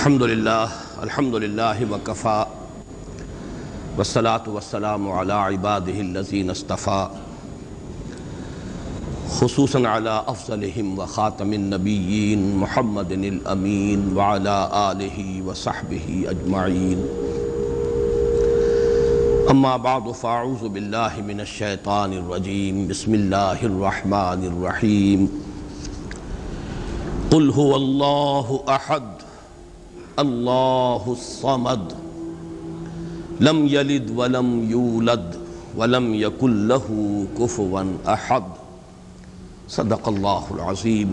الحمدللہ وکفا والصلاة والسلام علی عبادہ الذین اصطفیٰ خصوصاً علی افضلہم وخاتم النبیین محمد الامین وعلی آلہ وصحبہ اجمعین اما بعد فاعوذ باللہ من الشیطان الرجیم بسم اللہ الرحمن الرحیم قل هو اللہ احد اللہ الصمد لم یلد ولم یولد ولم یکن لہ کفوا احد صدق اللہ العظیم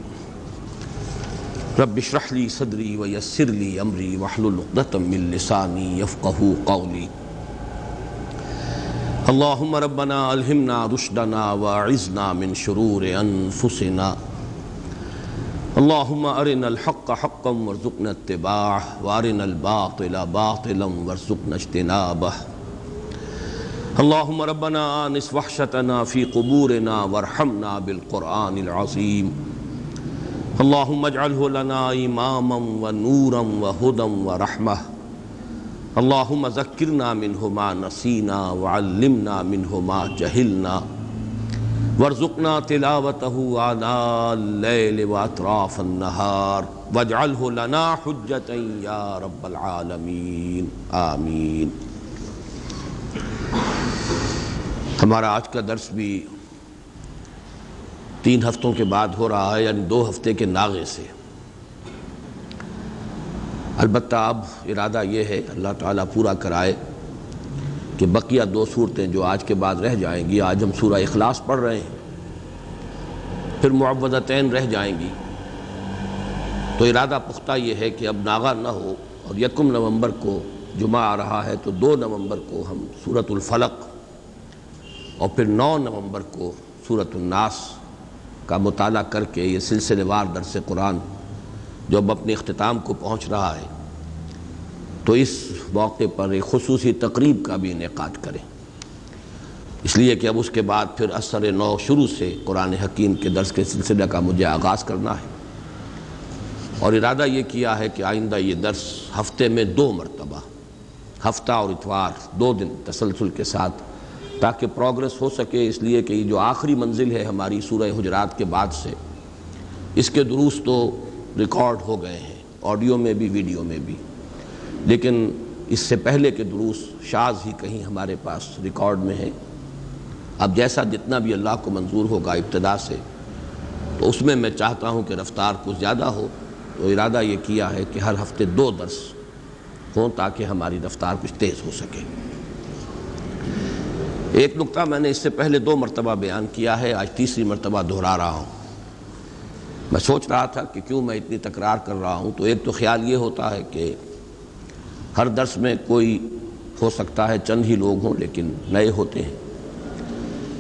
رب اشرح لی صدری ویسر لی امری واحلل عقدۃ من لسانی یفقہوا قولی اللہم ربنا الہمنا رشدنا واعذنا من شرور انفسنا اللہم ارنا الحق حقا وارزقنا اتباعہ وارنا الباطل باطلا وارزقنا اجتنابہ اللہم ربنا آنس وحشتنا فی قبورنا وارحمنا بالقرآن العظیم اللہم اجعلہ لنا اماما ونورا وہدا ورحمہ اللہم ذکرنا منہ ما نسینا وعلمنا منہ ما جہلنا وارزقنا تلاوتہ آناء اللیل واطراف النہار واجعلہ لنا حجتا یا رب العالمین آمین۔ ہمارا آج کا درس بھی 3 ہفتوں کے بعد ہو رہا ہے، یعنی 2 ہفتے کے ناغے سے۔ البتہ اب ارادہ یہ ہے اللہ تعالیٰ پورا کرائے کہ بقیہ 2 صورتیں جو آج کے بعد رہ جائیں گی، آج ہم سورہ اخلاص پڑھ رہے ہیں، پھر معوذتین رہ جائیں گی، تو ارادہ پختہ یہ ہے کہ اب ناغہ نہ ہو، اور 1 نومبر کو جمعہ آ رہا ہے تو 2 نومبر کو ہم سورۃ الفلق اور پھر 9 نومبر کو سورۃ الناس کا مطالعہ کر کے یہ سلسلے وار درس قرآن جو اب اپنے اختتام کو پہنچ رہا ہے، تو اس موقع پر ایک خصوصی تقریب کا بھی انعقاد کریں، اس لیے کہ اب اس کے بعد پھر اثر نو شروع سے قرآن حکیم کے درس کے سلسلہ کا مجھے آغاز کرنا ہے، اور ارادہ یہ کیا ہے کہ آئندہ یہ درس ہفتے میں 2 مرتبہ، ہفتہ اور اتوار 2 دن تسلسل کے ساتھ، تاکہ پروگرس ہو سکے، اس لیے کہ یہ جو آخری منزل ہے ہماری سورہ حجرات کے بعد سے، اس کے دروس تو ریکارڈ ہو گئے ہیں، آڈیو میں بھی ویڈیو میں بھی، لیکن اس سے پہلے کے دروس شاذ ہی کہیں ہمارے پاس ریکارڈ میں ہے۔ اب جیسا جتنا بھی اللہ کو منظور ہوگا ابتدا سے، تو اس میں چاہتا ہوں کہ رفتار کچھ زیادہ ہو، تو ارادہ یہ کیا ہے کہ ہر ہفتے 2 درس ہوں تاکہ ہماری رفتار کچھ تیز ہو سکے۔ ایک نقطہ میں نے اس سے پہلے 2 مرتبہ بیان کیا ہے، آج تیسری مرتبہ دہرا رہا ہوں۔ میں سوچ رہا تھا کہ کیوں میں اتنی تکرار کر رہا ہوں، تو ایک تو خیال یہ ہوتا ہے کہ ہر درس میں کوئی ہو سکتا ہے چند ہی لوگ ہوں لیکن نئے ہوتے ہیں،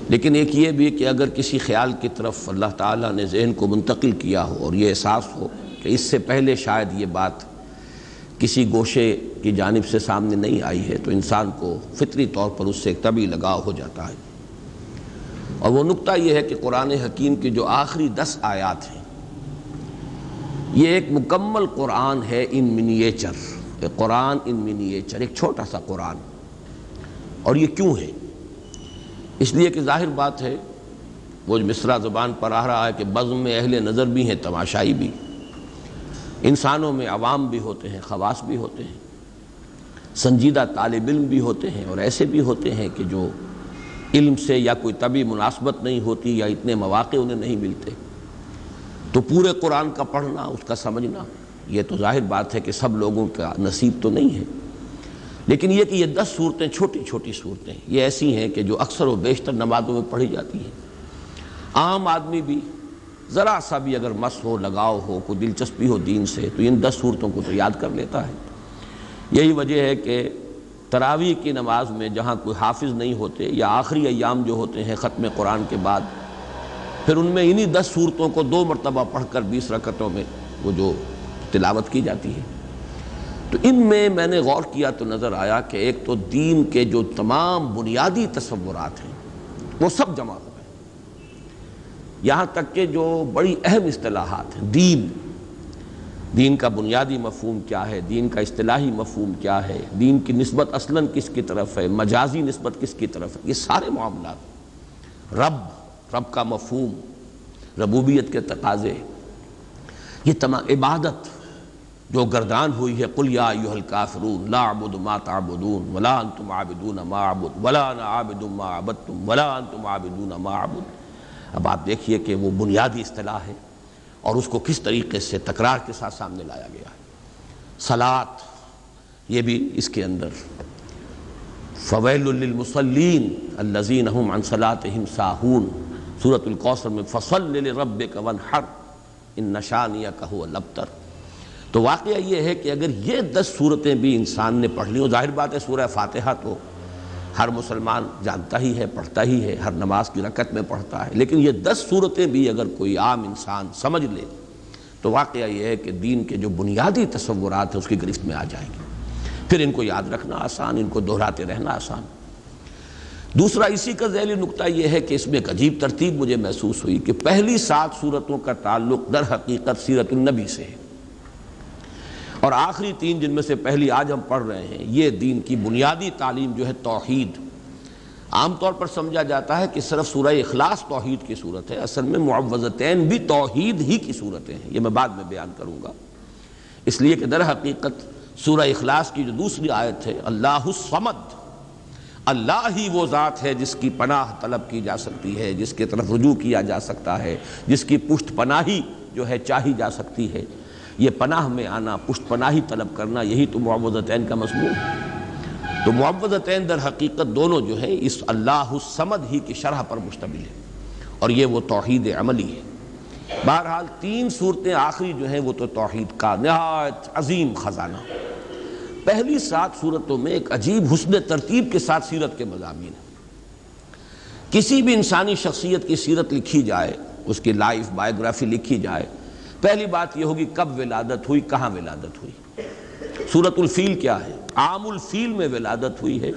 لیکن ایک یہ بھی کہ اگر کسی خیال کی طرف اللہ تعالیٰ نے ذہن کو منتقل کیا ہو اور یہ احساس ہو کہ اس سے پہلے شاید یہ بات کسی گوشے کی جانب سے سامنے نہیں آئی ہے، تو انسان کو فطری طور پر اس سے ایک طبعی لگاؤ ہو جاتا ہے، اور وہ نقطہ یہ ہے کہ قرآن حکیم کی جو آخری 10 آیات ہیں، یہ ایک مکمل قرآن ہے ان منیچر، ایک قرآن ان منیچر، ایک چھوٹا سا قرآن۔ اور یہ کیوں ہے؟ اس لیے کہ ظاہر بات ہے، وہ مصرع زبان پر آ رہا ہے کہ بزم میں اہل نظر بھی ہیں، تماشائی بھی، انسانوں میں عوام بھی ہوتے ہیں، خواص بھی ہوتے ہیں، سنجیدہ طالب علم بھی ہوتے ہیں، اور ایسے بھی ہوتے ہیں کہ جو علم سے یا کوئی طبعی مناسبت نہیں ہوتی یا اتنے مواقع انہیں نہیں ملتے، تو پورے قرآن کا پڑھنا، اس کا سمجھنا، یہ تو ظاہر بات ہے کہ سب لوگوں کا نصیب تو نہیں ہے، لیکن یہ کہ یہ 10 صورتیں چھوٹی چھوٹی صورتیں یہ ایسی ہیں کہ جو اکثر و بیشتر نمازوں میں پڑھی جاتی ہیں۔ عام آدمی بھی ذرا سا بھی اگر مس ہو، لگاؤ ہو، کوئی دلچسپی ہو دین سے، تو ان 10 صورتوں کو تو یاد کر لیتا ہے۔ یہی وجہ ہے کہ تراویح کی نماز میں جہاں کوئی حافظ نہیں ہوتے، یا آخری ایام جو ہوتے ہیں ختم قرآن کے بعد، پھر ان میں انہی 10 صورتوں کو 2 مرتبہ پڑھ کر 20 رکعتوں میں وہ جو تلاوت کی جاتی ہے۔ تو ان میں نے غور کیا تو نظر آیا کہ ایک تو دین کے جو تمام بنیادی تصورات ہیں وہ سب جمع ہو گئے، یہاں تک کہ جو بڑی اہم اصطلاحات ہیں، دین، دین کا بنیادی مفہوم کیا ہے، دین کا اصطلاحی مفہوم کیا ہے، دین کی نسبت اصلاً کس کی طرف ہے، مجازی نسبت کس کی طرف ہے، یہ سارے معاملات، رب کا مفہوم، ربوبیت کے تقاضے، یہ تمام عبادت جو گردان ہوئی ہے، قل یا ایھا الکافرون لا اعبد ما تعبدون ولا انتم عابدون ما اعبد ولا انا عابد ما عبدتم ولا انتم عابدون ما اعبد۔ اب آپ دیکھیے کہ وہ بنیادی اصطلاح ہے اور اس کو کس طریقے سے تکرار کے ساتھ سامنے لایا گیا ہے۔ صلاۃ، یہ بھی اس کے اندر، فویل للمصلین الذین هم عن صلاتهم ساہون، سورۃ الکوثر میں فصل لربک وانحر ان شانئک هو الابتر۔ تو واقعہ یہ ہے کہ اگر یہ 10 صورتیں بھی انسان نے پڑھ لیں، ظاہر بات ہے سورہ فاتحہ تو ہر مسلمان جانتا ہی ہے، پڑھتا ہی ہے، ہر نماز کی رکعت میں پڑھتا ہے، لیکن یہ 10 صورتیں بھی اگر کوئی عام انسان سمجھ لے تو واقعہ یہ ہے کہ دین کے جو بنیادی تصورات ہیں اس کی گرفت میں آ جائیں گے، پھر ان کو یاد رکھنا آسان، ان کو دہراتے رہنا آسان۔ دوسرا اسی کا ذیلی نقطہ یہ ہے کہ اس میں ایک عجیب ترتیب مجھے محسوس ہوئی کہ پہلی 7 صورتوں کا تعلق در حقیقت سیرت النبی سے ہے، اور آخری 3 جن میں سے پہلی آج ہم پڑھ رہے ہیں، یہ دین کی بنیادی تعلیم جو ہے توحید۔ عام طور پر سمجھا جاتا ہے کہ صرف سورہ اخلاص توحید کی صورت ہے، اصل میں معوذتین بھی توحید ہی کی صورتیں ہیں، یہ میں بعد میں بیان کروں گا، اس لیے کہ در حقیقت سورہ اخلاص کی جو دوسری آیت ہے، اللہ الصمد، اللہ ہی وہ ذات ہے جس کی پناہ طلب کی جا سکتی ہے، جس کی طرف رجوع کیا جا سکتا ہے، جس کی پشت پناہی جو ہے چاہی جا سکتی ہے۔ یہ پناہ میں آنا، پشت پناہی طلب کرنا، یہی تو معوذتین کا مضمون ہے۔ تو معوذتین در حقیقت دونوں جو ہیں اس اللہ الصمد ہی کی شرح پر مشتمل ہے، اور یہ وہ توحید عملی ہے۔ بہرحال 3 صورتیں آخری جو ہیں وہ تو توحید کا نہایت عظیم خزانہ۔ پہلی 7 صورتوں میں ایک عجیب حسن ترتیب کے ساتھ سیرت کے مضامین ہیں۔ کسی بھی انسانی شخصیت کی سیرت لکھی جائے، اس کی لائف بائیوگرافی لکھی جائے، پہلی بات یہ ہوگی کب ولادت ہوئی، کہاں ولادت ہوئی۔ سورۃ الفیل کیا ہے؟ عام الفیل میں ولادت ہوئی ہے،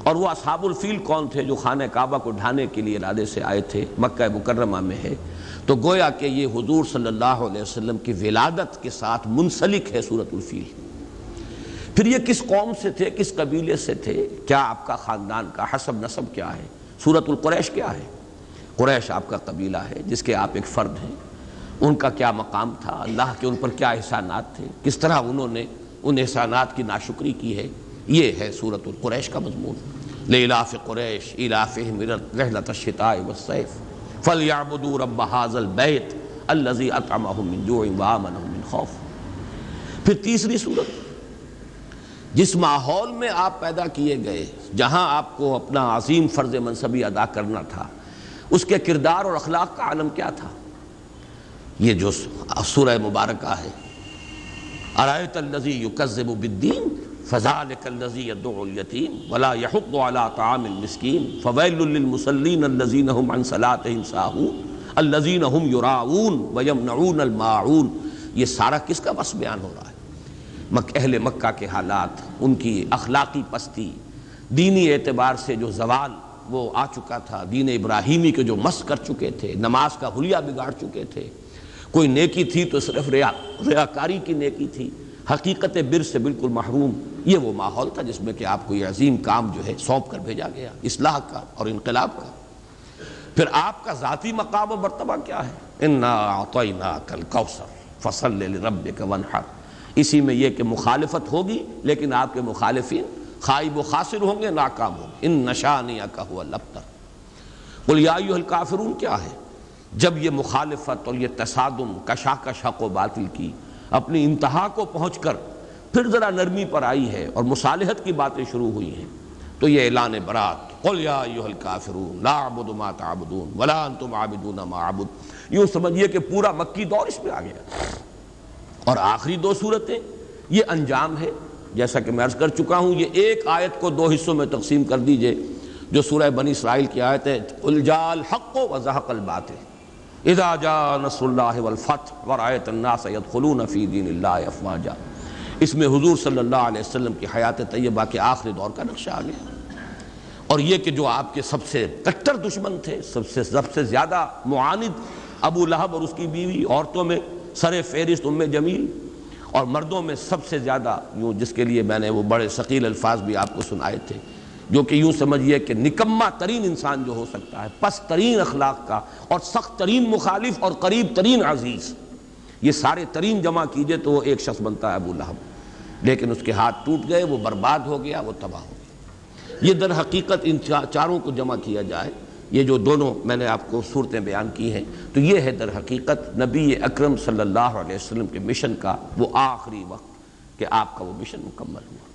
اور وہ اصحاب الفیل کون تھے جو خانہ کعبہ کو ڈھانے کے لیے ارادے سے آئے تھے، مکہ مکرمہ میں ہے، تو گویا کہ یہ حضور صلی اللہ علیہ وسلم کی ولادت کے ساتھ منسلک ہے سورۃ الفیل۔ پھر یہ کس قوم سے تھے، کس قبیلے سے تھے، کیا آپ کا خاندان کا حسب نسب کیا ہے۔ سورۃ القریش کیا ہے؟ قریش آپ کا قبیلہ ہے جس کے آپ ایک فرد ہیں، ان کا کیا مقام تھا، اللہ کے ان پر کیا احسانات تھے، کس طرح انہوں نے ان احسانات کی ناشکری کی ہے، یہ ہے سورۃ القریش کا مضمون۔ لإلاف قریش إیلافہم رحلۃ الشتاء والصیف فلیعبدوا رب ھذا البیت الذی اطعمہم من جوع وآمنہم من خوف۔ پھر تیسری صورت، جس ماحول میں آپ پیدا کیے گئے، جہاں آپ کو اپنا عظیم فرض منصبی ادا کرنا تھا، اس کے کردار اور اخلاق کا عالم کیا تھا، یہ جو سورہ مبارکہ ہے۔ ارأیت الذی یکذب بالدین فذلک الذی یدعو الیتیم ولا یحض علی طعام المسکین فویل للمصلین الذین هم عن صلاتهم ساہون الذین هم یراؤون ویمنعون الماعون۔ یہ سارا کس کا بس بیان ہو رہا ہے؟ اہل مکہ کے حالات، ان کی اخلاقی پستی، دینی اعتبار سے جو زوال وہ آ چکا تھا، دین ابراہیمی کے جو مس کر چکے تھے، نماز کا حلیہ بگاڑ چکے تھے، کوئی نیکی تھی تو صرف ریاکاری کی نیکی تھی، حقیقت بر سے بالکل محروم۔ یہ وہ ماحول تھا جس میں کہ آپ کو یہ عظیم کام جو ہے سونپ کر بھیجا گیا، اصلاح کا اور انقلاب کا۔ پھر آپ کا ذاتی مقام و مرتبہ کیا ہے؟ انا اعطیناک الکوثر فصل لربک وانحر۔ اسی میں یہ کہ مخالفت ہوگی، لیکن آپ کے مخالفین خائب و خاسر ہوں گے، ناکام ہوں گے۔ ان شانئک ھو الابتر۔ قل یا ایھا الکافرون کیا ہے؟ جب یہ مخالفت اور یہ تصادم، کشاکش حق و باطل کی اپنی انتہا کو پہنچ کر پھر ذرا نرمی پر آئی ہے اور مصالحت کی باتیں شروع ہوئی ہیں، تو یہ اعلان برات، قل یا ایھا الکافرون لا اعبد ما تعبدون ولا انتم عابدون ما اعبد۔ یوں سمجھیے کہ پورا مکی دور اس میں آ گیا۔ اور آخری 2 صورتیں یہ انجام ہے، جیسا کہ میں عرض کر چکا ہوں، یہ ایک آیت کو 2 حصوں میں تقسیم کر دیجئے، جو سورہ بنی اسرائیل کی آیت ہے، قل جاء الحق وزهق الباطل اذا جاء نصر اللہ والفتح ورأیت الناس يدخلون فی دین اللہ افواجا۔ اس میں حضور صلی اللہ علیہ وسلم کی حیات طیبہ کے آخری دور کا نقشہ آ گیا، اور یہ کہ جو آپ کے سب سے کٹر دشمن تھے، سب سے زیادہ معاند ابو لہب اور اس کی بیوی، عورتوں میں سر فہرست ام جمیل، اور مردوں میں سب سے زیادہ یوں جس کے لیے میں نے وہ بڑے ثقیل الفاظ بھی آپ کو سنائے تھے، جو کہ یوں سمجھیے کہ نکما ترین انسان جو ہو سکتا ہے، پست ترین اخلاق کا، اور سخت ترین مخالف اور قریب ترین عزیز، یہ سارے ترین جمع کیجئے تو وہ ایک شخص بنتا ہے ابو لہب، لیکن اس کے ہاتھ ٹوٹ گئے، وہ برباد ہو گیا، وہ تباہ ہو گیا۔ یہ در حقیقت ان چاروں کو جمع کیا جائے، یہ جو دونوں میں نے آپ کو صورتیں بیان کی ہیں، تو یہ ہے در حقیقت نبی اکرم صلی اللہ علیہ وسلم کے مشن کا وہ آخری وقت کہ آپ کا وہ مشن مکمل ہوا۔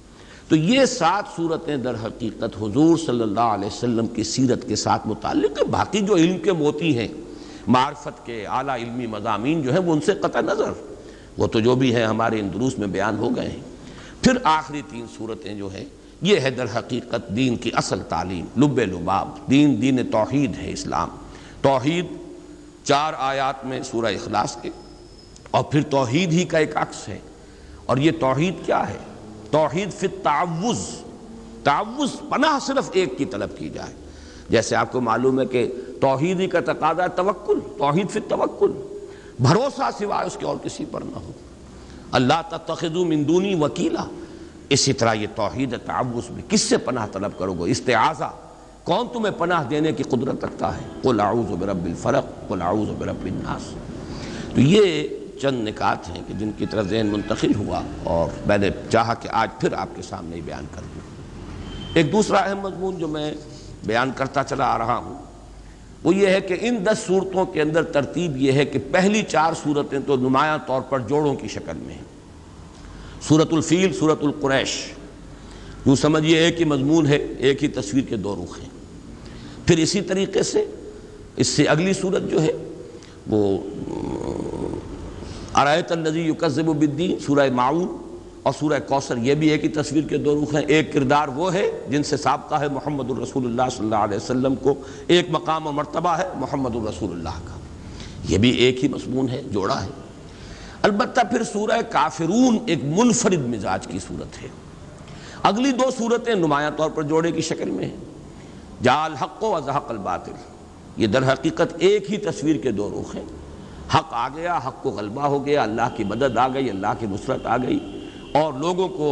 تو یہ 7 صورتیں در حقیقت حضور صلی اللہ علیہ وسلم کی سیرت کے ساتھ متعلق ہے۔ باقی جو علم کے موتی ہیں، معرفت کے اعلیٰ علمی مضامین جو ہیں، وہ ان سے قطع نظر، وہ تو جو بھی ہیں ہمارے ان دروس میں بیان ہو گئے ہیں۔ پھر آخری 3 صورتیں جو ہیں، یہ ہے در حقیقت دین کی اصل تعلیم، لب لباب، دین توحید ہے، اسلام توحید 4 آیات میں سورہ اخلاص کے، اور پھر توحید ہی کا ایک عکس ہے۔ اور یہ توحید کیا ہے؟ توحید فی التعوذ، تعوذ پناہ صرف ایک کی طلب کی جائے۔ جیسے آپ کو معلوم ہے کہ توحید ہی کا تقاضا توکل، توحید فی التوکل، بھروسہ سوائے اس کے اور کسی پر نہ ہو، اللہ تتخذوا من دونی وکیلا۔ اسی طرح یہ توحید تعوذ میں کس سے پناہ طلب کرو گے؟ استعاذہ، کون تمہیں پناہ دینے کی قدرت رکھتا ہے؟ قل اعوذ برب الفلق، قل اعوذ برب الناس۔ تو یہ چند نکات ہیں کہ جن کی طرف ذہن منتقل ہوا، اور میں نے چاہا کہ آج پھر آپ کے سامنے بیان کر دوں۔ ایک دوسرا اہم مضمون جو میں بیان کرتا چلا آ رہا ہوں، وہ یہ ہے کہ ان 10 صورتوں کے اندر ترتیب یہ ہے کہ پہلی 4 صورتیں تو نمایاں طور پر جوڑوں کی شکل میں ہیں۔ سورۃ الفیل، سورۃ القریش، یوں سمجھیے ایک ہی مضمون ہے، ایک ہی تصویر کے 2 رخ ہیں۔ پھر اسی طریقے سے اس سے اگلی صورت جو ہے وہ ارایت الذی یکذب بالدین، سورہ معون، اور سورہ کوثر، یہ بھی ایک ہی تصویر کے 2 رخ ہیں۔ ایک کردار وہ ہے جن سے سابقہ ہے محمد الرسول اللہ صلی اللہ علیہ وسلم کو، ایک مقام و مرتبہ ہے محمد الرسول اللہ کا، یہ بھی ایک ہی مضمون ہے، جوڑا ہے۔ البتہ پھر سورہ کافرون ایک منفرد مزاج کی صورت ہے۔ اگلی 2 صورتیں نمایاں طور پر جوڑے کی شکل میں ہیں، جاء الحق وزهق الباطل، یہ در حقیقت ایک ہی تصویر کے 2 رخ ہیں۔ حق آ گیا، حق کو غلبہ ہو گیا، اللہ کی مدد آ گئی، اللہ کی نصرت آ گئی، اور لوگوں کو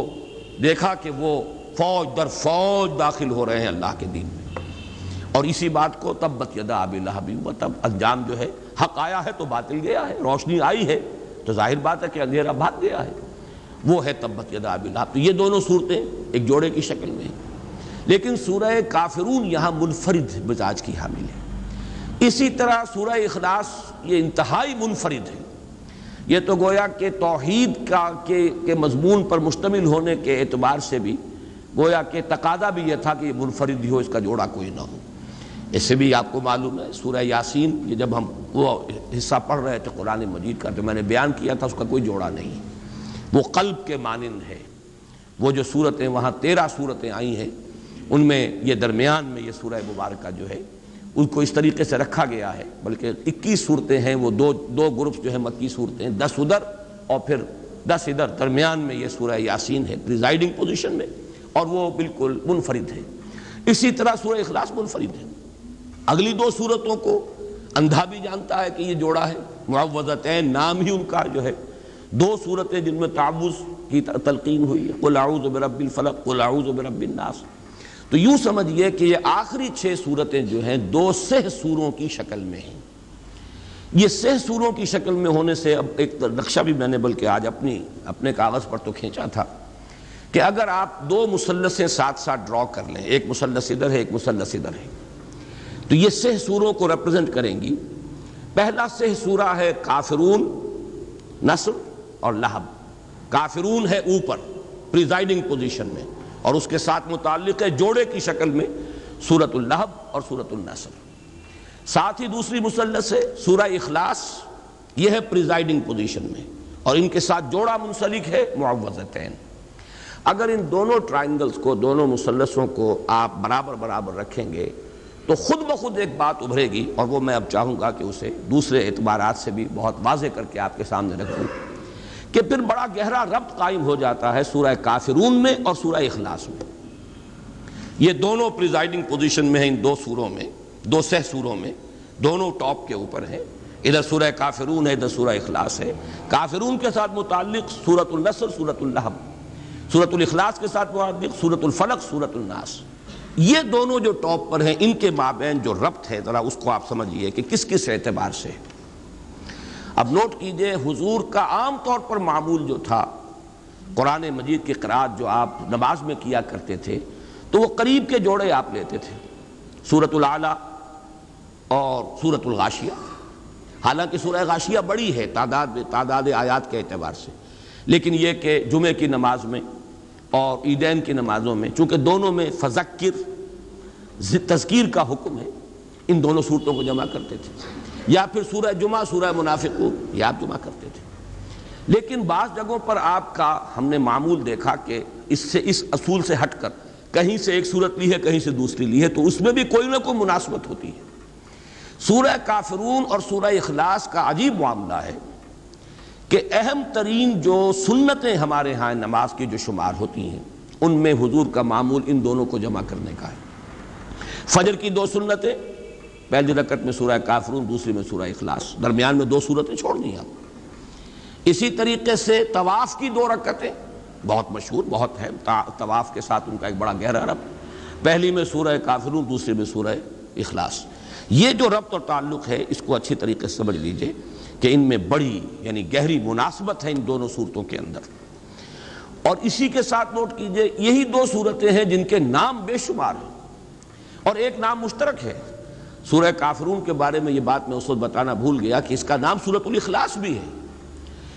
دیکھا کہ وہ فوج در فوج داخل ہو رہے ہیں اللہ کے دین میں، اور اسی بات کو تبت یدا ابی لہب وتب، انجام جو ہے حق آیا ہے تو باطل گیا ہے، روشنی آئی ہے تو ظاہر بات ہے کہ اندھیرا بھاگ گیا ہے، وہ ہے تبت یدا ابی لہب۔ تو یہ دونوں صورتیں ایک جوڑے کی شکل میں ہیں، لیکن سورہ کافرون یہاں منفرد مزاج کی حامل ہے۔ اسی طرح سورہ اخلاص یہ انتہائی منفرد ہے، یہ تو گویا کہ توحید کے مضمون پر مشتمل ہونے کے اعتبار سے بھی گویا کہ تقاضا بھی یہ تھا کہ یہ منفرد ہی ہو، اس کا جوڑا کوئی نہ ہو۔ اس سے بھی آپ کو معلوم ہے سورہ یاسین، یہ جب ہم وہ حصہ پڑھ رہے تھے قرآن مجید کا، جو میں نے بیان کیا تھا، اس کا کوئی جوڑا نہیں، وہ قلب کے مانند ہے۔ وہ جو صورتیں وہاں 13 صورتیں آئی ہیں، ان میں یہ درمیان میں یہ سورہ مبارکہ جو ہے ان کو اس طریقے سے رکھا گیا ہے، بلکہ 21 صورتیں ہیں، وہ دو گروپس جو ہیں مکی صورتیں، 10 ادھر اور پھر 10 ادھر، درمیان میں یہ سورہ یاسین ہے پریزائڈنگ پوزیشن میں، اور وہ بالکل منفرد ہے۔ اسی طرح سورہ اخلاص منفرد ہے۔ اگلی 2 صورتوں کو اندھا بھی جانتا ہے کہ یہ جوڑا ہے، معوذتین نام ہی ان کا جو ہے، 2 صورتیں جن میں تعوذ کی تلقین ہوئی ہے، قل اعوذ برب الفلق، قل اعوذ برب الناس۔ تو یوں سمجھئے کہ یہ آخری 6 صورتیں جو ہیں 2 سہ سوروں کی شکل میں ہیں۔ یہ سہ سوروں کی شکل میں ہونے سے اب ایک نقشہ بھی میں نے بلکہ آج اپنے کاغذ پر تو کھینچا تھا کہ اگر آپ 2 مثلثیں ساتھ ساتھ ڈرا کر لیں، ایک مثلث ادھر ہے، ایک مثلث ادھر ہے، تو یہ سہ سوروں کو ریپرزنٹ کریں گی۔ پہلا سہ سورہ ہے کافرون، نصر اور لہب۔ کافرون ہے اوپر پریزائڈنگ پوزیشن میں، اور اس کے ساتھ متعلق ہے جوڑے کی شکل میں سورۃ اللہب اور سورۃ النصر۔ ساتھ ہی دوسری مثلث ہے سورہ اخلاص، یہ ہے پریزائڈنگ پوزیشن میں، اور ان کے ساتھ جوڑا منسلک ہے معوذتین۔ اگر ان دونوں ٹرائنگلز کو، دونوں مثلثوں کو آپ برابر برابر رکھیں گے تو خود بخود ایک بات ابھرے گی، اور وہ میں اب چاہوں گا کہ اسے دوسرے اعتبارات سے بھی بہت واضح کر کے آپ کے سامنے رکھوں، کہ پھر بڑا گہرا ربط قائم ہو جاتا ہے سورہ کافرون میں اور سورہ اخلاص میں۔ یہ دونوں پریزائڈنگ پوزیشن میں ہیں، ان 2 سوروں میں، 2 سہ سوروں میں، دونوں ٹاپ کے اوپر ہیں، ادھر سورہ کافرون ہے، ادھر سورہ اخلاص ہے۔ کافرون کے ساتھ متعلق سورۃ النصر، سورۃ اللہب، سورۃ الاخلاص کے ساتھ متعلق سورۃ الفلق، سورۃ الناس۔ یہ دونوں جو ٹاپ پر ہیں، ان کے مابین جو ربط ہے ذرا اس کو آپ سمجھیے کہ کس کس اعتبار سے۔ اب نوٹ کیجئے، حضور کا عام طور پر معمول جو تھا، قرآن مجید کی قرأت جو آپ نماز میں کیا کرتے تھے تو وہ قریب کے جوڑے آپ لیتے تھے، سورۃ الاعلیٰ اور سورۃ الغاشیہ۔ حالانکہ سورہ غاشیہ بڑی ہے تعداد آیات کے اعتبار سے، لیکن یہ کہ جمعے کی نماز میں اور عیدین کی نمازوں میں چونکہ دونوں میں فذکر تذکیر کا حکم ہے، ان دونوں صورتوں کو جمع کرتے تھے، یا پھر سورہ جمعہ، سورہ منافقون یہ آپ جمع کرتے تھے۔ لیکن بعض جگہوں پر آپ کا ہم نے معمول دیکھا کہ اس اصول سے ہٹ کر کہیں سے ایک صورت لی ہے، کہیں سے دوسری لی ہے، تو اس میں بھی کوئی نہ کوئی مناسبت ہوتی ہے۔ سورہ کافرون اور سورہ اخلاص کا عجیب معاملہ ہے کہ اہم ترین جو سنتیں ہمارے ہاں نماز کی جو شمار ہوتی ہیں، ان میں حضور کا معمول ان دونوں کو جمع کرنے کا ہے۔ فجر کی 2 سنتیں، پہلی رکعت میں سورہ کافرون، دوسری میں سورہ اخلاص، درمیان میں 2 سورتیں چھوڑ دیں آپ۔ اسی طریقے سے طواف کی 2 رکعتیں بہت مشہور، بہت ہے، طواف کے ساتھ ان کا ایک بڑا گہرا ربط، پہلی میں سورہ کافرون، دوسری میں سورہ اخلاص۔ یہ جو ربط اور تعلق ہے اس کو اچھی طریقے سے سمجھ لیجئے کہ ان میں بڑی یعنی گہری مناسبت ہے ان دونوں صورتوں کے اندر۔ اور اسی کے ساتھ نوٹ کیجئے، یہی 2 صورتیں ہیں جن کے نام بے شمار ہیں اور ایک نام مشترک ہے۔ سورہ کافرون کے بارے میں یہ بات میں اس وقت بتانا بھول گیا کہ اس کا نام سورۃ الاخلاص بھی ہے۔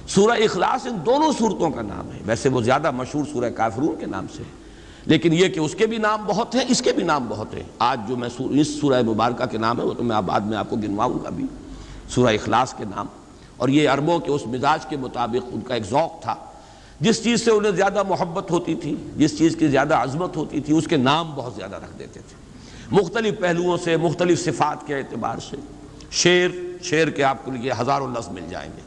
سورہ اخلاص ان دونوں صورتوں کا نام ہے، ویسے وہ زیادہ مشہور سورہ کافرون کے نام سے ہے، لیکن یہ کہ اس کے بھی نام بہت ہیں، اس کے بھی نام بہت ہیں۔ آج جو میں اس سورہ مبارکہ کے نام ہے وہ تو میں بعد میں آپ کو گنواؤں گا بھی، سورہ اخلاص کے نام۔ اور یہ عربوں کے اس مزاج کے مطابق ان کا ایک ذوق تھا، جس چیز سے انہیں زیادہ محبت ہوتی تھی، جس چیز کی زیادہ عظمت ہوتی تھی، اس کے نام بہت زیادہ رکھ دیتے تھے، مختلف پہلوؤں سے، مختلف صفات کے اعتبار سے۔ شعر کے آپ کو لیے ہزاروں لفظ مل جائیں گے۔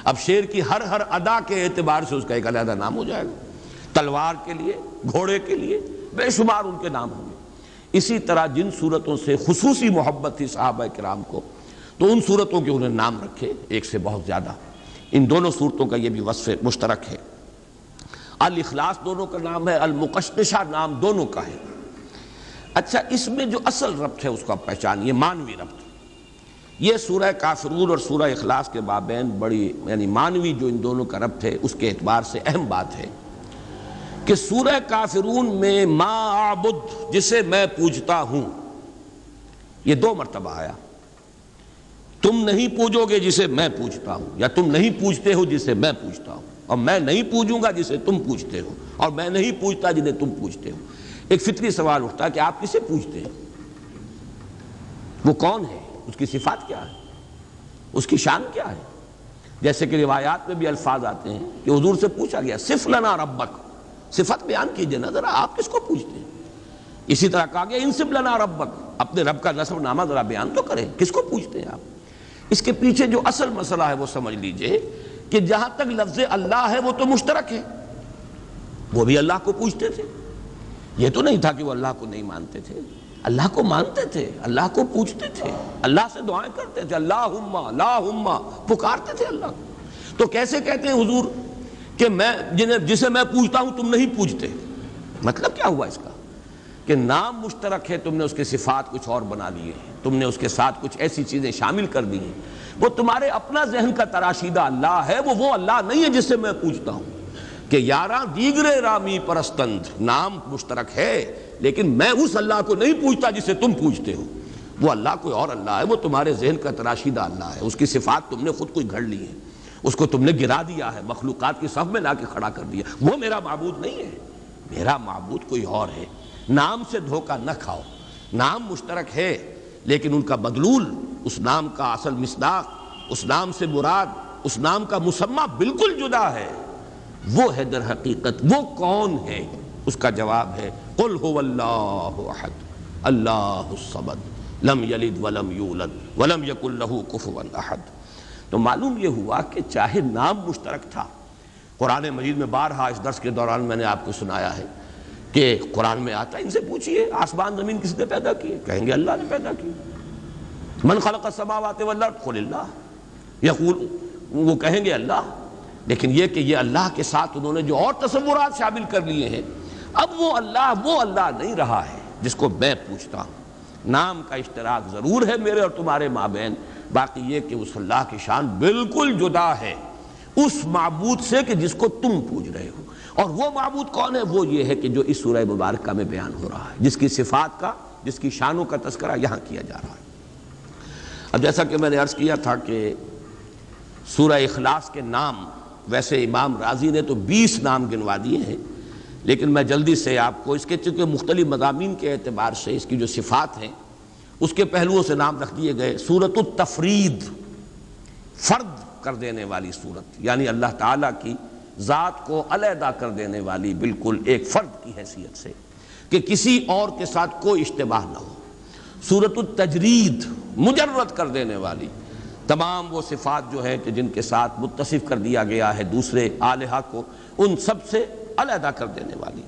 اب شعر کی ہر ادا کے اعتبار سے اس کا ایک علیحدہ نام ہو جائے گا، تلوار کے لیے، گھوڑے کے لیے، بے شمار ان کے نام ہوں گے۔ اسی طرح جن صورتوں سے خصوصی محبت تھی صحابہ کرام کو، تو ان صورتوں کے انہیں نام رکھے ایک سے بہت زیادہ۔ ان دونوں صورتوں کا یہ بھی وصف مشترک ہے۔ الاخلاص دونوں کا نام ہے، المقشقشہ نام دونوں کا ہے۔ اچھا، اس میں جو اصل ربط ہے اس کو آپ پہچانیے، مانوی ربط۔ یہ سورہ کافرون اور سورہ اخلاص کے مابین بڑی یعنی مانوی جو ان دونوں کا ربط ہے اس کے اعتبار سے اہم بات ہے کہ سورہ کافرون میں ما اعبد، جسے میں پوجتا ہوں، یہ 2 مرتبہ آیا۔ تم نہیں پوجو گے جسے میں پوجتا ہوں، یا تم نہیں پوجتے ہو جسے میں پوجتا ہوں، اور میں نہیں پوجوں گا جسے تم پوجتے ہو، اور میں نہیں پوجتا جنہیں تم پوجتے ہو۔ ایک فطری سوال اٹھتا ہے کہ آپ کسے پوجتے ہیں؟ وہ کون ہے؟ اس کی صفات کیا ہے؟ اس کی شان کیا ہے؟ جیسے کہ روایات میں بھی الفاظ آتے ہیں کہ حضور سے پوچھا گیا صف لنا ربک، صفت بیان کیجئے نا ذرا، آپ کس کو پوچھتے ہیں؟ اسی طرح کہا گیا انصب لنا ربک، اپنے رب کا نسب نامہ ذرا بیان تو کریں، کس کو پوچھتے ہیں آپ؟ اس کے پیچھے جو اصل مسئلہ ہے وہ سمجھ لیجئے کہ جہاں تک لفظ اللہ ہے وہ تو مشترک ہے، وہ بھی اللہ کو پوچھتے تھے۔ یہ تو نہیں تھا کہ وہ اللہ کو نہیں مانتے تھے، اللہ کو مانتے تھے، اللہ کو پوچھتے تھے، اللہ سے دعائیں کرتے تھے، اللہم اللہم پکارتے تھے اللہ کو۔ تو کیسے کہتے ہیں حضور کہ میں جسے میں پوجتا ہوں تم نہیں پوجتے؟ مطلب کیا ہوا اس کا کہ نام مشترک ہے، تم نے اس کے صفات کچھ اور بنا لیے ہیں، تم نے اس کے ساتھ کچھ ایسی چیزیں شامل کر دی ہیں، وہ تمہارے اپنا ذہن کا تراشیدہ اللہ ہے، وہ اللہ نہیں ہے جسے میں پوجتا ہوں۔ کہ یاراں دیگرے رامی پرستند، نام مشترک ہے لیکن میں اس اللہ کو نہیں پوجتا جسے تم پوجتے ہو، وہ اللہ کوئی اور اللہ ہے، وہ تمہارے ذہن کا تراشیدہ اللہ ہے، اس کی صفات تم نے خود کوئی گھڑ لی ہے، اس کو تم نے گرا دیا ہے، مخلوقات کی صف میں لا کے کھڑا کر دیا، وہ میرا معبود نہیں ہے، میرا معبود کوئی اور ہے۔ نام سے دھوکہ نہ کھاؤ، نام مشترک ہے لیکن ان کا مدلول، اس نام کا اصل مصداق، اس نام سے مراد، اس نام کا مسمى بالکل جدا ہے۔ وہ ہے در حقیقت، وہ کون ہے؟ اس کا جواب ہے قل هو اللہ احد اللہ الصمد لم یلد ولم یولد ولم یکن له کفوا احد۔ تو معلوم یہ ہوا کہ چاہے نام مشترک تھا، قرآن مجید میں بارہا اس درس کے دوران میں نے آپ کو سنایا ہے کہ قرآن میں آتا ہے، ان سے پوچھئے آسمان زمین کس نے پیدا کیے؟ کہیں گے اللہ نے پیدا کی۔ من خلق السماوات والارض قل اللہ۔ یقول، وہ کہیں گے اللہ، لیکن یہ کہ یہ اللہ کے ساتھ انہوں نے جو اور تصورات شامل کر لیے ہیں، اب وہ اللہ نہیں رہا ہے جس کو میں پوچھتا ہوں۔ نام کا اشتراک ضرور ہے میرے اور تمہارے مابین، باقی یہ کہ اس اللہ کی شان بالکل جدا ہے اس معبود سے کہ جس کو تم پوج رہے ہو۔ اور وہ معبود کون ہے؟ وہ یہ ہے کہ جو اس سورہ مبارکہ میں بیان ہو رہا ہے، جس کی صفات کا، جس کی شانوں کا تذکرہ یہاں کیا جا رہا ہے۔ اب جیسا کہ میں نے عرض کیا تھا کہ سورہ اخلاص کے نام، ویسے امام رازی نے تو 20 نام گنوا دیے ہیں، لیکن میں جلدی سے آپ کو اس کے چونکہ مختلف مضامین کے اعتبار سے اس کی جو صفات ہیں اس کے پہلوؤں سے نام رکھ دیے گئے۔ سورۃ التفرید، فرد کر دینے والی صورت، یعنی اللہ تعالیٰ کی ذات کو علیحدہ کر دینے والی، بالکل ایک فرد کی حیثیت سے کہ کسی اور کے ساتھ کوئی اشتباہ نہ ہو۔ سورۃ التجرید، مجرد کر دینے والی، تمام وہ صفات جو ہیں کہ جن کے ساتھ متصف کر دیا گیا ہے دوسرے آلہہ کو، ان سب سے علیحدہ کر دینے والی۔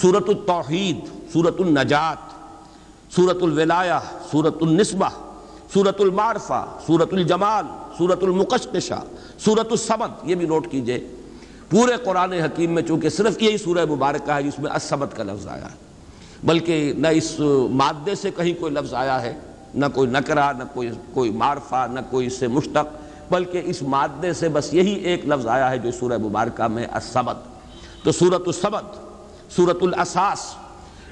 سورۃ التوحید، سورۃ النجات، سورۃ الولایہ، سورۃ النسبہ، سورۃ المعرفہ، سورۃ الجمال، سورۃ المقشقشہ، سورۃ الصمد۔ یہ بھی نوٹ کیجئے، پورے قرآن حکیم میں چونکہ صرف یہی سورہ مبارکہ ہے جس میں الصمد کا لفظ آیا ہے، بلکہ نہ اس مادے سے کہیں کوئی لفظ آیا ہے، نہ کوئی نکرہ، نہ کوئی معرفہ، نہ کوئی اس سے مشتق، بلکہ اس مادے سے بس یہی ایک لفظ آیا ہے جو سورہ مبارکہ میں الصمد۔ تو سورۃ الصمد، سورۃ الاساس،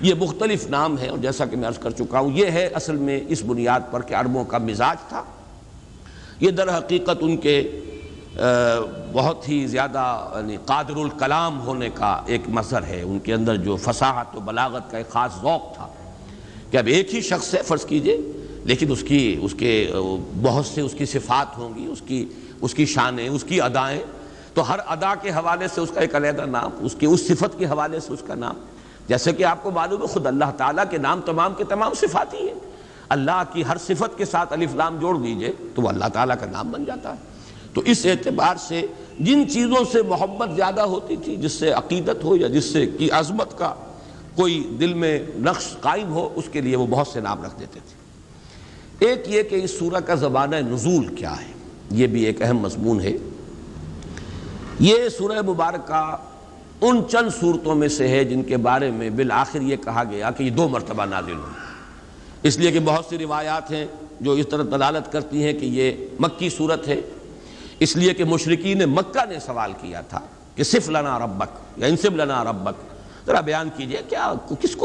یہ مختلف نام ہیں، اور جیسا کہ میں عرض کر چکا ہوں یہ ہے اصل میں اس بنیاد پر کہ عربوں کا مزاج تھا، یہ در حقیقت ان کے بہت ہی زیادہ یعنی قادر الکلام ہونے کا ایک مظہر ہے، ان کے اندر جو فصاحت و بلاغت کا ایک خاص ذوق تھا کہ اب ایک ہی شخص ہے فرض کیجئے، لیکن اس کے بہت سے اس کی صفات ہوں گی، اس کی شانیں، اس کی ادائیں، تو ہر ادا کے حوالے سے اس کا ایک علیحدہ نام، اس صفت کے حوالے سے اس کا نام، جیسے کہ آپ کو معلوم ہے خود اللہ تعالیٰ کے نام تمام کے تمام صفات ہی ہیں۔ اللہ کی ہر صفت کے ساتھ الف لام جوڑ دیجئے تو وہ اللہ تعالیٰ کا نام بن جاتا ہے۔ تو اس اعتبار سے جن چیزوں سے محبت زیادہ ہوتی تھی، جس سے عقیدت ہو یا جس سے کی عظمت کا کوئی دل میں نقش قائم ہو، اس کے لیے وہ بہت سے نام رکھ دیتے تھے۔ ایک یہ کہ اس سورہ کا زمانہ نزول کیا ہے، یہ بھی ایک اہم مضمون ہے۔ یہ سورہ مبارکہ ان چند صورتوں میں سے ہے جن کے بارے میں بالآخر یہ کہا گیا کہ یہ 2 مرتبہ نازل ہوئی، اس لیے کہ بہت سی روایات ہیں جو اس طرح دلالت کرتی ہیں کہ یہ مکی صورت ہے، اس لیے کہ مشرکین مکہ نے سوال کیا تھا کہ صف لنا ربک یا انصب لنا ربک، ذرا بیان کیجئے کیا آپ کس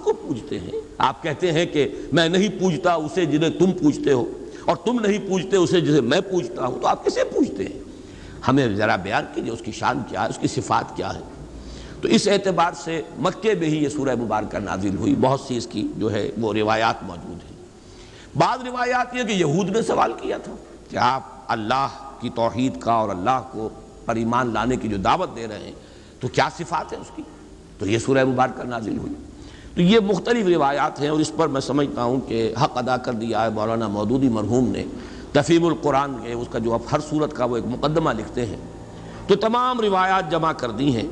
کو پوجتے ہیں؟ آپ کہتے ہیں کہ میں نہیں پوجتا اسے جنہیں تم پوجتے ہو، اور تم نہیں پوجتے اسے جسے میں پوجتا ہوں، تو آپ کسے پوجتے ہیں؟ ہمیں ذرا بیان کیجئے اس کی شان کیا ہے، اس کی صفات کیا ہے۔ تو اس اعتبار سے مکے میں ہی یہ سورہ مبارکہ نازل ہوئی، بہت سی اس کی جو ہے وہ روایات موجود ہیں۔ بعض روایات یہ کہ یہود نے سوال کیا تھا کہ آپ اللہ کی توحید کا اور اللہ کو پر ایمان لانے کی جو دعوت دے رہے ہیں تو کیا صفات ہیں اس کی، تو یہ سورہ مبارکہ نازل ہوئی۔ تو یہ مختلف روایات ہیں، اور اس پر میں سمجھتا ہوں کہ حق ادا کر دیا ہے مولانا مودودی مرحوم نے تفہیم القرآن کے، اس کا جو اب ہر صورت کا وہ ایک مقدمہ لکھتے ہیں، تو تمام روایات جمع کر دی ہیں،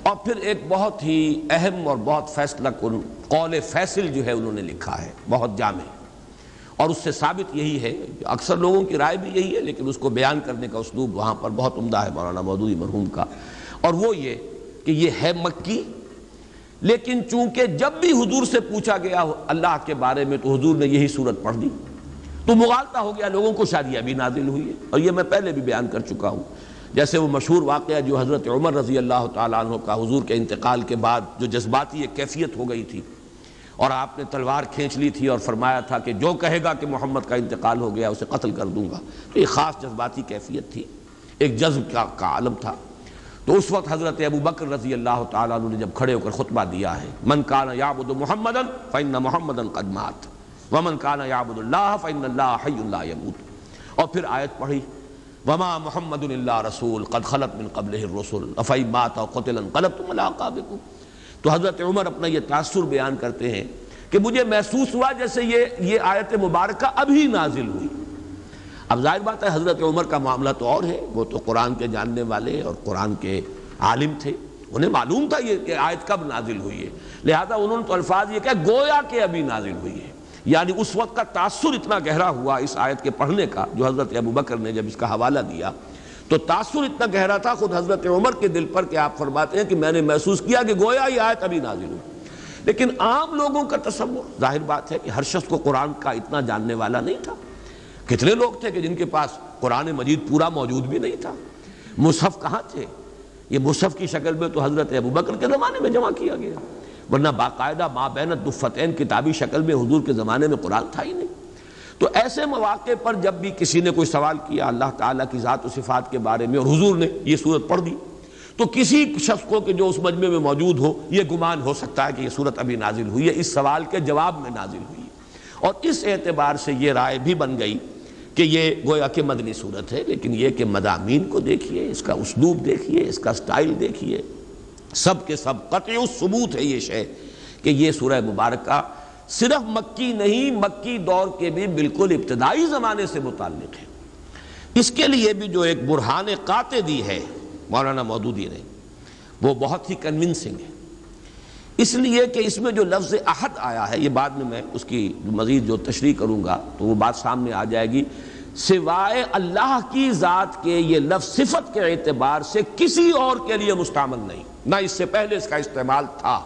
اور پھر ایک بہت ہی اہم اور بہت فیصلہ کن قول فیصل جو ہے انہوں نے لکھا ہے، بہت جامع، اور اس سے ثابت یہی ہے، اکثر لوگوں کی رائے بھی یہی ہے، لیکن اس کو بیان کرنے کا اسلوب وہاں پر بہت عمدہ ہے مولانا مودودی مرحوم کا، اور وہ یہ کہ یہ ہے مکی، لیکن چونکہ جب بھی حضور سے پوچھا گیا اللہ کے بارے میں تو حضور نے یہی صورت پڑھ دی، تو مغالطہ ہو گیا لوگوں کو، شاید یہ بھی نازل ہوئی ہے، اور یہ میں پہلے بھی بیان کر چکا ہوں، جیسے وہ مشہور واقعہ جو حضرت عمر رضی اللہ تعالیٰ عنہ کا حضور کے انتقال کے بعد جو جذباتی ایک کیفیت ہو گئی تھی، اور آپ نے تلوار کھینچ لی تھی اور فرمایا تھا کہ جو کہے گا کہ محمد کا انتقال ہو گیا اسے قتل کر دوں گا، تو یہ خاص جذباتی کیفیت تھی، ایک جذب کا عالم تھا۔ تو اس وقت حضرت ابو بکر رضی اللہ تعالیٰ عنہ نے جب کھڑے ہو کر خطبہ دیا ہے، من کان یعبد محمدا فإن محمدا قد مات ومن کان یعبد اللہ فإن اللہ حی لا یموت، اور پھر آیت پڑھی وما محمد الا رسول قد خلت من قبلہ الرسل افإن مات او قتل انقلبتم علی اعقابکم۔ تو حضرت عمر اپنا یہ تاثر بیان کرتے ہیں کہ مجھے محسوس ہوا جیسے یہ آیت مبارکہ ابھی نازل ہوئی۔ اب ظاہر بات ہے حضرت عمر کا معاملہ تو اور ہے، وہ تو قرآن کے جاننے والے اور قرآن کے عالم تھے، انہیں معلوم تھا یہ کہ آیت کب نازل ہوئی ہے، لہذا انہوں نے تو الفاظ یہ کہا گویا کہ ابھی نازل ہوئی ہے، یعنی اس وقت کا تاثر اتنا گہرا ہوا اس آیت کے پڑھنے کا، جو حضرت ابو بکر نے جب اس کا حوالہ دیا تو تاثر اتنا گہرا تھا خود حضرت عمر کے دل پر کہ آپ فرماتے ہیں کہ میں نے محسوس کیا کہ گویا یہ آیت ابھی نازل ہوئی۔ لیکن عام لوگوں کا تصور، ظاہر بات ہے کہ ہر شخص کو قرآن کا اتنا جاننے والا نہیں تھا۔ کتنے لوگ تھے کہ جن کے پاس قرآن مجید پورا موجود بھی نہیں تھا، مصحف کہاں تھے؟ یہ مصحف کی شکل میں تو حضرت ابو بکر کے زمانے میں جمع کیا گیا، ورنہ باقاعدہ ما بین الدفتین کتابی شکل میں حضور کے زمانے میں قرآن تھا ہی نہیں۔ تو ایسے مواقع پر جب بھی کسی نے کوئی سوال کیا اللہ تعالیٰ کی ذات و صفات کے بارے میں اور حضور نے یہ صورت پڑھ دی، تو کسی شخص کو کہ جو اس مجمع میں موجود ہو یہ گمان ہو سکتا ہے کہ یہ صورت ابھی نازل ہوئی ہے، اس سوال کے جواب میں نازل ہوئی ہے، اور اس اعتبار سے یہ رائے بھی بن گئی کہ یہ گویا کہ مدنی صورت ہے۔ لیکن یہ کہ مضامین کو دیکھیے، اس کا اسلوب دیکھیے، اس کا سٹائل دیکھیے، سب کے سب قطعی الثبوت ہے یہ شے کہ یہ سورہ مبارکہ صرف مکی نہیں، مکی دور کے بھی بالکل ابتدائی زمانے سے متعلق ہے۔ اس کے لیے بھی جو ایک برہان قاطع دی ہے مولانا مودودی نے، وہ بہت ہی کنونسنگ ہے، اس لیے کہ اس میں جو لفظ احد آیا ہے، یہ بعد میں اس کی مزید جو تشریح کروں گا تو وہ بات سامنے آ جائے گی، سوائے اللہ کی ذات کے یہ لفظ صفت کے اعتبار سے کسی اور کے لیے مستعمل نہیں، نہ اس سے پہلے اس کا استعمال تھا،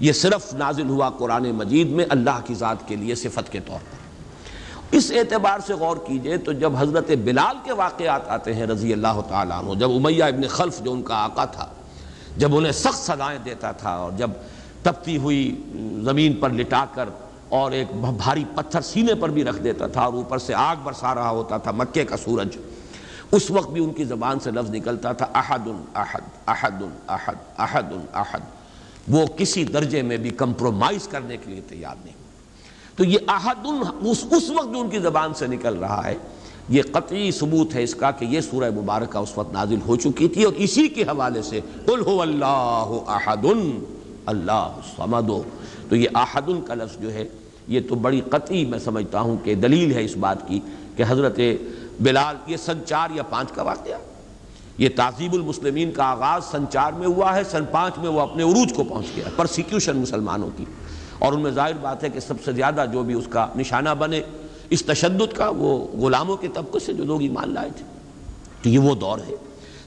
یہ صرف نازل ہوا قرآن مجید میں اللہ کی ذات کے لیے صفت کے طور پر۔ اس اعتبار سے غور کیجئے تو جب حضرت بلال کے واقعات آتے ہیں رضی اللہ تعالیٰ عنہ، جب امیہ ابن خلف جو ان کا آقا تھا، جب انہیں سخت سزائیں دیتا تھا اور جب تپتی ہوئی زمین پر لٹا کر اور ایک بھاری پتھر سینے پر بھی رکھ دیتا تھا اور اوپر سے آگ برسا رہا ہوتا تھا مکے کا سورج، اس وقت بھی ان کی زبان سے لفظ نکلتا تھا احد احد احد احد احد احد، وہ کسی درجے میں بھی کمپرومائز کرنے کے لیے تیار نہیں۔ تو یہ احد اس وقت جو ان کی زبان سے نکل رہا ہے، یہ قطعی ثبوت ہے اس کا کہ یہ سورہ مبارکہ اس وقت نازل ہو چکی تھی، اور اسی کے حوالے سے قل هو اللہ احد اللہ الصمد، تو یہ احد کا لفظ جو ہے یہ تو بڑی قطعی میں سمجھتا ہوں کہ دلیل ہے اس بات کی کہ حضرت بلال، یہ سن 4 یا 5 کا واقعہ، یہ تعذیب المسلمین کا آغاز سن 4 میں ہوا ہے، سن 5 میں وہ اپنے عروج کو پہنچ گیا، پرسیکیوشن مسلمانوں کی، اور ان میں ظاہر بات ہے کہ سب سے زیادہ جو بھی اس کا نشانہ بنے اس تشدد کا، وہ غلاموں کے طبقے سے جو لوگ ایمان لائے تھے، تو یہ وہ دور ہے۔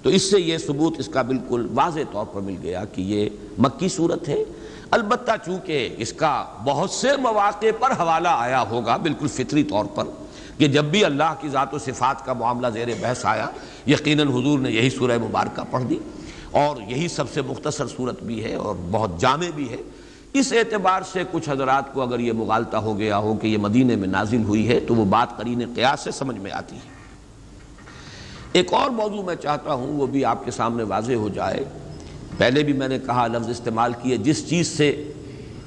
تو اس سے یہ ثبوت اس کا بالکل واضح طور پر مل گیا کہ یہ مکی صورت ہے، البتہ چونکہ اس کا بہت سے مواقع پر حوالہ آیا ہوگا بالکل فطری طور پر کہ جب بھی اللہ کی ذات و صفات کا معاملہ زیر بحث آیا یقیناً حضور نے یہی سورہ مبارکہ پڑھ دی، اور یہی سب سے مختصر صورت بھی ہے اور بہت جامع بھی ہے۔ اس اعتبار سے کچھ حضرات کو اگر یہ مغالطہ ہو گیا ہو کہ یہ مدینے میں نازل ہوئی ہے تو وہ بات قرین قیاس سے سمجھ میں آتی ہے۔ ایک اور موضوع میں چاہتا ہوں وہ بھی آپ کے سامنے واضح ہو جائے، پہلے بھی میں نے کہا لفظ استعمال کیے، جس چیز سے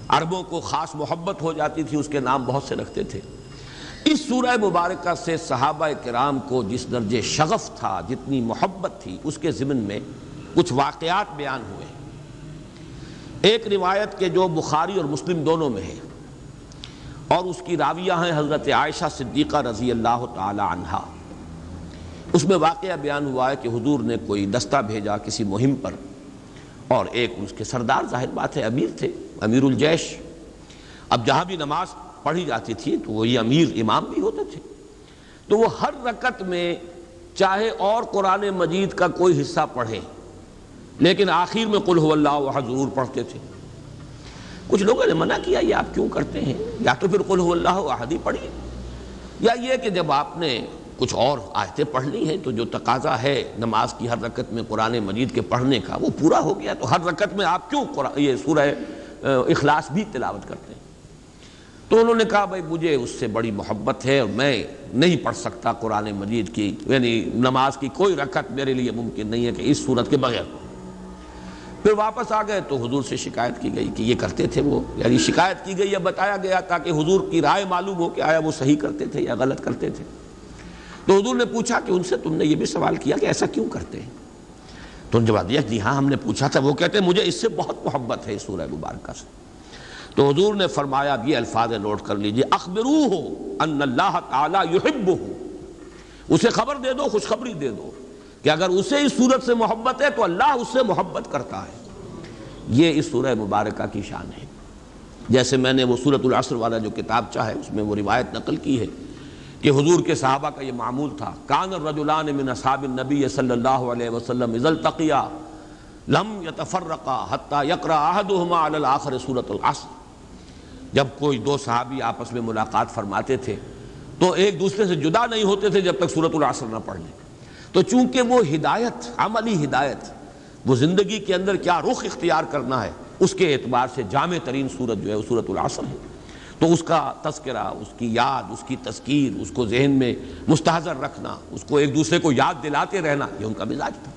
عربوں کو خاص محبت ہو جاتی تھی اس کے نام بہت سے رکھتے تھے، اس سورہ مبارکہ سے صحابہ کرام کو جس درجے شغف تھا، جتنی محبت تھی، اس کے ضمن میں کچھ واقعات بیان ہوئے۔ ایک روایت کے جو بخاری اور مسلم دونوں میں ہے اور اس کی راویہ ہیں حضرت عائشہ صدیقہ رضی اللہ تعالی عنہا، اس میں واقعہ بیان ہوا ہے کہ حضور نے کوئی دستہ بھیجا کسی مہم پر، اور ایک اس کے سردار ظاہر بات ہے امیر تھے، امیر الجیش، اب جہاں بھی نماز پڑھی جاتی تھی تو وہی امیر امام بھی ہوتے تھے، تو وہ ہر رکعت میں چاہے اور قرآن مجید کا کوئی حصہ پڑھے لیکن آخر میں قل هو اللہ احد ضرور پڑھتے تھے۔ کچھ لوگوں نے منع کیا یہ آپ کیوں کرتے ہیں، یا تو پھر قل هو اللہ احد ہی پڑھیے، یا یہ کہ جب آپ نے کچھ اور آیتیں پڑھ لی ہیں تو جو تقاضا ہے نماز کی ہر رکعت میں قرآن مجید کے پڑھنے کا وہ پورا ہو گیا، تو ہر رکعت میں آپ کیوں یہ سورہ اخلاص بھی تلاوت کرتے ہیں؟ تو انہوں نے کہا بھائی مجھے اس سے بڑی محبت ہے اور میں نہیں پڑھ سکتا قرآن مجید کی، یعنی نماز کی کوئی رکعت میرے لیے ممکن نہیں ہے کہ اس صورت کے بغیر۔ پھر واپس آ گئے تو حضور سے شکایت کی گئی کہ یہ کرتے تھے وہ، یعنی شکایت کی گئی یا بتایا گیا تاکہ حضور کی رائے معلوم ہو کہ آیا وہ صحیح کرتے تھے یا غلط کرتے تھے۔ تو حضور نے پوچھا کہ ان سے تم نے یہ بھی سوال کیا کہ ایسا کیوں کرتے ہیں؟ تو انہوں نے جواب دیا جی ہاں ہم نے پوچھا تھا، وہ کہتے ہیں مجھے اس سے بہت محبت ہے اس سورہ مبارکہ سے۔ تو حضور نے فرمایا اب یہ الفاظ نوٹ کر لیجئے، اخبروہ ان اللہ تعالی یحبہ، اسے خبر دے دو، خوشخبری دے دو کہ اگر اسے اس صورت سے محبت ہے تو اللہ اس سے محبت کرتا ہے۔ یہ اس سورہ مبارکہ کی شان ہے۔ جیسے میں نے وہ سورۃ العصر والا جو کتاب چاہے اس میں وہ روایت نقل کی ہے کہ حضور کے صحابہ کا یہ معمول تھا، کان الرجلان من اصحاب النبی صلی اللہ علیہ وسلم اذا التقیا لم يتفرقا حتى يقرأ احدهما على الاخر سورۃ العصر۔ جب کوئی دو صحابی آپس میں ملاقات فرماتے تھے تو ایک دوسرے سے جدا نہیں ہوتے تھے جب تک سورۃ العصر نہ پڑھ لیں۔ تو چونکہ وہ ہدایت، عملی ہدایت، وہ زندگی کے اندر کیا رخ اختیار کرنا ہے، اس کے اعتبار سے جامع ترین سورت جو ہے وہ سورۃ العصر ہے۔ تو اس کا تذکرہ، اس کی یاد، اس کی تذکیر، اس کو ذہن میں مستحضر رکھنا، اس کو ایک دوسرے کو یاد دلاتے رہنا، یہ ان کا مزاج تھا۔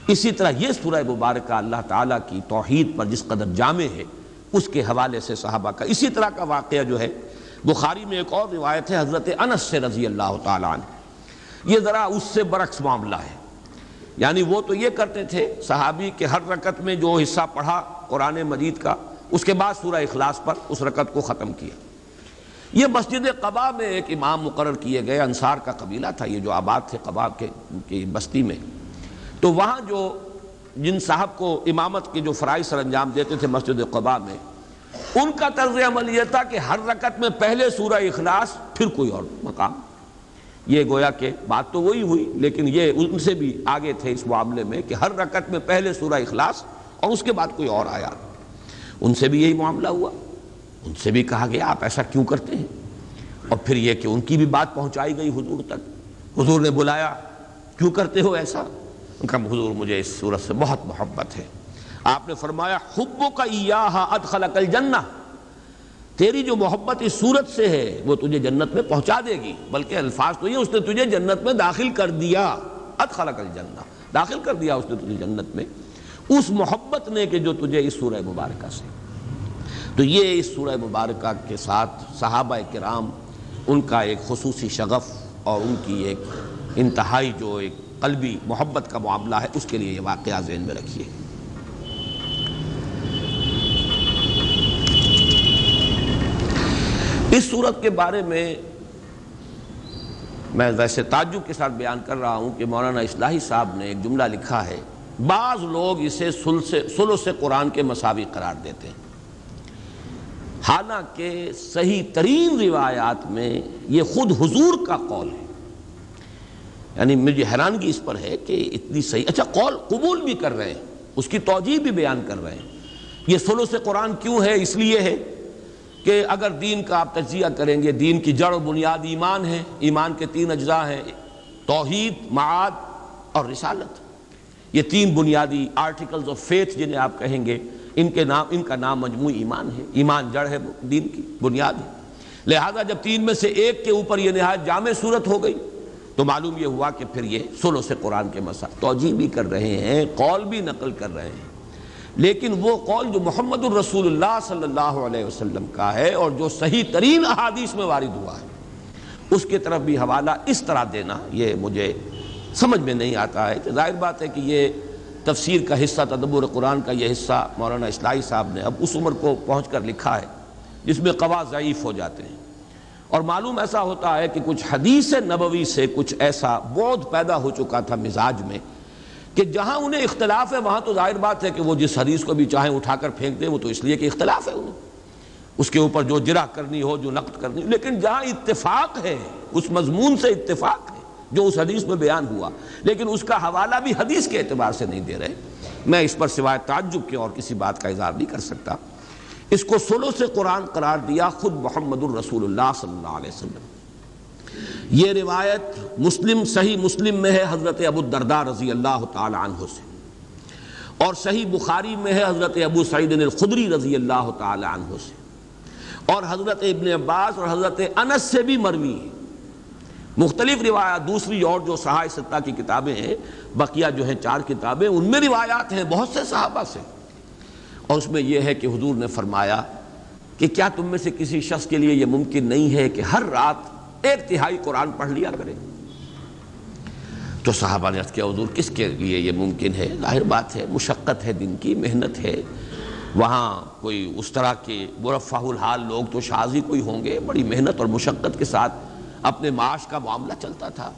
اسی طرح یہ سورہ مبارکہ اللہ تعالیٰ کی توحید پر جس قدر جامع ہے، اس کے حوالے سے صحابہ کا اسی طرح کا واقعہ جو ہے بخاری میں ایک اور روایت ہے حضرت انس سے رضی اللہ تعالیٰ عنہ، یہ ذرا اس سے برعکس معاملہ ہے۔ یعنی وہ تو یہ کرتے تھے صحابی کہ ہر رکعت میں جو حصہ پڑھا قرآن مجید کا، اس کے بعد سورہ اخلاص پر اس رکعت کو ختم کیا۔ یہ مسجد قباء میں ایک امام مقرر کیے گئے، انصار کا قبیلہ تھا یہ جو آباد تھے قباء کی بستی میں، تو وہاں جو جن صاحب کو امامت کے جو فرائض سر انجام دیتے تھے مسجد قباء میں، ان کا طرز عمل یہ تھا کہ ہر رکعت میں پہلے سورہ اخلاص پھر کوئی اور مقام۔ یہ گویا کہ بات تو وہی ہوئی، لیکن یہ ان سے بھی آگے تھے اس معاملے میں کہ ہر رکعت میں پہلے سورہ اخلاص اور اس کے بعد کوئی اور آیات۔ ان سے بھی یہی معاملہ ہوا، ان سے بھی کہا گیا آپ ایسا کیوں کرتے ہیں، اور پھر یہ کہ ان کی بھی بات پہنچائی گئی حضور تک۔ حضور نے بلایا، کیوں کرتے ہو ایسا؟ ان کا حضور مجھے اس صورت سے بہت محبت ہے۔ آپ نے فرمایا حبک ایہا ادخلک الجنہ، تیری جو محبت اس صورت سے ہے وہ تجھے جنت میں پہنچا دے گی، بلکہ الفاظ تو یہ اس نے تجھے جنت میں داخل کر دیا، ادخلک الجنہ، داخل کر دیا اس نے تجھے جنت میں، اس محبت نے کہ جو تجھے اس سورہ مبارکہ سے۔ تو یہ اس سورہ مبارکہ کے ساتھ صحابہ کرام ان کا ایک خصوصی شغف اور ان کی ایک انتہائی جو ایک قلبی محبت کا معاملہ ہے، اس کے لیے یہ واقعہ ذہن میں رکھیے۔ اس صورت کے بارے میں ویسے تعجب کے ساتھ بیان کر رہا ہوں کہ مولانا اصلاحی صاحب نے ایک جملہ لکھا ہے، بعض لوگ اسے ثلث قرآن کے مساوی قرار دیتے ہیں، حالانکہ صحیح ترین روایات میں یہ خود حضور کا قول ہے۔ یعنی مجھے حیرانگی اس پر ہے کہ اتنی صحیح، اچھا قول قبول بھی کر رہے ہیں، اس کی توجیہ بھی بیان کر رہے ہیں۔ یہ ثلث قرآن کیوں ہے؟ اس لیے ہے کہ اگر دین کا آپ تجزیہ کریں گے، دین کی جڑ و بنیاد ایمان ہے، ایمان کے 3 اجزاء ہیں، توحید، معاد اور رسالت۔ یہ 3 بنیادی آرٹیکلز آف فیتھ جنہیں آپ کہیں گے، ان کا نام مجموعی ایمان ہے۔ ایمان جڑ ہے، دین کی بنیاد ہے۔ لہذا جب 3 میں سے ایک کے اوپر یہ نہایت جامع صورت ہو گئی تو معلوم یہ ہوا کہ پھر یہ ثلث قرآن کے مسائل توجیہ بھی کر رہے ہیں، قول بھی نقل کر رہے ہیں، لیکن وہ قول جو محمد الرسول اللہ صلی اللہ علیہ وسلم کا ہے اور جو صحیح ترین احادیث میں وارد ہوا ہے، اس کی طرف بھی حوالہ اس طرح دینا یہ مجھے سمجھ میں نہیں آتا ہے۔ کہ ظاہر بات ہے کہ یہ تفسیر کا حصہ، تدبر قرآن کا یہ حصہ مولانا اصلاحی صاحب نے اب اس عمر کو پہنچ کر لکھا ہے جس میں قوا ضعیف ہو جاتے ہیں، اور معلوم ایسا ہوتا ہے کہ کچھ حدیث نبوی سے کچھ ایسا بعد پیدا ہو چکا تھا مزاج میں کہ جہاں انہیں اختلاف ہے وہاں تو ظاہر بات ہے کہ وہ جس حدیث کو بھی چاہیں اٹھا کر پھینک دیں، وہ تو اس لیے کہ اختلاف ہے انہیں، اس کے اوپر جو جرح کرنی ہو، جو نقد کرنی ہو، لیکن جہاں اتفاق ہے اس مضمون سے اتفاق ہے جو اس حدیث میں بیان ہوا، لیکن اس کا حوالہ بھی حدیث کے اعتبار سے نہیں دے رہے، میں اس پر سوائے تعجب کے اور کسی بات کا اظہار نہیں کر سکتا۔ اس کو ثلث قرآن قرار دیا خود محمد الرسول اللہ صلی اللہ علیہ وسلم۔ یہ روایت مسلم، صحیح مسلم میں ہے حضرت ابو الدرداء رضی اللہ تعالی عنہ سے، اور صحیح بخاری میں ہے حضرت ابو سعید الخدری رضی اللہ تعالی عنہ سے، اور حضرت ابن عباس اور حضرت انس سے بھی مروی ہے۔ مختلف روایات دوسری اور جو صحاح ستہ کی کتابیں ہیں، بقیہ جو ہیں 4 کتابیں، ان میں روایات ہیں بہت سے صحابہ سے، اور اس میں یہ ہے کہ حضور نے فرمایا کہ کیا تم میں سے کسی شخص کے لیے یہ ممکن نہیں ہے کہ ہر رات 1/3 قرآن پڑھ لیا کرے؟ تو صحابہ نے عرض کیا حضور کس کے لیے یہ ممکن ہے؟ ظاہر بات ہے مشقت ہے، دن کی محنت ہے، وہاں کوئی اس طرح کے مرفہ الحال لوگ تو شاذ ہی کوئی ہوں گے، بڑی محنت اور مشقت کے ساتھ اپنے معاش کا معاملہ چلتا تھا۔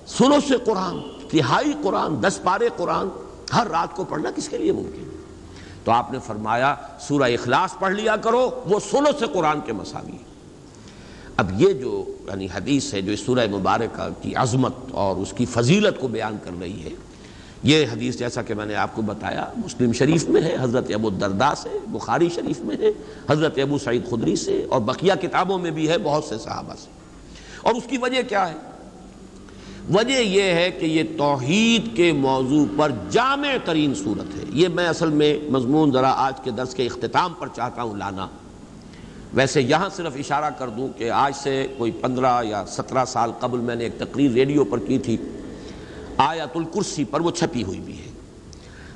ثلث قرآن، 1/3 قرآن، 10 پارے قرآن ہر رات کو پڑھنا کس کے لیے ممکن؟ تو آپ نے فرمایا سورہ اخلاص پڑھ لیا کرو، وہ ثلث قرآن کے مساوی ہے۔ اب یہ جو یعنی حدیث ہے جو اس سورہ مبارکہ کی عظمت اور اس کی فضیلت کو بیان کر رہی ہے، یہ حدیث جیسا کہ میں نے آپ کو بتایا مسلم شریف میں ہے حضرت ابو الدرداء سے، بخاری شریف میں ہے حضرت ابو سعید خدری سے، اور بقیہ کتابوں میں بھی ہے بہت سے صحابہ سے۔ اور اس کی وجہ کیا ہے؟ وجہ یہ ہے کہ یہ توحید کے موضوع پر جامع ترین صورت ہے۔ یہ میں اصل میں مضمون ذرا آج کے درس کے اختتام پر چاہتا ہوں لانا۔ ویسے یہاں صرف اشارہ کر دوں کہ آج سے کوئی 15 یا 17 سال قبل میں نے ایک تقریر ریڈیو پر کی تھی آیت الکرسی پر، وہ چھپی ہوئی بھی ہے۔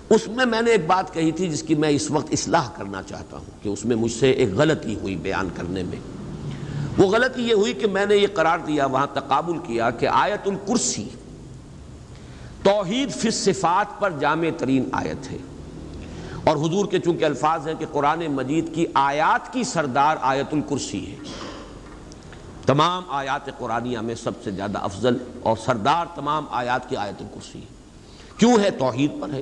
اس میں نے ایک بات کہی تھی جس کی میں اس وقت اصلاح کرنا چاہتا ہوں کہ اس میں مجھ سے ایک غلطی ہوئی بیان کرنے میں۔ وہ غلطی یہ ہوئی کہ میں نے یہ قرار دیا، وہاں تقابل کیا کہ آیت الکرسی توحید فی الصفات پر جامع ترین آیت ہے، اور حضور کے چونکہ الفاظ ہیں کہ قرآن مجید کی آیات کی سردار آیت الکرسی ہے، تمام آیات قرآنیہ میں سب سے زیادہ افضل اور سردار تمام آیات کی آیت الکرسی ہے۔ کیوں ہے؟ توحید پر ہے،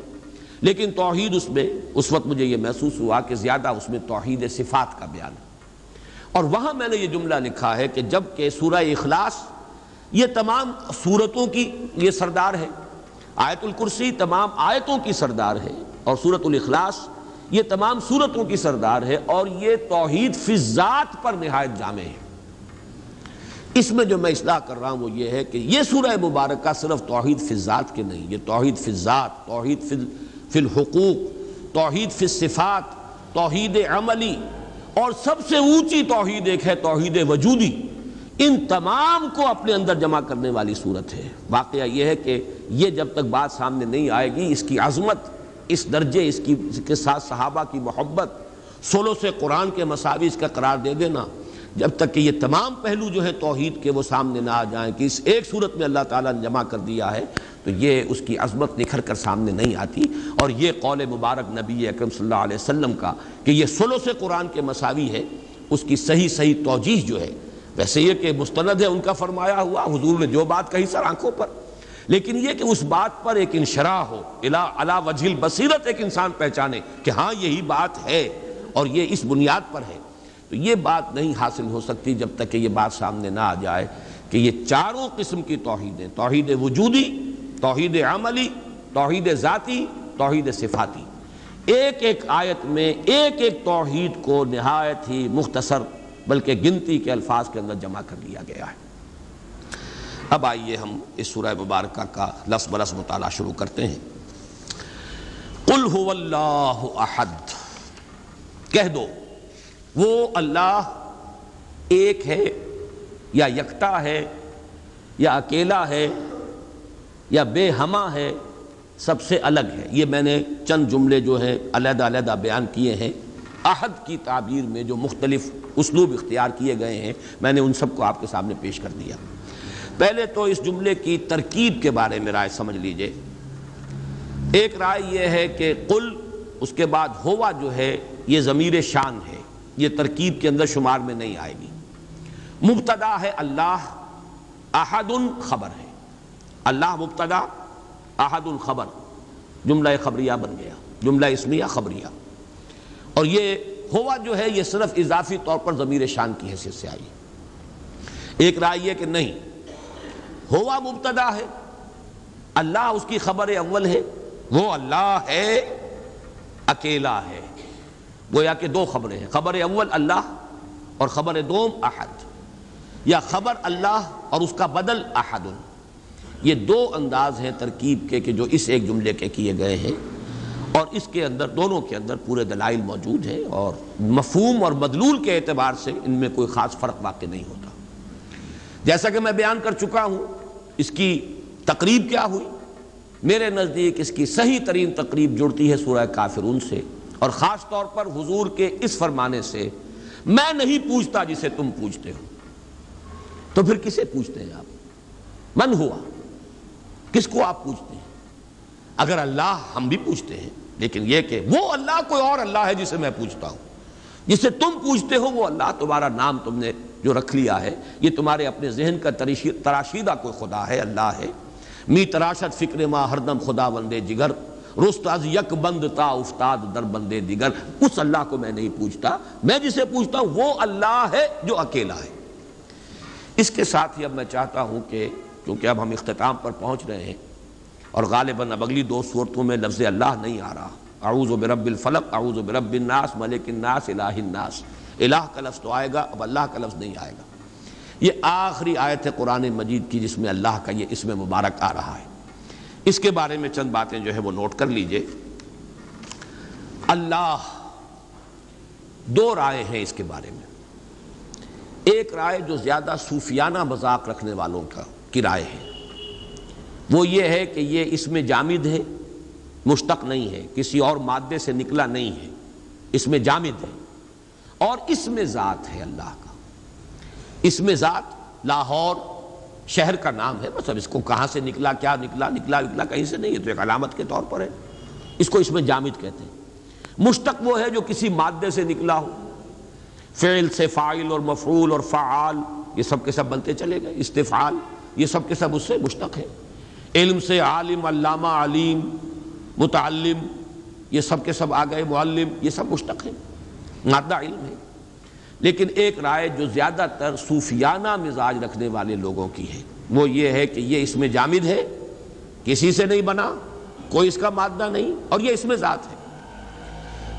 لیکن توحید اس میں اس وقت مجھے یہ محسوس ہوا کہ زیادہ اس میں توحید صفات کا بیان ہے، اور وہاں میں نے یہ جملہ لکھا ہے کہ جب کہ سورہ اخلاص یہ تمام سورتوں کی یہ سردار ہے، آیت الکرسی تمام آیتوں کی سردار ہے، اور سورۃ الاخلاص یہ تمام سورتوں کی سردار ہے، اور یہ توحید فی الذات پر نہایت جامع ہے۔ اس میں جو میں اصلاح کر رہا ہوں وہ یہ ہے کہ یہ سورہ مبارکہ صرف توحید فی الذات کے نہیں، یہ توحید فی الذات، توحید فی الحقوق، توحید فی الصفات، توحید عملی، اور سب سے اونچی توحید ایک ہے توحید وجودی، ان تمام کو اپنے اندر جمع کرنے والی صورت ہے۔ واقعہ یہ ہے کہ یہ جب تک بات سامنے نہیں آئے گی، اس کی عظمت، اس درجے، اس کے ساتھ صحابہ کی محبت، ثلث قرآن کے مساوی اس کا قرار دے دینا، جب تک کہ یہ تمام پہلو جو ہے توحید کے وہ سامنے نہ آ جائیں کہ اس ایک صورت میں اللہ تعالیٰ نے جمع کر دیا ہے، تو یہ اس کی عظمت نکھر کر سامنے نہیں آتی۔ اور یہ قول مبارک نبی اکرم صلی اللہ علیہ وسلم کا کہ یہ ثلث قرآن کے مساوی ہے، اس کی صحیح توجیہ جو ہے، ویسے یہ کہ مستند ہے ان کا فرمایا ہوا، حضور نے جو بات کہی سر آنکھوں پر، لیکن یہ کہ اس بات پر ایک انشراح ہو، علی وجہ البصیرت ایک انسان پہچانے کہ ہاں یہی بات ہے اور یہ اس بنیاد پر ہے، تو یہ بات نہیں حاصل ہو سکتی جب تک کہ یہ بات سامنے نہ آ جائے کہ یہ چاروں قسم کی توحیدیں، توحید وجودی، توحید عملی، توحید ذاتی، توحید صفاتی، ایک ایک آیت میں ایک ایک توحید کو نہایت ہی مختصر بلکہ گنتی کے الفاظ کے اندر جمع کر لیا گیا ہے۔ اب آئیے ہم اس سورہ مبارکہ کا لفظ بلفظ مطالعہ شروع کرتے ہیں۔ قل هو اللہ احد، کہہ دو وہ اللہ ایک ہے یا یکتا ہے یا اکیلا ہے یا بے ہمہ ہے، سب سے الگ ہے۔ یہ میں نے چند جملے جو ہیں علیحدہ علیحدہ بیان کیے ہیں، احد کی تعبیر میں جو مختلف اسلوب اختیار کیے گئے ہیں میں نے ان سب کو آپ کے سامنے پیش کر دیا۔ پہلے تو اس جملے کی ترکیب کے بارے میں رائے سمجھ لیجئے۔ ایک رائے یہ ہے کہ قل اس کے بعد ہوا جو ہے یہ ضمیر شان ہے، یہ ترکیب کے اندر شمار میں نہیں آئے گی۔ مبتدا ہے اللہ، احد خبر ہے، اللہ مبتدا، احد خبر، جملہ خبریہ بن گیا، جملہ اسمیہ خبریہ۔ اور یہ ہوا جو ہے یہ صرف اضافی طور پر ضمیر شان کی حیثیت سے آئی۔ ایک رائے یہ کہ نہیں، ہوا مبتدا ہے، اللہ اس کی خبر اول ہے، وہ اللہ ہے، اکیلا ہے، گویا کہ دو خبریں ہیں، خبر اول اللہ اور خبر دوم احد، یا خبر اللہ اور اس کا بدل احد۔ یہ دو انداز ہیں ترکیب کے کہ جو اس ایک جملے کے کیے گئے ہیں، اور اس کے اندر دونوں کے اندر پورے دلائل موجود ہیں، اور مفہوم اور مدلول کے اعتبار سے ان میں کوئی خاص فرق واقع نہیں ہوتا۔ جیسا کہ میں بیان کر چکا ہوں، اس کی تقریب کیا ہوئی؟ میرے نزدیک اس کی صحیح ترین تقریب جڑتی ہے سورہ کافرون سے، اور خاص طور پر حضور کے اس فرمانے سے، میں نہیں پوچھتا جسے تم پوچھتے ہو۔ تو پھر کسے پوچھتے ہیں آپ؟ من ہوا، کس کو آپ پوچھتے ہیں؟ اگر اللہ ہم بھی پوچھتے ہیں، لیکن یہ کہ وہ اللہ کوئی اور اللہ ہے جسے میں پوچھتا ہوں، جسے تم پوچھتے ہو وہ اللہ، تمہارا نام تم نے جو رکھ لیا ہے، یہ تمہارے اپنے ذہن کا تراشیدہ کوئی خدا ہے، اللہ ہے۔ می تراشد فکر ما ہر دم خدا وندے جگر، رست از یک بند تا افتاد در بندے دیگر، اس اللہ کو میں نہیں پوچھتا، میں جسے پوچھتا ہوں وہ اللہ ہے جو اکیلا ہے۔ اس کے ساتھ ہی اب میں چاہتا ہوں کہ کیونکہ اب ہم اختتام پر پہنچ رہے ہیں اور غالباً اب اگلی دو صورتوں میں لفظ اللہ نہیں آ رہا، اعوذ برب الفلق، اعوذ برب الناس، ملک الناس، الہ الناس، الہ کا لفظ تو آئے گا، اب اللہ کا لفظ نہیں آئے گا۔ یہ آخری آیت ہے قرآن مجید کی جس میں اللہ کا یہ اسم مبارک آ رہا ہے۔ اس کے بارے میں چند باتیں جو ہے وہ نوٹ کر لیجئے۔ اللہ، دو رائے ہیں اس کے بارے میں۔ ایک رائے جو زیادہ صوفیانہ مذاق رکھنے والوں کی رائے ہے، وہ یہ ہے کہ یہ اسم جامد ہے، مشتق نہیں ہے، کسی اور مادے سے نکلا نہیں ہے، اسم جامد ہے، اور اسم ذات ہے اللہ کا۔ اسم ذات لاہور شہر کا نام ہے، بس اب اس کو کہاں سے نکلا، کیا نکلا کہیں سے نہیں ہے، تو ایک علامت کے طور پر ہے، اس کو اسم جامد کہتے ہیں۔ مشتق وہ ہے جو کسی مادے سے نکلا ہو، فعل سے فاعل اور مفعول اور فعال یہ سب کے سب بنتے چلے گئے، استفعال یہ سب کے سب اس سے مشتق ہے۔ علم سے عالم، علامہ، علیم، متعلم یہ سب کے سب آ گئے، معلم یہ سب مشتق ہے، مادہ علم ہے۔ لیکن ایک رائے جو زیادہ تر صوفیانہ مزاج رکھنے والے لوگوں کی ہے، وہ یہ ہے کہ یہ اسم جامد ہے، کسی سے نہیں بنا، کوئی اس کا مادہ نہیں، اور یہ اسم ذات ہے۔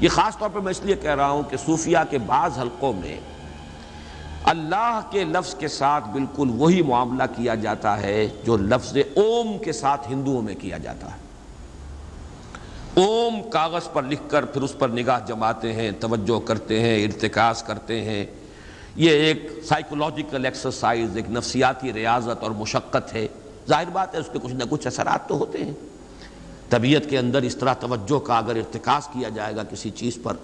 یہ خاص طور پر میں اس لیے کہہ رہا ہوں کہ صوفیہ کے بعض حلقوں میں اللہ کے لفظ کے ساتھ بالکل وہی معاملہ کیا جاتا ہے جو لفظ اوم کے ساتھ ہندوؤں میں کیا جاتا ہے۔ اوم کاغذ پر لکھ کر پھر اس پر نگاہ جماتے ہیں، توجہ کرتے ہیں، ارتکاز کرتے ہیں۔ یہ ایک سائیکولوجیکل ایکسرسائز، ایک نفسیاتی ریاضت اور مشقت ہے۔ ظاہر بات ہے اس کے کچھ نہ کچھ اثرات تو ہوتے ہیں۔ طبیعت کے اندر اس طرح توجہ کا اگر ارتکاز کیا جائے گا کسی چیز پر،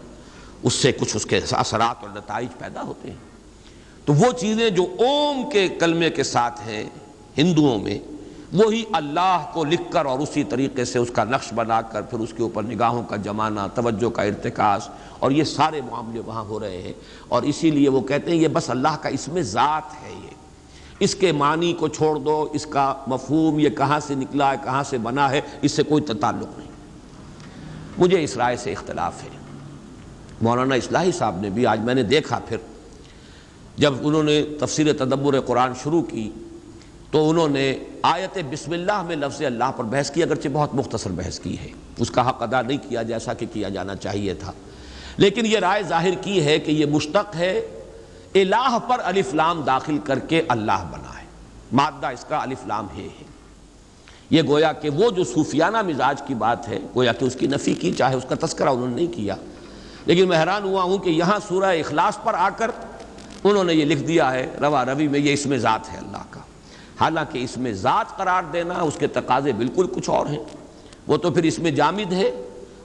اس سے کچھ اس کے اثرات اور نتائج پیدا ہوتے ہیں۔ تو وہ چیزیں جو اوم کے کلمے کے ساتھ ہیں ہندوؤں میں، وہی اللہ کو لکھ کر اور اسی طریقے سے اس کا نقش بنا کر پھر اس کے اوپر نگاہوں کا جمانا، توجہ کا ارتکاز، اور یہ سارے معاملے وہاں ہو رہے ہیں۔ اور اسی لیے وہ کہتے ہیں یہ بس اللہ کا اسم ذات ہے، یہ اس کے معنی کو چھوڑ دو، اس کا مفہوم یہ کہاں سے نکلا ہے، کہاں سے بنا ہے، اس سے کوئی تعلق نہیں۔ مجھے اس رائے سے اختلاف ہے۔ مولانا اصلاحی صاحب نے بھی، آج میں نے دیکھا پھر جب انہوں نے تفسیر تدبر قرآن شروع کی تو انہوں نے آیت بسم اللہ میں لفظ اللہ پر بحث کی، اگرچہ بہت مختصر بحث کی ہے، اس کا حق ادا نہیں کیا جیسا کہ کیا جانا چاہیے تھا، لیکن یہ رائے ظاہر کی ہے کہ یہ مشتق ہے، الہ پر الف لام داخل کر کے اللہ بنا ہے، مادہ اس کا الف لام ہے۔ یہ گویا کہ وہ جو صوفیانہ مزاج کی بات ہے، گویا کہ اس کی نفی کی، چاہے اس کا تذکرہ انہوں نے نہیں کیا، لیکن میں حیران ہوا ہوں کہ یہاں سورہ اخلاص پر آ کر انہوں نے یہ لکھ دیا ہے روا روی میں، یہ اسم ذات ہے اللہ کا۔ حالانکہ اسم ذات قرار دینا اس کے تقاضے بالکل کچھ اور ہیں، وہ تو پھر اسم جامد ہے،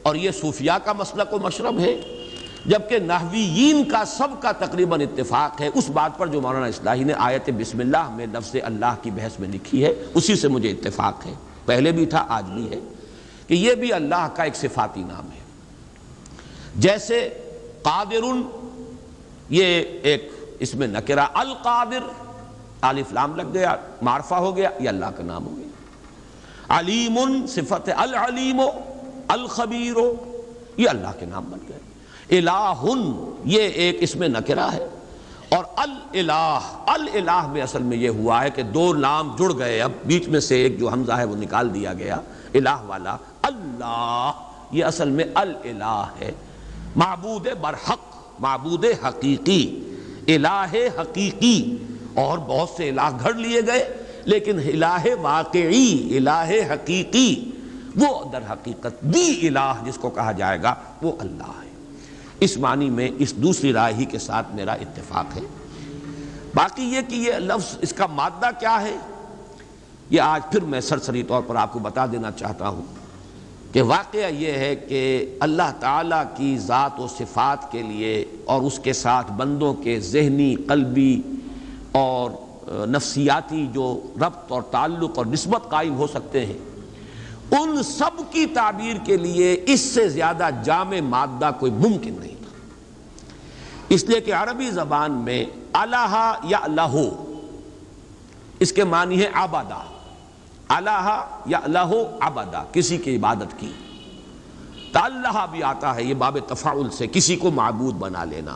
اور یہ صوفیاء کا مسلک و مشرب ہے، جبکہ نحویین کا سب کا تقریباً اتفاق ہے اس بات پر جو مولانا اصلاحی نے آیت بسم اللہ میں لفظ اللہ کی بحث میں لکھی ہے، اسی سے مجھے اتفاق ہے، پہلے بھی تھا آج بھی ہے، کہ یہ بھی اللہ کا ایک صفاتی نام ہے۔ جیسے قادر، یہ ایک اس میں نکرہ، القادر الف لام لگ گیا، معرفہ ہو گیا، یہ اللہ کا نام ہو گیا۔ علیم صفت ہے، العلیم، الخبیر، یہ اللہ کے نام بن گئے۔ الہ، یہ ایک اس میں نکرہ ہے، اور الالہ میں اصل میں یہ ہوا ہے کہ دو نام جڑ گئے، اب بیچ میں سے ایک جو حمزہ ہے وہ نکال دیا گیا، الہ والا، اللہ یہ اصل میں الالہ ہے، معبود برحق، معبود حقیقی، الہ حقیقی، اور بہت سے الہ گھڑ لیے گئے، لیکن الہ واقعی، الہ حقیقی، وہ در حقیقت دی الہ جس کو کہا جائے گا وہ اللہ ہے۔ اس معنی میں اس دوسری رائے ہی کے ساتھ میرا اتفاق ہے۔ باقی یہ کہ یہ لفظ اس کا مادہ کیا ہے، یہ آج پھر میں سرسری طور پر آپ کو بتا دینا چاہتا ہوں کہ واقعہ یہ ہے کہ اللہ تعالیٰ کی ذات و صفات کے لیے اور اس کے ساتھ بندوں کے ذہنی، قلبی اور نفسیاتی جو ربط اور تعلق اور نسبت قائم ہو سکتے ہیں، ان سب کی تعبیر کے لیے اس سے زیادہ جامع مادہ کوئی ممکن نہیں تھا، اس لیے کہ عربی زبان میں الہ یا لہو اس کے معنی ہے عبادہ، الہ یا لہو عبادہ، کسی کی عبادت کی، تعلہ بھی آتا ہے، یہ باب تفاعل سے کسی کو معبود بنا لینا۔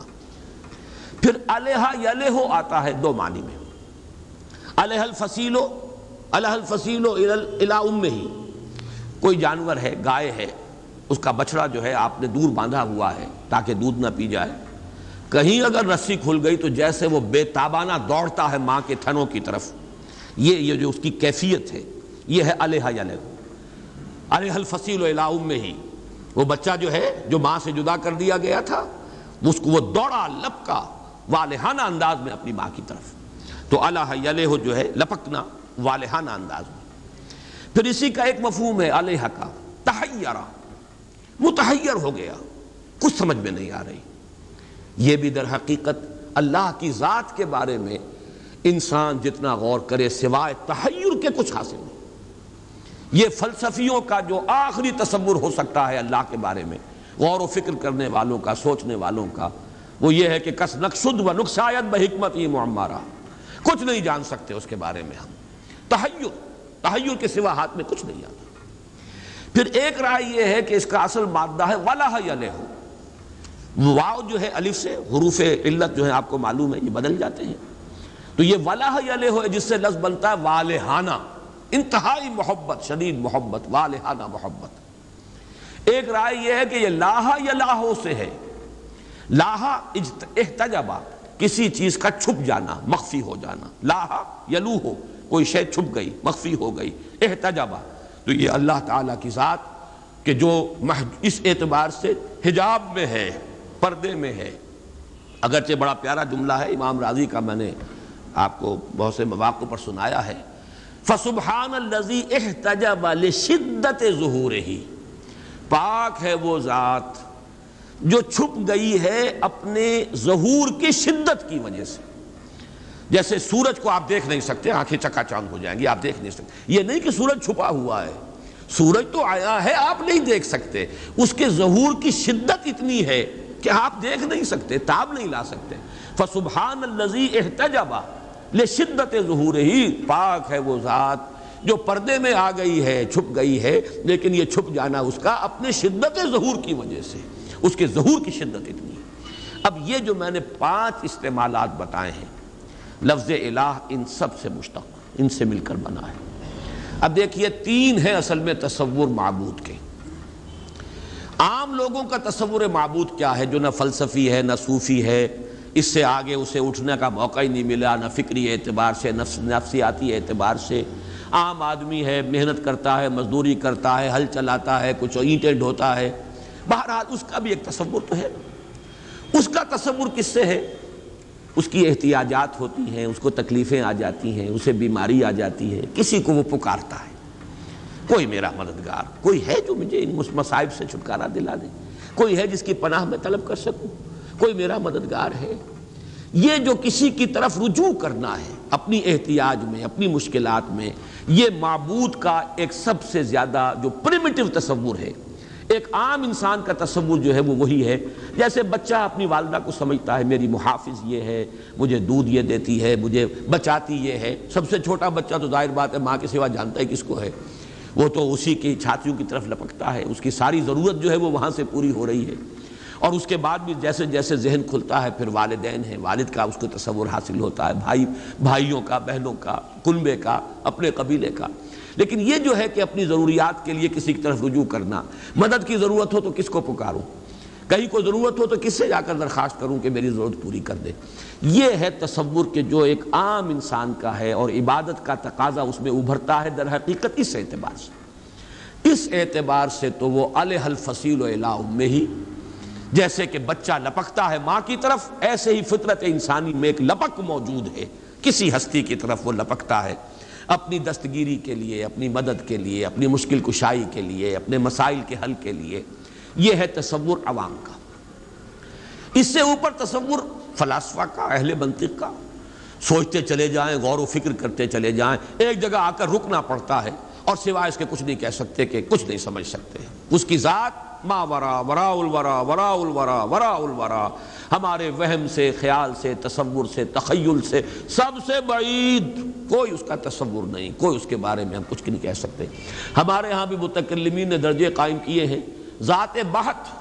پھر الہ یلہ آتا ہے دو معنی میں، الہ الفصیل الی امہ، کوئی جانور ہے، گائے ہے، اس کا بچڑا جو ہے آپ نے دور باندھا ہوا ہے تاکہ دودھ نہ پی جائے، کہیں اگر رسی کھل گئی تو جیسے وہ بے تابانہ دوڑتا ہے ماں کے تھنوں کی طرف، یہ جو اس کی کیفیت ہے، یہ ہے الہ یلہ، الہ الفصیل الی امہ۔ وہ بچہ جو ہے جو ماں سے جدا کر دیا گیا تھا، اس کو وہ دوڑا لپکا والہانہ انداز میں اپنی ماں کی طرف، تو الہ یلہ جو ہے لپکنا والہانہ انداز میں۔ پھر اسی کا ایک مفہوم ہے الہ کا تحیرہ، متحیر ہو گیا، کچھ سمجھ میں نہیں آ رہی۔ یہ بھی در حقیقت اللہ کی ذات کے بارے میں انسان جتنا غور کرے سوائے تحیر کے کچھ حاصل نہیں۔ یہ فلسفیوں کا جو آخری تصور ہو سکتا ہے اللہ کے بارے میں، غور و فکر کرنے والوں کا، سوچنے والوں کا، وہ یہ ہے کہ کس نقصد و نقصایت بحکمتی معمارہ، کچھ نہیں جان سکتے اس کے بارے میں ہم۔ تحیر کے سوا ہاتھ میں کچھ نہیں آتا۔ پھر ایک رائے یہ ہے کہ اس کا اصل مادہ ہے والہ یلہ، واو جو ہے الف سے، حروف علت جو ہے آپ کو معلوم ہے یہ بدل جاتے ہیں، تو یہ والہ یلہ ہے جس سے لفظ بنتا ہے والہانہ، انتہائی محبت، شدید محبت، والہانہ محبت۔ ایک رائے یہ ہے کہ یہ لاہ یلاہ سے ہے، لاہ احتجبہ، کسی چیز کا چھپ جانا، مخفی ہو جانا، لاہ یلوہ، کوئی شے چھپ گئی، مخفی ہو گئی، احتجبہ، تو یہ اللہ تعالیٰ کی ذات کہ جو اس اعتبار سے حجاب میں ہے، پردے میں ہے۔ اگرچہ بڑا پیارا جملہ ہے امام راضی کا، میں نے آپ کو بہت سے مواقع پر سنایا ہے، فَسُبْحَانَ الَّذِي احْتَجَبَ لِشِدَّةِ ظُہُورِهِ، پاک ہے وہ ذات جو چھپ گئی ہے اپنے ظہور کی شدت کی وجہ سے۔ جیسے سورج کو آپ دیکھ نہیں سکتے، آنکھیں چکا چاند ہو جائیں گی، آپ دیکھ نہیں سکتے، یہ نہیں کہ سورج چھپا ہوا ہے، سورج تو آیا ہے، آپ نہیں دیکھ سکتے، اس کے ظہور کی شدت اتنی ہے کہ آپ دیکھ نہیں سکتے، تاب نہیں لا سکتے۔ فَسُبْحَانَ الَّذِي احْتَجَبَ لِشِدَّةِ ظُہُورِهِ، پاک ہے وہ ذات جو پردے میں آ گئی ہے، چھپ گئی ہے، لیکن یہ چھپ جانا اس کا اپنے شدت ظہور کی وجہ سے، اس کے ظہور کی شدت اتنی ہے۔ اب یہ جو میں نے 5 استعمالات بتائے ہیں، لفظ الہ ان سب سے مشتق، ان سے مل کر بنا ہے۔ اب دیکھیے 3 ہیں اصل میں تصور معبود کے۔ عام لوگوں کا تصور معبود کیا ہے جو نہ فلسفی ہے، نہ صوفی ہے، اس سے آگے اسے اٹھنے کا موقع ہی نہیں ملا، نہ فکری اعتبار سے، نفسیاتی اعتبار سے۔ عام آدمی ہے، محنت کرتا ہے، مزدوری کرتا ہے، ہل چلاتا ہے، کچھ اینٹیں ڈھوتا ہے، بہرحال اس کا بھی ایک تصور تو ہے۔ اس کا تصور کس سے ہے؟ اس کی احتیاجات ہوتی ہیں، اس کو تکلیفیں آ جاتی ہیں، اسے بیماری آ جاتی ہے، کسی کو وہ پکارتا ہے، کوئی میرا مددگار، کوئی ہے جو مجھے ان مصائب سے چھٹکارا دلا دے، کوئی ہے جس کی پناہ میں طلب کر سکوں، کوئی میرا مددگار ہے۔ یہ جو کسی کی طرف رجوع کرنا ہے اپنی احتیاج میں، اپنی مشکلات میں، یہ معبود کا ایک سب سے زیادہ جو پریمیٹیو تصور ہے۔ ایک عام انسان کا تصور جو ہے وہ وہی ہے، جیسے بچہ اپنی والدہ کو سمجھتا ہے میری محافظ یہ ہے، مجھے دودھ یہ دیتی ہے، مجھے بچاتی یہ ہے۔ سب سے چھوٹا بچہ تو ظاہر بات ہے ماں کے سوا جانتا ہے کس کو ہے، وہ تو اسی کی چھاتیوں کی طرف لپکتا ہے، اس کی ساری ضرورت جو ہے وہ وہاں سے پوری ہو رہی ہے۔ اور اس کے بعد بھی جیسے جیسے ذہن کھلتا ہے پھر والدین ہیں، والد کا اس کو تصور حاصل ہوتا ہے، بھائیوں کا، بہنوں کا، کنبے کا، اپنے قبیلے کا۔ لیکن یہ جو ہے کہ اپنی ضروریات کے لیے کسی کی طرف رجوع کرنا، مدد کی ضرورت ہو تو کس کو پکاروں، کہیں کو ضرورت ہو تو کس سے جا کر درخواست کروں کہ میری ضرورت پوری کر دے، یہ ہے تصور کہ جو ایک عام انسان کا ہے، اور عبادت کا تقاضا اس میں ابھرتا ہے در حقیقت اس اعتبار سے۔ اس اعتبار سے تو وہ الہ الفصیل الی امہ، جیسے کہ بچہ لپکتا ہے ماں کی طرف، ایسے ہی فطرت انسانی میں ایک لپک موجود ہے، کسی ہستی کی طرف وہ لپکتا ہے اپنی دستگیری کے لیے، اپنی مدد کے لیے، اپنی مشکل کشائی کے لیے، اپنے مسائل کے حل کے لیے۔ یہ ہے تصور عوام کا۔ اس سے اوپر تصور فلاسفہ کا، اہل منطق کا، سوچتے چلے جائیں، غور و فکر کرتے چلے جائیں، ایک جگہ آ کر رکنا پڑتا ہے، اور سوائے اس کے کچھ نہیں کہہ سکتے کہ کچھ نہیں سمجھ سکتے۔ اس کی ذات ما ورا، وراء الورا، وراء الورا، وراء الورا، ہمارے وہم سے، خیال سے، تصور سے، تخیل سے سب سے بعید، کوئی اس کا تصور نہیں، کوئی اس کے بارے میں ہم کچھ نہیں کہہ سکتے۔ ہمارے ہاں بھی متکلمین نے درجے قائم کیے ہیں ذات بحت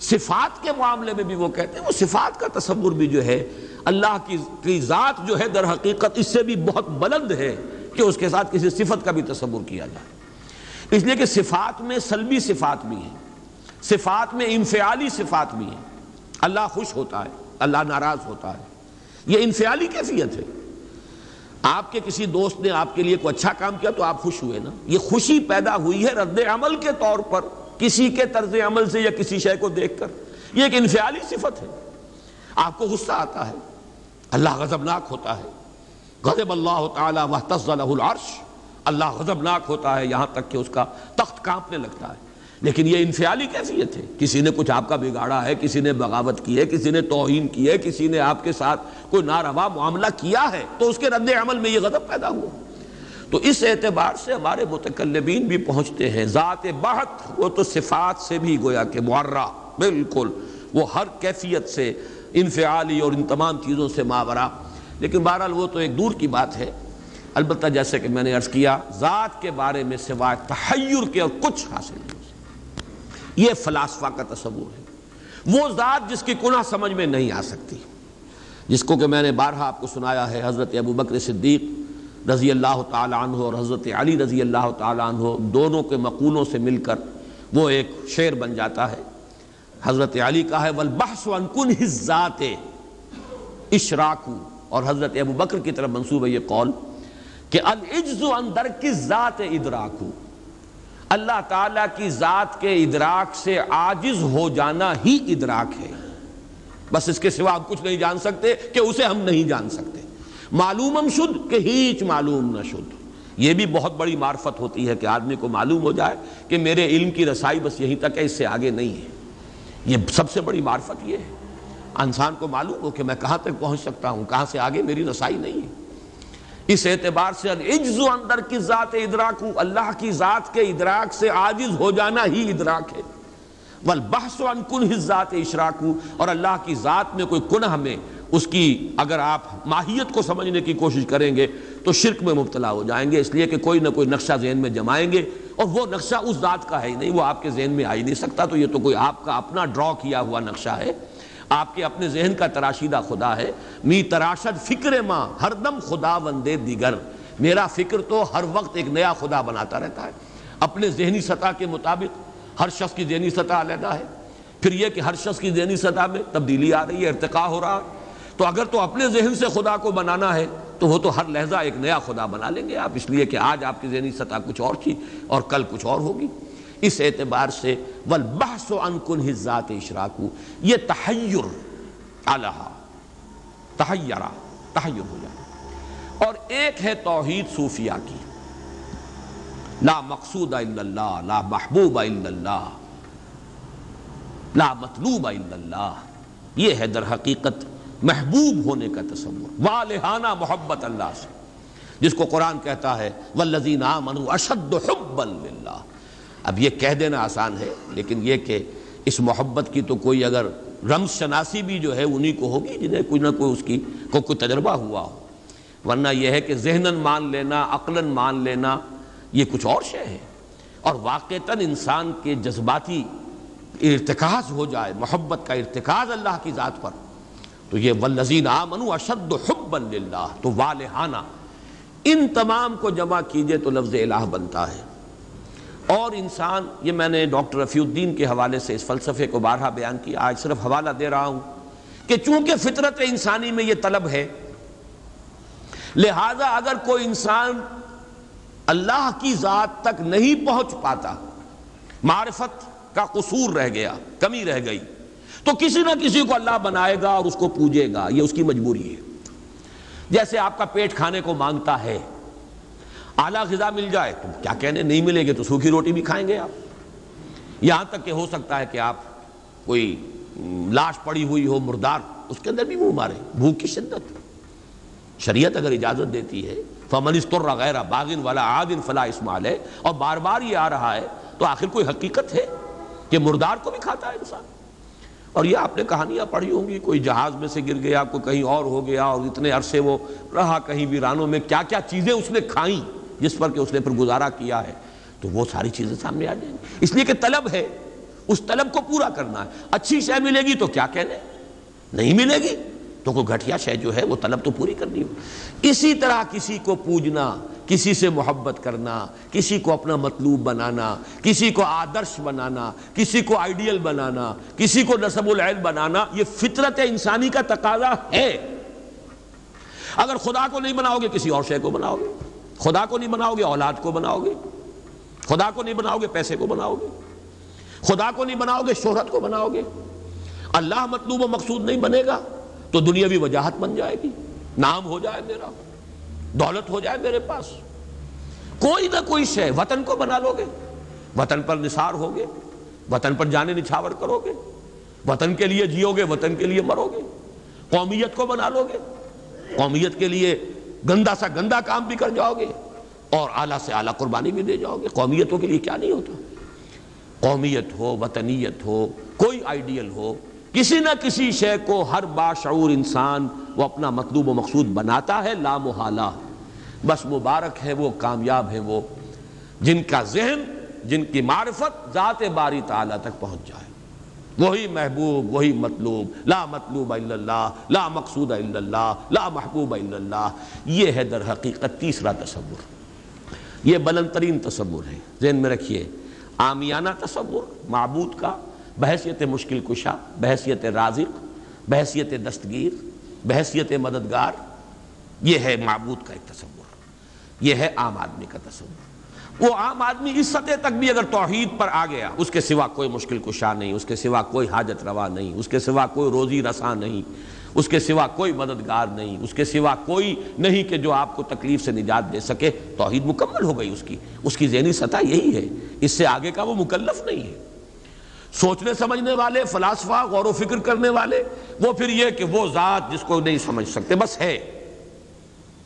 صفات کے معاملے میں بھی وہ کہتے ہیں وہ صفات کا تصور بھی جو ہے اللہ کی ذات جو ہے در حقیقت اس سے بھی بہت بلند ہے کہ اس کے ساتھ کسی صفت کا بھی تصور کیا جائے، اس لیے کہ صفات میں سلبی صفات بھی ہیں، صفات میں انفعالی صفات بھی ہیں۔ اللہ خوش ہوتا ہے، اللہ ناراض ہوتا ہے، یہ انفعالی کیفیت ہے۔ آپ کے کسی دوست نے آپ کے لیے کوئی اچھا کام کیا تو آپ خوش ہوئے نا، یہ خوشی پیدا ہوئی ہے رد عمل کے طور پر کسی کے طرز عمل سے یا کسی شے کو دیکھ کر، یہ ایک انفعالی صفت ہے۔ آپ کو غصہ آتا ہے، اللہ غضبناک ہوتا ہے، غضب اللہ تعالی واہتز لہ العرش، اللہ غضبناک ہوتا ہے یہاں تک کہ اس کا تخت کانپنے لگتا ہے، لیکن یہ انفعالی کیفیت ہے۔ کسی نے کچھ آپ کا بگاڑا ہے، کسی نے بغاوت کی ہے، کسی نے توہین کی ہے، کسی نے آپ کے ساتھ کوئی ناروا معاملہ کیا ہے تو اس کے رد عمل میں یہ غضب پیدا ہوا۔ تو اس اعتبار سے ہمارے متکلمین بھی پہنچتے ہیں ذات بحت وہ تو صفات سے بھی گویا کہ معرہ، بالکل وہ ہر کیفیت سے انفعالی اور ان تمام چیزوں سے ماورا، لیکن بہرحال وہ تو ایک دور کی بات ہے۔ البتہ جیسے کہ میں نے عرض کیا ذات کے بارے میں سوائے تحیر کے اور کچھ حاصل نہیں ہو سکتا، یہ فلاسفہ کا تصور ہے۔ وہ ذات جس کی کنہ سمجھ میں نہیں آ سکتی، جس کو کہ میں نے بارہا آپ کو سنایا ہے، حضرت ابوبکر صدیق رضی اللہ تعالی عنہ اور حضرت علی رضی اللہ تعالی عنہ دونوں کے مقولوں سے مل کر وہ ایک شعر بن جاتا ہے۔ حضرت علی کا ہے والبحث عن کنہ الذات اشراک، اور حضرت ابوبکر کی طرف منسوب ہے یہ قول کہ العجز عن درک الذات ادراک، اللہ تعالیٰ کی ذات کے ادراک سے عاجز ہو جانا ہی ادراک ہے، بس اس کے سوا ہم کچھ نہیں جان سکتے کہ اسے ہم نہیں جان سکتے۔ معلومم شد کہ ہیچ معلوم نہ شد، یہ بھی بہت بڑی معرفت ہوتی ہے کہ آدمی کو معلوم ہو جائے کہ میرے علم کی رسائی بس یہیں تک ہے، اس سے آگے نہیں ہے۔ یہ سب سے بڑی معرفت یہ ہے، انسان کو معلوم ہو کہ میں کہاں تک پہنچ سکتا ہوں، کہاں سے آگے میری رسائی نہیں ہے۔ اس اعتبار سے العجز عن درک الذات ادراک، اللہ کی ذات کے ادراک سے عاجز ہو جانا ہی ادراک ہے۔ والبحث عن کنہ الذات اشراک، اور اللہ کی ذات میں کوئی کنہ میں اس کی اگر آپ ماہیت کو سمجھنے کی کوشش کریں گے تو شرک میں مبتلا ہو جائیں گے، اس لیے کہ کوئی نہ کوئی نقشہ ذہن میں جمائیں گے اور وہ نقشہ اس ذات کا ہے ہی نہیں، وہ آپ کے ذہن میں آ ہی نہیں سکتا، تو یہ تو کوئی آپ کا اپنا ڈرا کیا ہوا نقشہ ہے، آپ کے اپنے ذہن کا تراشیدہ خدا ہے۔ می تراشد فکر ماں ہر دم خدا وندے دیگر، میرا فکر تو ہر وقت ایک نیا خدا بناتا رہتا ہے اپنے ذہنی سطح کے مطابق۔ ہر شخص کی ذہنی سطح علیحدہ ہے، پھر یہ کہ ہر شخص کی ذہنی سطح میں تبدیلی آ رہی ہے، ارتقاء ہو رہا ہے، تو اگر تو اپنے ذہن سے خدا کو بنانا ہے تو وہ تو ہر لحظہ ایک نیا خدا بنا لیں گے آپ، اس لیے کہ آج آپ کی ذہنی سطح کچھ اور تھی اور کل کچھ اور ہوگی۔ اس اعتبار سے والبحث عن کنہ الذات اشراک، یہ تحیر علیہ، تحیر ہو جائے۔ اور ایک ہے توحید صوفیہ کی، لا مقصود الا اللہ، لا محبوب الا اللہ، لا مطلوب الا اللہ، یہ ہے در حقیقت محبوب ہونے کا تصور، والہانہ محبت اللہ سے، جس کو قرآن کہتا ہے والذین آمنوا اشد حبا للہ۔ اب یہ کہہ دینا آسان ہے، لیکن یہ کہ اس محبت کی تو کوئی اگر رمز شناسی بھی جو ہے انہی کو ہوگی جنہیں کوئی نہ کوئی اس کی کوئی تجربہ ہوا ہو، ورنہ یہ ہے کہ ذہناً مان لینا، عقلاً مان لینا یہ کچھ اور شے ہے، اور واقعتاً انسان کے جذباتی ارتکاز ہو جائے، محبت کا ارتکاز اللہ کی ذات پر، تو یہ والذین آمنوا اشد حبا للہ، تو والہانہ، ان تمام کو جمع کیجئے تو لفظ الہ بنتا ہے۔ اور انسان، یہ میں نے ڈاکٹر رفیع الدین کے حوالے سے اس فلسفے کو بارہا بیان کیا، آج صرف حوالہ دے رہا ہوں کہ چونکہ فطرت انسانی میں یہ طلب ہے، لہذا اگر کوئی انسان اللہ کی ذات تک نہیں پہنچ پاتا، معرفت کا قصور رہ گیا، کمی رہ گئی، تو کسی نہ کسی کو اللہ بنائے گا اور اس کو پوجے گا، یہ اس کی مجبوری ہے۔ جیسے آپ کا پیٹ کھانے کو مانگتا ہے، اعلیٰ غذا مل جائے تو کیا کہنے، نہیں ملے گے تو سوکھی روٹی بھی کھائیں گے آپ، یہاں تک کہ ہو سکتا ہے کہ آپ کوئی لاش پڑی ہوئی ہو مردار، اس کے اندر بھی منہ مارے، بھوک کی شدت۔ شریعت اگر اجازت دیتی ہے فَمَنِ اسْتُرَّ غَيْرَ بَاغٍ وَلَا عَادٍ فَلَا إِثْمَ عَلَيْهِ، اور بار بار یہ آ رہا ہے، تو آخر کوئی حقیقت ہے کہ مردار کو بھی کھاتا ہے انسان۔ اور یہ آپ نے کہانیاں پڑھی ہوں گی، کوئی جہاز میں سے گر گیا، کوئی کہیں اور ہو گیا، اور اتنے عرصے وہ رہا کہیں ویرانوں میں، کیا کیا چیزیں اس نے کھائیں جس پر کہ اس نے پھر گزارا کیا ہے، تو وہ ساری چیزیں سامنے آ جائیں گی۔ اس لیے کہ طلب ہے، اس طلب کو پورا کرنا ہے. اچھی شے ملے گی تو کیا کہنے, نہیں ملے گی تو کوئی گھٹیا شے جو ہے وہ طلب تو پوری کرنی ہو. اسی طرح کسی کو پوجنا, کسی سے محبت کرنا, کسی کو اپنا مطلوب بنانا, کسی کو آدرش بنانا, کسی کو آئیڈیل بنانا, کسی کو نسب العین بنانا, یہ فطرت انسانی کا تقاضا ہے. اگر خدا کو نہیں بناؤ گے کسی اور شے کو بناؤ گے, خدا کو نہیں بناؤ گے اولاد کو بناؤ گے, خدا کو نہیں بناؤ گے پیسے کو بناؤ گے, خدا کو نہیں بناؤ گے شہرت کو بناؤ گے. اللہ مطلوب و مقصود نہیں بنے گا تو دنیاوی وجاہت بن جائے گی, نام ہو جائے میرا, دولت ہو جائے میرے پاس, کوئی نہ کوئی شے. وطن کو بنا لو گے, وطن پر نثار ہوگے, وطن پر جانے نچھاور کرو گے, وطن کے لیے جیو گے, وطن کے لیے مرو گے. قومیت کو بنا لو گے, قومیت کے لیے گندا سا گندا کام بھی کر جاؤ گے اور اعلیٰ سے اعلیٰ قربانی بھی دے جاؤ گے. قومیتوں کے لیے کیا نہیں ہوتا. قومیت ہو, وطنیت ہو, کوئی آئیڈیل ہو, کسی نہ کسی شے کو ہر باشعور انسان وہ اپنا مطلوب و مقصود بناتا ہے لا محالہ. بس مبارک ہے وہ, کامیاب ہے وہ جن کا ذہن, جن کی معرفت ذات باری تعالیٰ تک پہنچ جائے. وہی محبوب, وہی مطلوب. لا مطلوب الا اللہ, لا مقصود الا اللہ, لا محبوب الا اللہ. یہ ہے در حقیقت تیسرا تصور. یہ بلند ترین تصور ہے, ذہن میں رکھیے. عامیانہ تصور معبود کا بحیثیت مشکل کشا, بحیثیت رازق, بحیثیت دستگیر, بحیثیت مددگار, یہ ہے معبود کا ایک تصور. یہ ہے عام آدمی کا تصور. وہ عام آدمی اس سطح تک بھی اگر توحید پر آ گیا, اس کے سوا کوئی مشکل کشا نہیں, اس کے سوا کوئی حاجت روا نہیں, اس کے سوا کوئی روزی رساں نہیں, اس کے سوا کوئی مددگار نہیں, اس کے سوا کوئی نہیں کہ جو آپ کو تکلیف سے نجات دے سکے, توحید مکمل ہو گئی اس کی ذہنی سطح یہی ہے. اس سے آگے کا وہ مکلف نہیں ہے. سوچنے سمجھنے والے فلاسفہ, غور و فکر کرنے والے, وہ پھر یہ کہ وہ ذات جس کو نہیں سمجھ سکتے, بس ہے.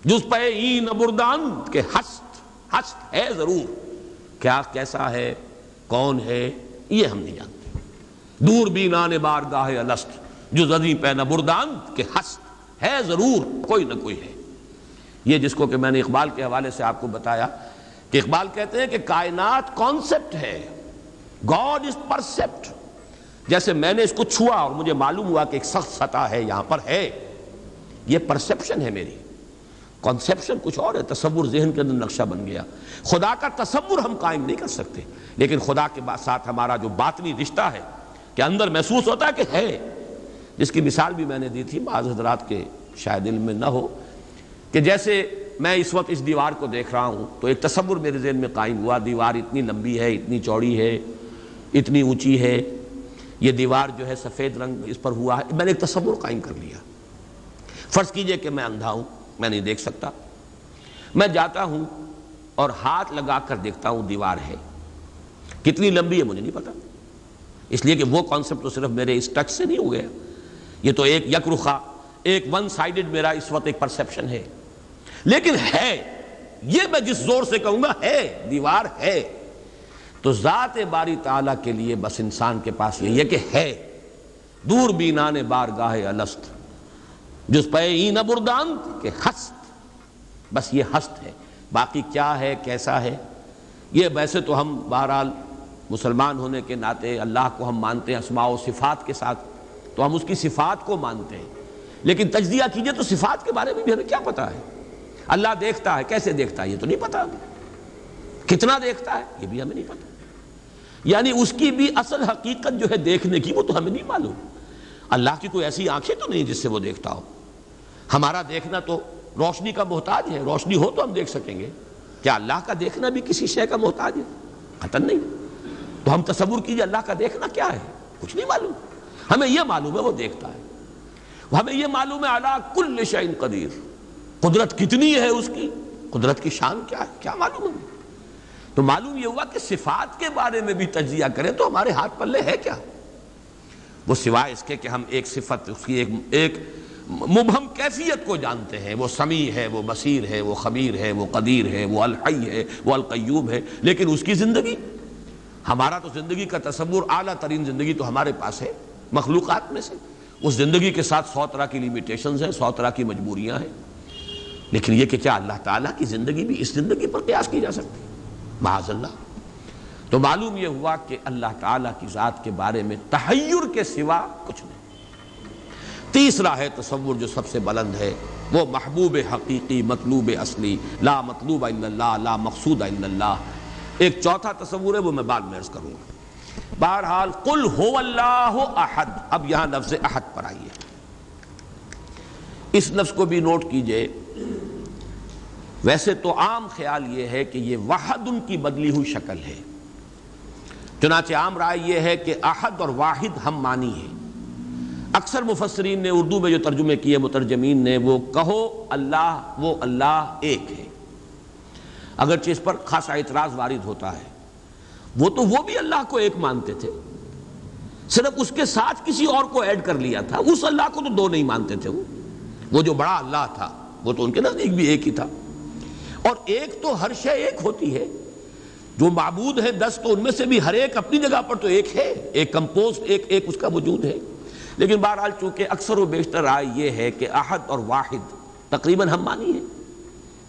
جس پہ این بردان کہ ہست ہے ضرور, کیا کیسا ہے, کون ہے, یہ ہم نہیں جانتے. دور بینان بارگاہ الست جو ازیں پہ نہ بردان کہ ہست ہے ضرور, کوئی نہ کوئی ہے. یہ جس کو کہ میں نے اقبال کے حوالے سے آپ کو بتایا کہ اقبال کہتے ہیں کہ کائنات کانسیپٹ ہے, گاڈ از پرسیپٹ. جیسے میں نے اس کو چھوا اور مجھے معلوم ہوا کہ ایک سخت سطح ہے یہاں پر ہے, یہ پرسیپشن ہے میری. کنسیپشن کچھ اور ہے, تصور ذہن کے اندر نقشہ بن گیا. خدا کا تصور ہم قائم نہیں کر سکتے, لیکن خدا کے ساتھ ہمارا جو باطنی رشتہ ہے کہ اندر محسوس ہوتا ہے کہ ہے. جس کی مثال بھی میں نے دی تھی, بعض حضرات کے شاید علم میں نہ ہو, کہ جیسے میں اس وقت اس دیوار کو دیکھ رہا ہوں تو ایک تصور میرے ذہن میں قائم ہوا, دیوار اتنی لمبی ہے, اتنی چوڑی ہے, اتنی اونچی ہے, یہ دیوار جو ہے سفید رنگ اس پر ہوا ہے. میں نے ایک تصور قائم کر لیا. فرض کیجئے کہ میں اندھا ہوں, میں نہیں دیکھ سکتا. میں جاتا ہوں اور ہاتھ لگا کر دیکھتا ہوں دیوار ہے, کتنی لمبی ہے مجھے نہیں پتا, اس لیے کہ وہ کانسیپٹ تو صرف میرے اس ٹچ سے نہیں ہو گیا, یہ تو ایک یک رخا, ایک ون سائیڈڈ میرا اس وقت ایک پرسیپشن ہے. لیکن ہے, یہ میں جس زور سے کہوں گا ہے, دیوار ہے. تو ذات باری تعالیٰ کے لیے بس انسان کے پاس یہ کہ ہے. دور بینان بارگاہ الست جس پہ این بردان کہ ہست, بس یہ ہست ہے. باقی کیا ہے, کیسا ہے, یہ ویسے تو ہم بہرحال مسلمان ہونے کے ناطے اللہ کو ہم مانتے ہیں اسماء و صفات کے ساتھ, تو ہم اس کی صفات کو مانتے ہیں. لیکن تجزیہ کیجئے تو صفات کے بارے میں بھی ہمیں کیا پتا ہے. اللہ دیکھتا ہے, کیسے دیکھتا ہے یہ تو نہیں پتا, کتنا دیکھتا ہے یہ بھی ہمیں نہیں پتا. یعنی اس کی بھی اصل حقیقت جو ہے دیکھنے کی وہ تو ہمیں نہیں معلوم. اللہ کی کوئی ایسی آنکھیں تو نہیں جس سے وہ دیکھتا ہو. ہمارا دیکھنا تو روشنی کا محتاج ہے, روشنی ہو تو ہم دیکھ سکیں گے. کیا اللہ کا دیکھنا بھی کسی شے کا محتاج ہے؟ قطعاً نہیں. تو ہم تصور کیجئے اللہ کا دیکھنا کیا ہے, کچھ نہیں معلوم. ہمیں یہ معلوم ہے وہ دیکھتا ہے, ہمیں یہ معلوم ہے علی کل شیء قدیر, قدرت کتنی ہے اس کی, قدرت کی شان کیا ہے, کیا معلوم ہے. تو معلوم یہ ہوا کہ صفات کے بارے میں بھی تجزیہ کریں تو ہمارے ہاتھ پلے ہے کیا. وہ سوائے اس کے کہ ہم ایک صفت, اس کی ایک مبہم کیفیت کو جانتے ہیں, وہ سمیع ہے, وہ بصیر ہے, وہ خبیر ہے, وہ قدیر ہے, وہ الحی ہے, وہ القیوم ہے. لیکن اس کی زندگی, ہمارا تو زندگی کا تصور اعلیٰ ترین زندگی تو ہمارے پاس ہے مخلوقات میں سے. اس زندگی کے ساتھ 100 طرح کی لیمیٹیشنز ہیں, 100 طرح کی مجبوریاں ہیں. لیکن یہ کہ کیا اللہ تعالیٰ کی زندگی بھی اس زندگی پر قیاس کی جا سکتی؟ معاذ اللہ. تو معلوم یہ ہوا کہ اللہ تعالیٰ کی ذات کے بارے میں تحیر کے سوا کچھ نہیں۔ تیسرا ہے تصور جو سب سے بلند ہے، وہ محبوب حقیقی، مطلوب اصلی، لا مطلوب الا اللہ، لا مقصود الا اللہ۔ ایک چوتھا تصور ہے، وہ میں بعد میں عرض کروں گا۔ بہرحال قل هو اللہ احد، اب یہاں لفظ احد پر آئیے، اس لفظ کو بھی نوٹ کیجئے۔ ویسے تو عام خیال یہ ہے کہ یہ وحد ان کی بدلی ہوئی شکل ہے، چنانچہ عام رائے یہ ہے کہ احد اور واحد ہم معنی ہیں۔ اکثر مفسرین نے اردو میں جو ترجمے کیے مترجمین نے، وہ کہو اللہ، وہ اللہ ایک ہے، اگرچہ اس پر خاصا اعتراض وارد ہوتا ہے۔ وہ بھی اللہ کو ایک مانتے تھے، صرف اس کے ساتھ کسی اور کو ایڈ کر لیا تھا، اس اللہ کو تو دو نہیں مانتے تھے۔ وہ جو بڑا اللہ تھا وہ تو ان کے نزدیک بھی ایک ہی تھا، اور ایک تو ہر شے ایک ہوتی ہے، جو معبود ہے 10 تو ان میں سے بھی ہر ایک اپنی جگہ پر تو ایک ہے، ایک کمپوزڈ ایک اس کا وجود ہے۔ لیکن بہرحال چونکہ اکثر و بیشتر رائے یہ ہے کہ احد اور واحد تقریباً ہم مانی ہے،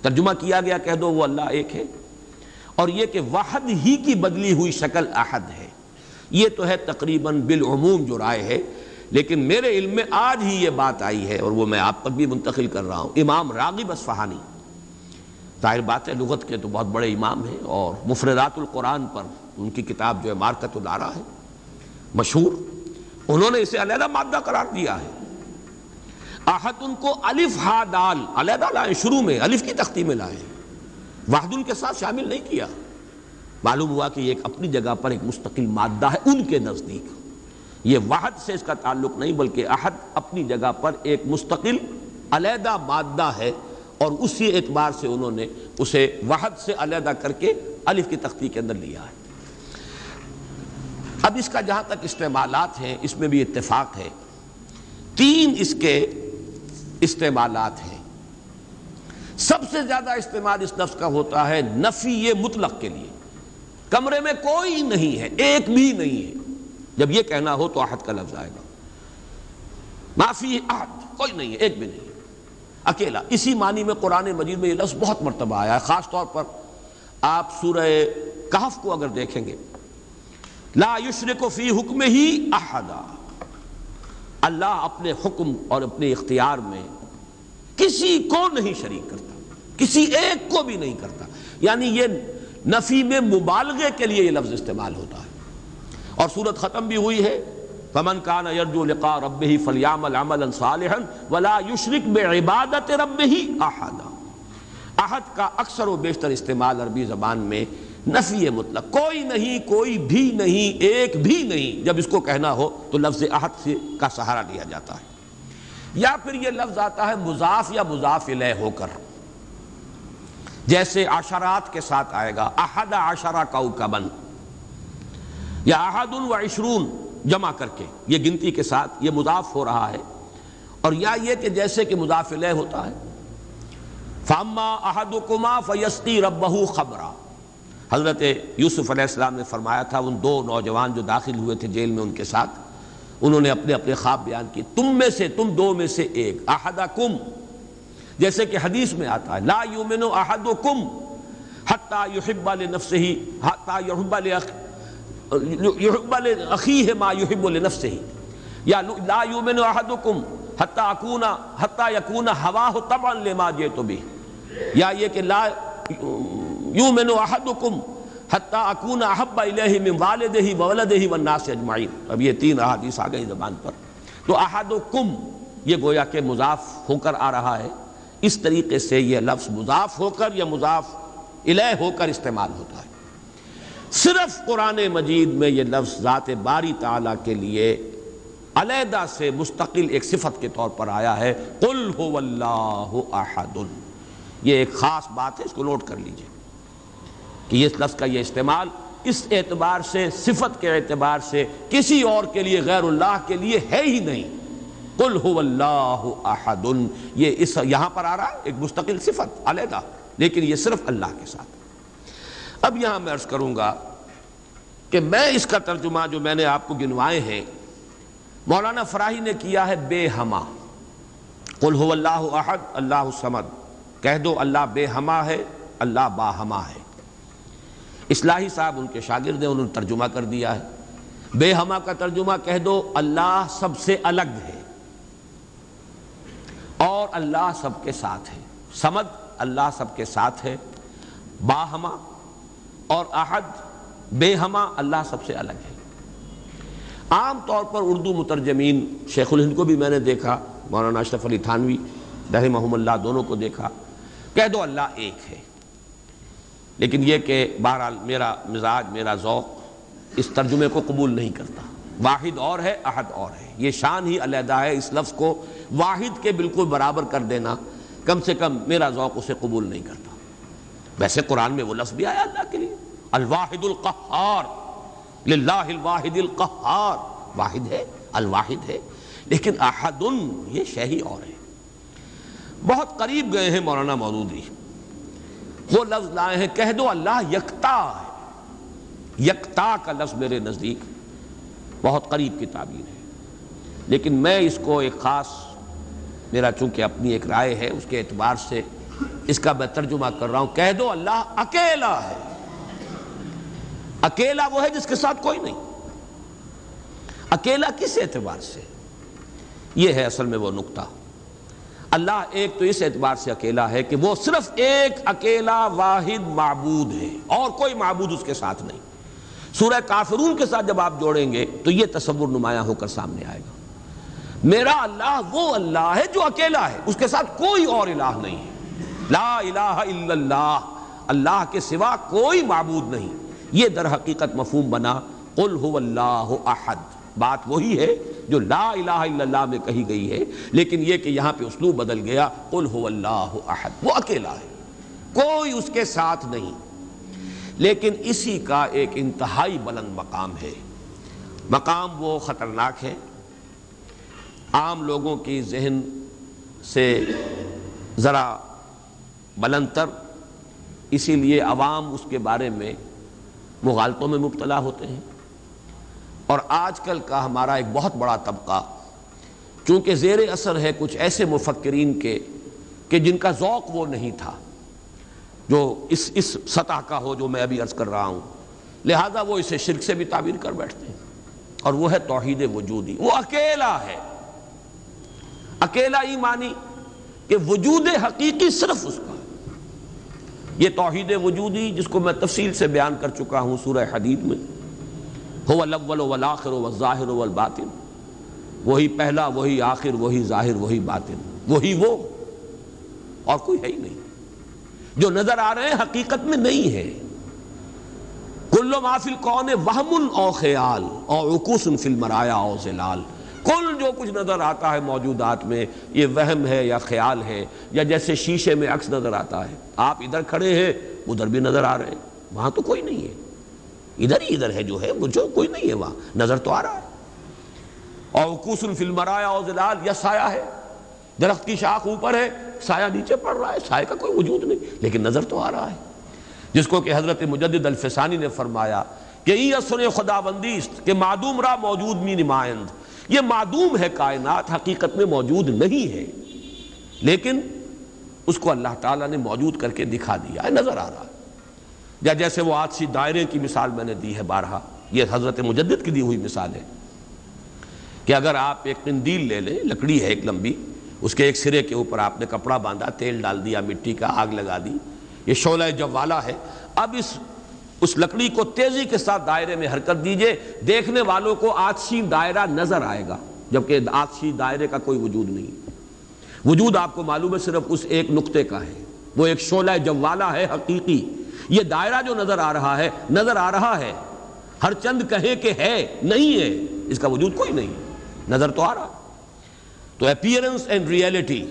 ترجمہ کیا گیا کہہ دو وہ اللہ ایک ہے، اور یہ کہ وحد ہی کی بدلی ہوئی شکل احد ہے، یہ تو ہے تقریباً بالعموم جو رائے ہے۔ لیکن میرے علم میں آج ہی یہ بات آئی ہے، اور وہ میں آپ تک بھی منتقل کر رہا ہوں۔ امام راغب اصفہانی، ظاہر بات ہے لغت کے تو بہت بڑے امام ہیں، اور مفردات القرآن پر ان کی کتاب جو ہے معرکۃ الآراء ہے مشہور، انہوں نے اسے علیحدہ مادہ قرار دیا ہے۔ احد ان کو الف ہا دال علیحدہ لائے، شروع میں الف کی تختی میں لائے، وحد ان کے ساتھ شامل نہیں کیا۔ معلوم ہوا کہ یہ ایک اپنی جگہ پر ایک مستقل مادہ ہے ان کے نزدیک، یہ وحد سے اس کا تعلق نہیں، بلکہ احد اپنی جگہ پر ایک مستقل علیحدہ مادہ ہے، اور اسی اعتبار سے انہوں نے اسے وحد سے علیحدہ کر کے الف کی تختی کے اندر لیا ہے۔ اب اس کا جہاں تک استعمالات ہیں اس میں بھی اتفاق ہے، 3 اس کے استعمالات ہیں۔ سب سے زیادہ استعمال اس لفظ کا ہوتا ہے نفی مطلق کے لیے، کمرے میں کوئی نہیں ہے، ایک بھی نہیں ہے، جب یہ کہنا ہو تو احد کا لفظ آئے گا، ما فی احد، کوئی نہیں ہے، ایک بھی نہیں ہے، اکیلا۔ اسی معنی میں قرآن مجید میں یہ لفظ بہت مرتبہ آیا ہے، خاص طور پر آپ سورہ کہف کو اگر دیکھیں گے، لا یشرک فی حکمہ احدا، اللہ اپنے حکم اور اپنے اختیار میں کسی کو نہیں شریک کرتا، کسی ایک کو بھی نہیں کرتا، یعنی یہ نفی میں مبالغے کے لیے یہ لفظ استعمال ہوتا ہے۔ اور سورت ختم بھی ہوئی ہے، فمن کان یرجو لقاء ربہ فلیعمل عملا صالحا ولا یشرک بعبادۃ ربہ احدا۔ احد کا اکثر و بیشتر استعمال عربی زبان میں نفی مطلق، کوئی نہیں، کوئی بھی نہیں، ایک بھی نہیں، جب اس کو کہنا ہو تو لفظ احد کا سہارا لیا جاتا ہے۔ یا پھر یہ لفظ آتا ہے مضاف یا مضاف الیہ ہو کر، جیسے عشرات کے ساتھ آئے گا، احد عشر کوكبا، یا احد و عشرون جمع کر کے، یہ گنتی کے ساتھ یہ مضاف ہو رہا ہے۔ اور یا یہ کہ جیسے کہ مضاف الیہ ہوتا ہے، فاما احدکما فیسقی ربہ خمرا، حضرت یوسف علیہ السلام نے فرمایا تھا، ان 2 نوجوان جو داخل ہوئے تھے جیل میں ان کے ساتھ، انہوں نے اپنے اپنے خواب بیان کیے، تم 2 میں سے ایک، احدکم، جیسے کہ حدیث میں آتا ہے لا یؤمن احدکم حتی یحب لنفسہ حتی یحب لاخیہ ما یحب لنفسہ، یا لا یؤمن احدکم حتی یکون ہواہ طبعا لما جئت بہ، یا یہ کہ لا یؤمن احدکم حتی اکون احب الیہ من والدہ وولدہ والناس اجمعین۔ اب یہ 3 احادیث آ گئی زبان پر، تو احدکم یہ گویا کہ مضاف ہو کر آ رہا ہے، اس طریقے سے یہ لفظ مضاف ہو کر یا مضاف الیہ ہو کر استعمال ہوتا ہے۔ صرف قرآن مجید میں یہ لفظ ذات باری تعالیٰ کے لیے علیحدہ سے مستقل ایک صفت کے طور پر آیا ہے، قل هو اللہ احد۔ یہ ایک خاص بات ہے، اس کو نوٹ کر لیجئے کہ یہ لفظ کا یہ استعمال اس اعتبار سے، صفت کے اعتبار سے کسی اور کے لیے غیر اللہ کے لیے ہے ہی نہیں۔ قل هو اللہ احد، یہ یہاں پر آ رہا ہے ایک مستقل صفت علیحدہ، لیکن یہ صرف اللہ کے ساتھ۔ اب یہاں میں عرض کروں گا کہ میں اس کا ترجمہ جو میں نے آپ کو گنوائے ہیں، مولانا فراہی نے کیا ہے بے ہما، قل هو اللہ احد اللہ الصمد، کہہ دو اللہ بے ہما ہے، اللہ باہما ہے۔ اصلاحی صاحب ان کے شاگرد ہیں، انہوں نے ترجمہ کر دیا ہے، بے ہما کا ترجمہ کہہ دو اللہ سب سے الگ ہے اور اللہ سب کے ساتھ ہے۔ صمد اللہ سب کے ساتھ ہے، باہما اور احد بے ہما اللہ سب سے الگ ہے۔ عام طور پر اردو مترجمین، شیخ الہند کو بھی میں نے دیکھا، مولانا اشرف علی تھانوی رحمہم اللہ دونوں کو دیکھا، کہہ دو اللہ ایک ہے۔ لیکن یہ کہ بہرحال میرا مزاج، میرا ذوق اس ترجمے کو قبول نہیں کرتا۔ واحد اور ہے، احد اور ہے، یہ شان ہی علیحدہ ہے۔ اس لفظ کو واحد کے بالکل برابر کر دینا کم سے کم میرا ذوق اسے قبول نہیں کرتا۔ ویسے قرآن میں وہ لفظ بھی آیا اللہ کے لیے، الواحد القہار، للہ الواحد القہار، واحد ہے، الواحد ہے، لیکن احد یہ شے ہی اور ہے۔ بہت قریب گئے ہیں مولانا مودودی، وہ لفظ لائے ہیں، کہہ دو اللہ یکتا ہے۔ یکتا کا لفظ میرے نزدیک بہت قریب کی تعبیر ہے، لیکن میں اس کو ایک خاص، میرا چونکہ اپنی ایک رائے ہے اس کے اعتبار سے اس کا میں ترجمہ کر رہا ہوں، کہہ دو اللہ اکیلا ہے۔ اکیلا وہ ہے جس کے ساتھ کوئی نہیں۔ اکیلا کس اعتبار سے؟ یہ ہے اصل میں وہ نقطہ۔ اللہ ایک تو اس اعتبار سے اکیلا ہے کہ وہ صرف ایک اکیلا واحد معبود ہے اور کوئی معبود اس کے ساتھ نہیں۔ سورہ کافرون کے ساتھ جب آپ جوڑیں گے تو یہ تصور نمایاں ہو کر سامنے آئے گا۔ میرا اللہ وہ اللہ ہے جو اکیلا ہے، اس کے ساتھ کوئی اور الہ نہیں ہے۔ لا الہ الا اللہ، اللہ کے سوا کوئی معبود نہیں۔ یہ در حقیقت مفہوم بنا قل هو اللہ احد۔ بات وہی ہے جو لا الہ الا اللہ میں کہی گئی ہے، لیکن یہ کہ یہاں پہ اسلوب بدل گیا، قل هو اللہ احد، وہ اکیلا ہے، کوئی اس کے ساتھ نہیں۔ لیکن اسی کا ایک انتہائی بلند مقام ہے۔ مقام وہ خطرناک ہے، عام لوگوں کی ذہن سے ذرا بلند تر، اسی لیے عوام اس کے بارے میں مغالطوں میں مبتلا ہوتے ہیں۔ اور آج کل کا ہمارا ایک بہت بڑا طبقہ چونکہ زیر اثر ہے کچھ ایسے مفکرین کے کہ جن کا ذوق وہ نہیں تھا جو اس سطح کا ہو جو میں ابھی عرض کر رہا ہوں، لہذا وہ اسے شرک سے بھی تعبیر کر بیٹھتے ہیں، اور وہ ہے توحید وجودی۔ وہ اکیلا ہے، اکیلا ایمانی کہ وجود حقیقی صرف اس کا ہے۔ یہ توحید وجودی جس کو میں تفصیل سے بیان کر چکا ہوں سورہ حدید میں، هو الاول والآخر والظاہر والباطن، وہی پہلا، وہی آخر، وہی ظاہر، وہی باطن، وہی وہ، اور کوئی ہے ہی نہیں۔ جو نظر آ رہے ہیں حقیقت میں نہیں ہے۔ کل ما فی الکون وہم او خیال او عکوس فی المرایا او ظلال، کل جو کچھ نظر آتا ہے موجودات میں یہ وہم ہے یا خیال ہے، یا جیسے شیشے میں عکس نظر آتا ہے، آپ ادھر کھڑے ہیں ادھر بھی نظر آ رہے ہیں، وہاں تو کوئی نہیں ہے، ادھر ہی ادھر ہے جو ہے، جو کوئی نہیں ہے وہاں، نظر تو آ رہا ہے۔ اور عکوس فی المرایا او ظلال، یا سایہ ہے، درخت کی شاخ اوپر ہے، سایہ نیچے پڑ رہا ہے، سایہ کا کوئی وجود نہیں، لیکن نظر تو آ رہا ہے۔ جس کو کہ حضرت مجدد الفسانی نے فرمایا کہ ای اثر خداوندی است کہ معدوم را موجود می نمائند، یہ معدوم ہے کائنات، حقیقت میں موجود نہیں ہے، لیکن اس کو اللہ تعالیٰ نے موجود کر کے دکھا دیا ہے، نظر آ رہا ہے۔ یا جیسے وہ آتشی دائرے کی مثال میں نے دی ہے بارہا، یہ حضرت مجدد کی دی ہوئی مثال ہے کہ اگر آپ ایک قندیل لے لیں، لکڑی ہے ایک لمبی، اس کے ایک سرے کے اوپر آپ نے کپڑا باندھا، تیل ڈال دیا، مٹی کا آگ لگا دی، یہ شعلہ جوالا ہے، اب اس لکڑی کو تیزی کے ساتھ دائرے میں حرکت دیجئے، دیکھنے والوں کو آتشی دائرہ نظر آئے گا، جبکہ آتشی دائرے کا کوئی وجود نہیں۔ وجود آپ کو معلوم ہے صرف اس ایک نقطے کا ہے، وہ ایک شعلہ جوالا ہے حقیقی۔ یہ دائرہ جو نظر آ رہا ہے، نظر آ رہا ہے، ہر چند کہیں کہ ہے، نہیں ہے، اس کا وجود کوئی نہیں، نظر تو آ رہا۔ تو اپیئرنس اینڈ ریئلٹی،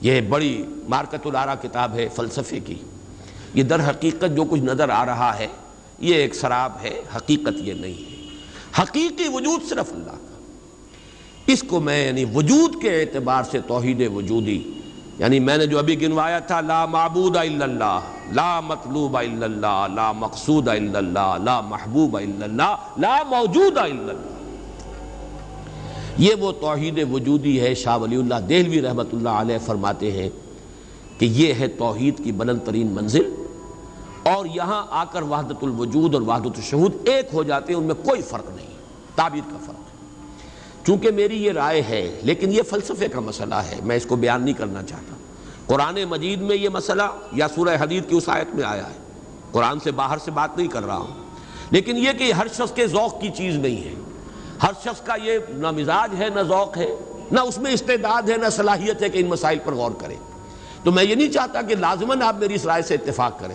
یہ بڑی مارکت الآرا کتاب ہے فلسفے کی۔ یہ در حقیقت جو کچھ نظر آ رہا ہے یہ ایک سراب ہے، حقیقت یہ نہیں ہے۔ حقیقی وجود صرف اللہ کا۔ اس کو میں یعنی وجود کے اعتبار سے توحید وجودی، یعنی میں نے جو ابھی گنوایا تھا، لا معبود الا اللہ، لا مطلوب الا اللہ، لا مقصود الا اللہ، لا محبوب الا اللہ، لا موجود الا اللہ، یہ وہ توحید وجودی ہے۔ شاہ ولی اللہ دہلوی رحمۃ اللہ علیہ فرماتے ہیں کہ یہ ہے توحید کی بلند ترین منزل، اور یہاں آ کر وحدت الوجود اور وحدت الشہود ایک ہو جاتے ہیں، ان میں کوئی فرق نہیں، تعبیر کا فرق ہے۔ چونکہ میری یہ رائے ہے، لیکن یہ فلسفے کا مسئلہ ہے، میں اس کو بیان نہیں کرنا چاہتا۔ قرآن مجید میں یہ مسئلہ یا سورہ حدید کی اس آیت میں آیا ہے، قرآن سے باہر سے بات نہیں کر رہا ہوں، لیکن یہ کہ ہر شخص کے ذوق کی چیز نہیں ہے، ہر شخص کا یہ نہ مزاج ہے، نہ ذوق ہے، نہ اس میں استعداد ہے، نہ صلاحیت ہے کہ ان مسائل پر غور کرے۔ تو میں یہ نہیں چاہتا کہ لازماً آپ میری اس رائے سے اتفاق کریں،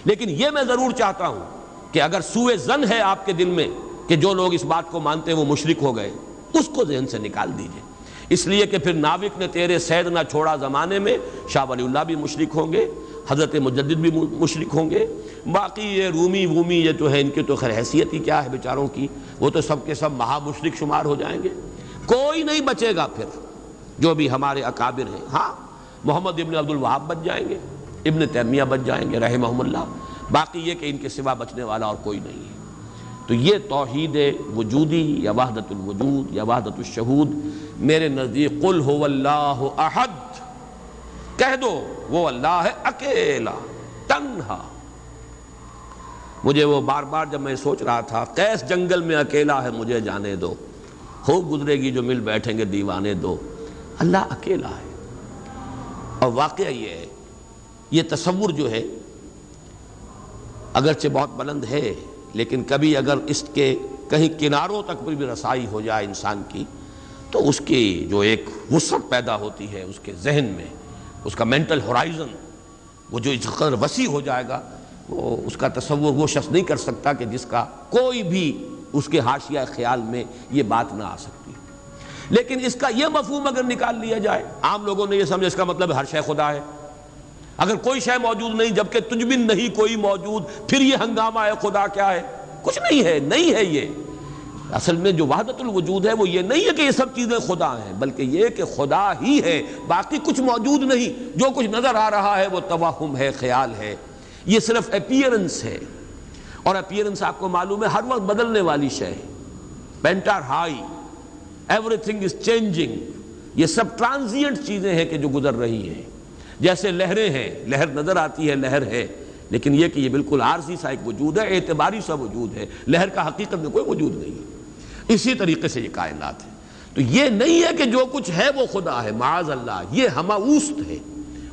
لیکن یہ میں ضرور چاہتا ہوں کہ اگر سوء ظن ہے آپ کے دل میں کہ جو لوگ اس بات کو مانتے ہیں وہ مشرک ہو گئے، اس کو ذہن سے نکال دیجئے، اس لیے کہ پھر ناوک نے تیرے سید نہ چھوڑا زمانے میں، شاہ ولی اللہ بھی مشرک ہوں گے، حضرت مجدد بھی مشرک ہوں گے، باقی یہ رومی یہ جو ہے ان کی تو خیر حیثیت ہی کیا ہے بیچاروں کی، وہ تو سب کے سب مہا مشرک شمار ہو جائیں گے، کوئی نہیں بچے گا پھر جو بھی ہمارے اکابر ہیں۔ ہاں محمد ابن عبد الوہاب بچ جائیں گے، ابن تیمیہ بچ جائیں گے رحمہم اللہ، باقی یہ کہ ان کے سوا بچنے والا اور کوئی نہیں ہے۔ تو یہ توحید وجودی یا وحدت الوجود یا وحدت الشہود میرے نزدیک قل هو اللہ احد، کہہ دو وہ اللہ ہے اکیلا تنہا۔ مجھے وہ بار بار جب میں سوچ رہا تھا قیس جنگل میں اکیلا ہے مجھے جانے دو، خوب گزرے گی جو مل بیٹھیں گے دیوانے دو، اللہ اکیلا ہے۔ اور واقعہ یہ ہے، یہ تصور جو ہے اگرچہ بہت بلند ہے، لیکن کبھی اگر اس کے کہیں کناروں تک بھی رسائی ہو جائے انسان کی تو اس کی جو ایک وسعت پیدا ہوتی ہے اس کے ذہن میں، اس کا مینٹل ہورائزن وہ جو اس قدر وسیع ہو جائے گا، وہ اس کا تصور وہ شخص نہیں کر سکتا کہ جس کا کوئی بھی اس کے حاشیہ خیال میں یہ بات نہ آ سکتی۔ لیکن اس کا یہ مفہوم اگر نکال لیا جائے، عام لوگوں نے یہ سمجھا اس کا مطلب ہر شے خدا ہے، اگر کوئی شے موجود نہیں جبکہ تجھ بن نہیں کوئی موجود، پھر یہ ہنگامہ ہے خدا کیا ہے؟ کچھ نہیں ہے، نہیں ہے۔ یہ اصل میں جو وحدت الوجود ہے وہ یہ نہیں ہے کہ یہ سب چیزیں خدا ہیں، بلکہ یہ کہ خدا ہی ہے، باقی کچھ موجود نہیں، جو کچھ نظر آ رہا ہے وہ توہم ہے، خیال ہے، یہ صرف اپیئرنس ہے، اور اپیئرنس آپ کو معلوم ہے ہر وقت بدلنے والی شے ہے، painter high, every thing is changing, یہ سب ٹرانزینٹ چیزیں ہیں کہ جو گزر رہی ہیں، جیسے لہریں ہیں، لہر نظر آتی ہے لہر ہے، لیکن یہ کہ یہ بالکل عارضی سا ایک وجود ہے، اعتباری سا وجود ہے، لہر کا حقیقت میں کوئی وجود نہیں ہے۔ اسی طریقے سے یہ کائنات ہے، تو یہ نہیں ہے کہ جو کچھ ہے وہ خدا ہے، معاذ اللہ، یہ ہماوست ہے،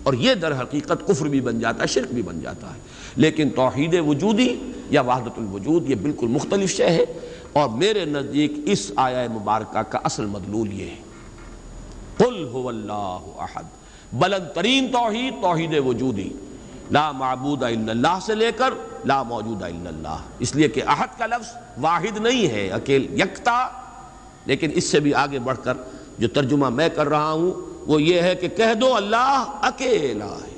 اور یہ در حقیقت کفر بھی بن جاتا ہے، شرک بھی بن جاتا ہے۔ لیکن توحید وجودی یا وحدت الوجود یہ بالکل مختلف شے ہے، اور میرے نزدیک اس آیہ مبارکہ کا اصل مدلول یہ ہے، قل هو اللہ احد، بلند ترین توحید توحید وجودی، لا معبود الا اللہ سے لے کر لا موجود الا اللہ، اس لیے کہ احد کا لفظ واحد نہیں ہے، اکیل یکتا، لیکن اس سے بھی آگے بڑھ کر جو ترجمہ میں کر رہا ہوں وہ یہ ہے کہ کہہ دو اللہ اکیلا ہے،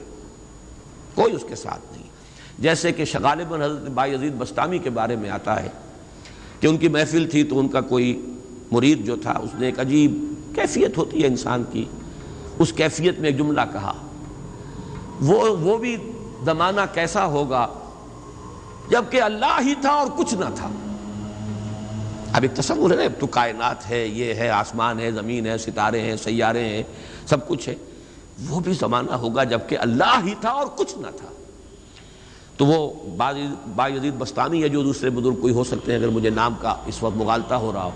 کوئی اس کے ساتھ نہیں۔ جیسے کہ غالباً حضرت بایزید بسطامی کے بارے میں آتا ہے کہ ان کی محفل تھی تو ان کا کوئی مرید جو تھا اس نے ایک عجیب کیفیت ہوتی ہے انسان کی، اس کیفیت میں ایک جملہ کہا، وہ بھی زمانہ کیسا ہوگا جبکہ اللہ ہی تھا اور کچھ نہ تھا۔ اب ایک تصور ہے نا، اب تو کائنات ہے، یہ ہے، آسمان ہے، زمین ہے، ستارے ہیں، سیارے ہیں، سب کچھ ہے، وہ بھی زمانہ ہوگا جبکہ اللہ ہی تھا اور کچھ نہ تھا۔ تو وہ بایزید بسطامی یا جو دوسرے بزرگ کوئی ہو سکتے ہیں، اگر مجھے نام کا اس وقت مغالطہ ہو رہا ہو،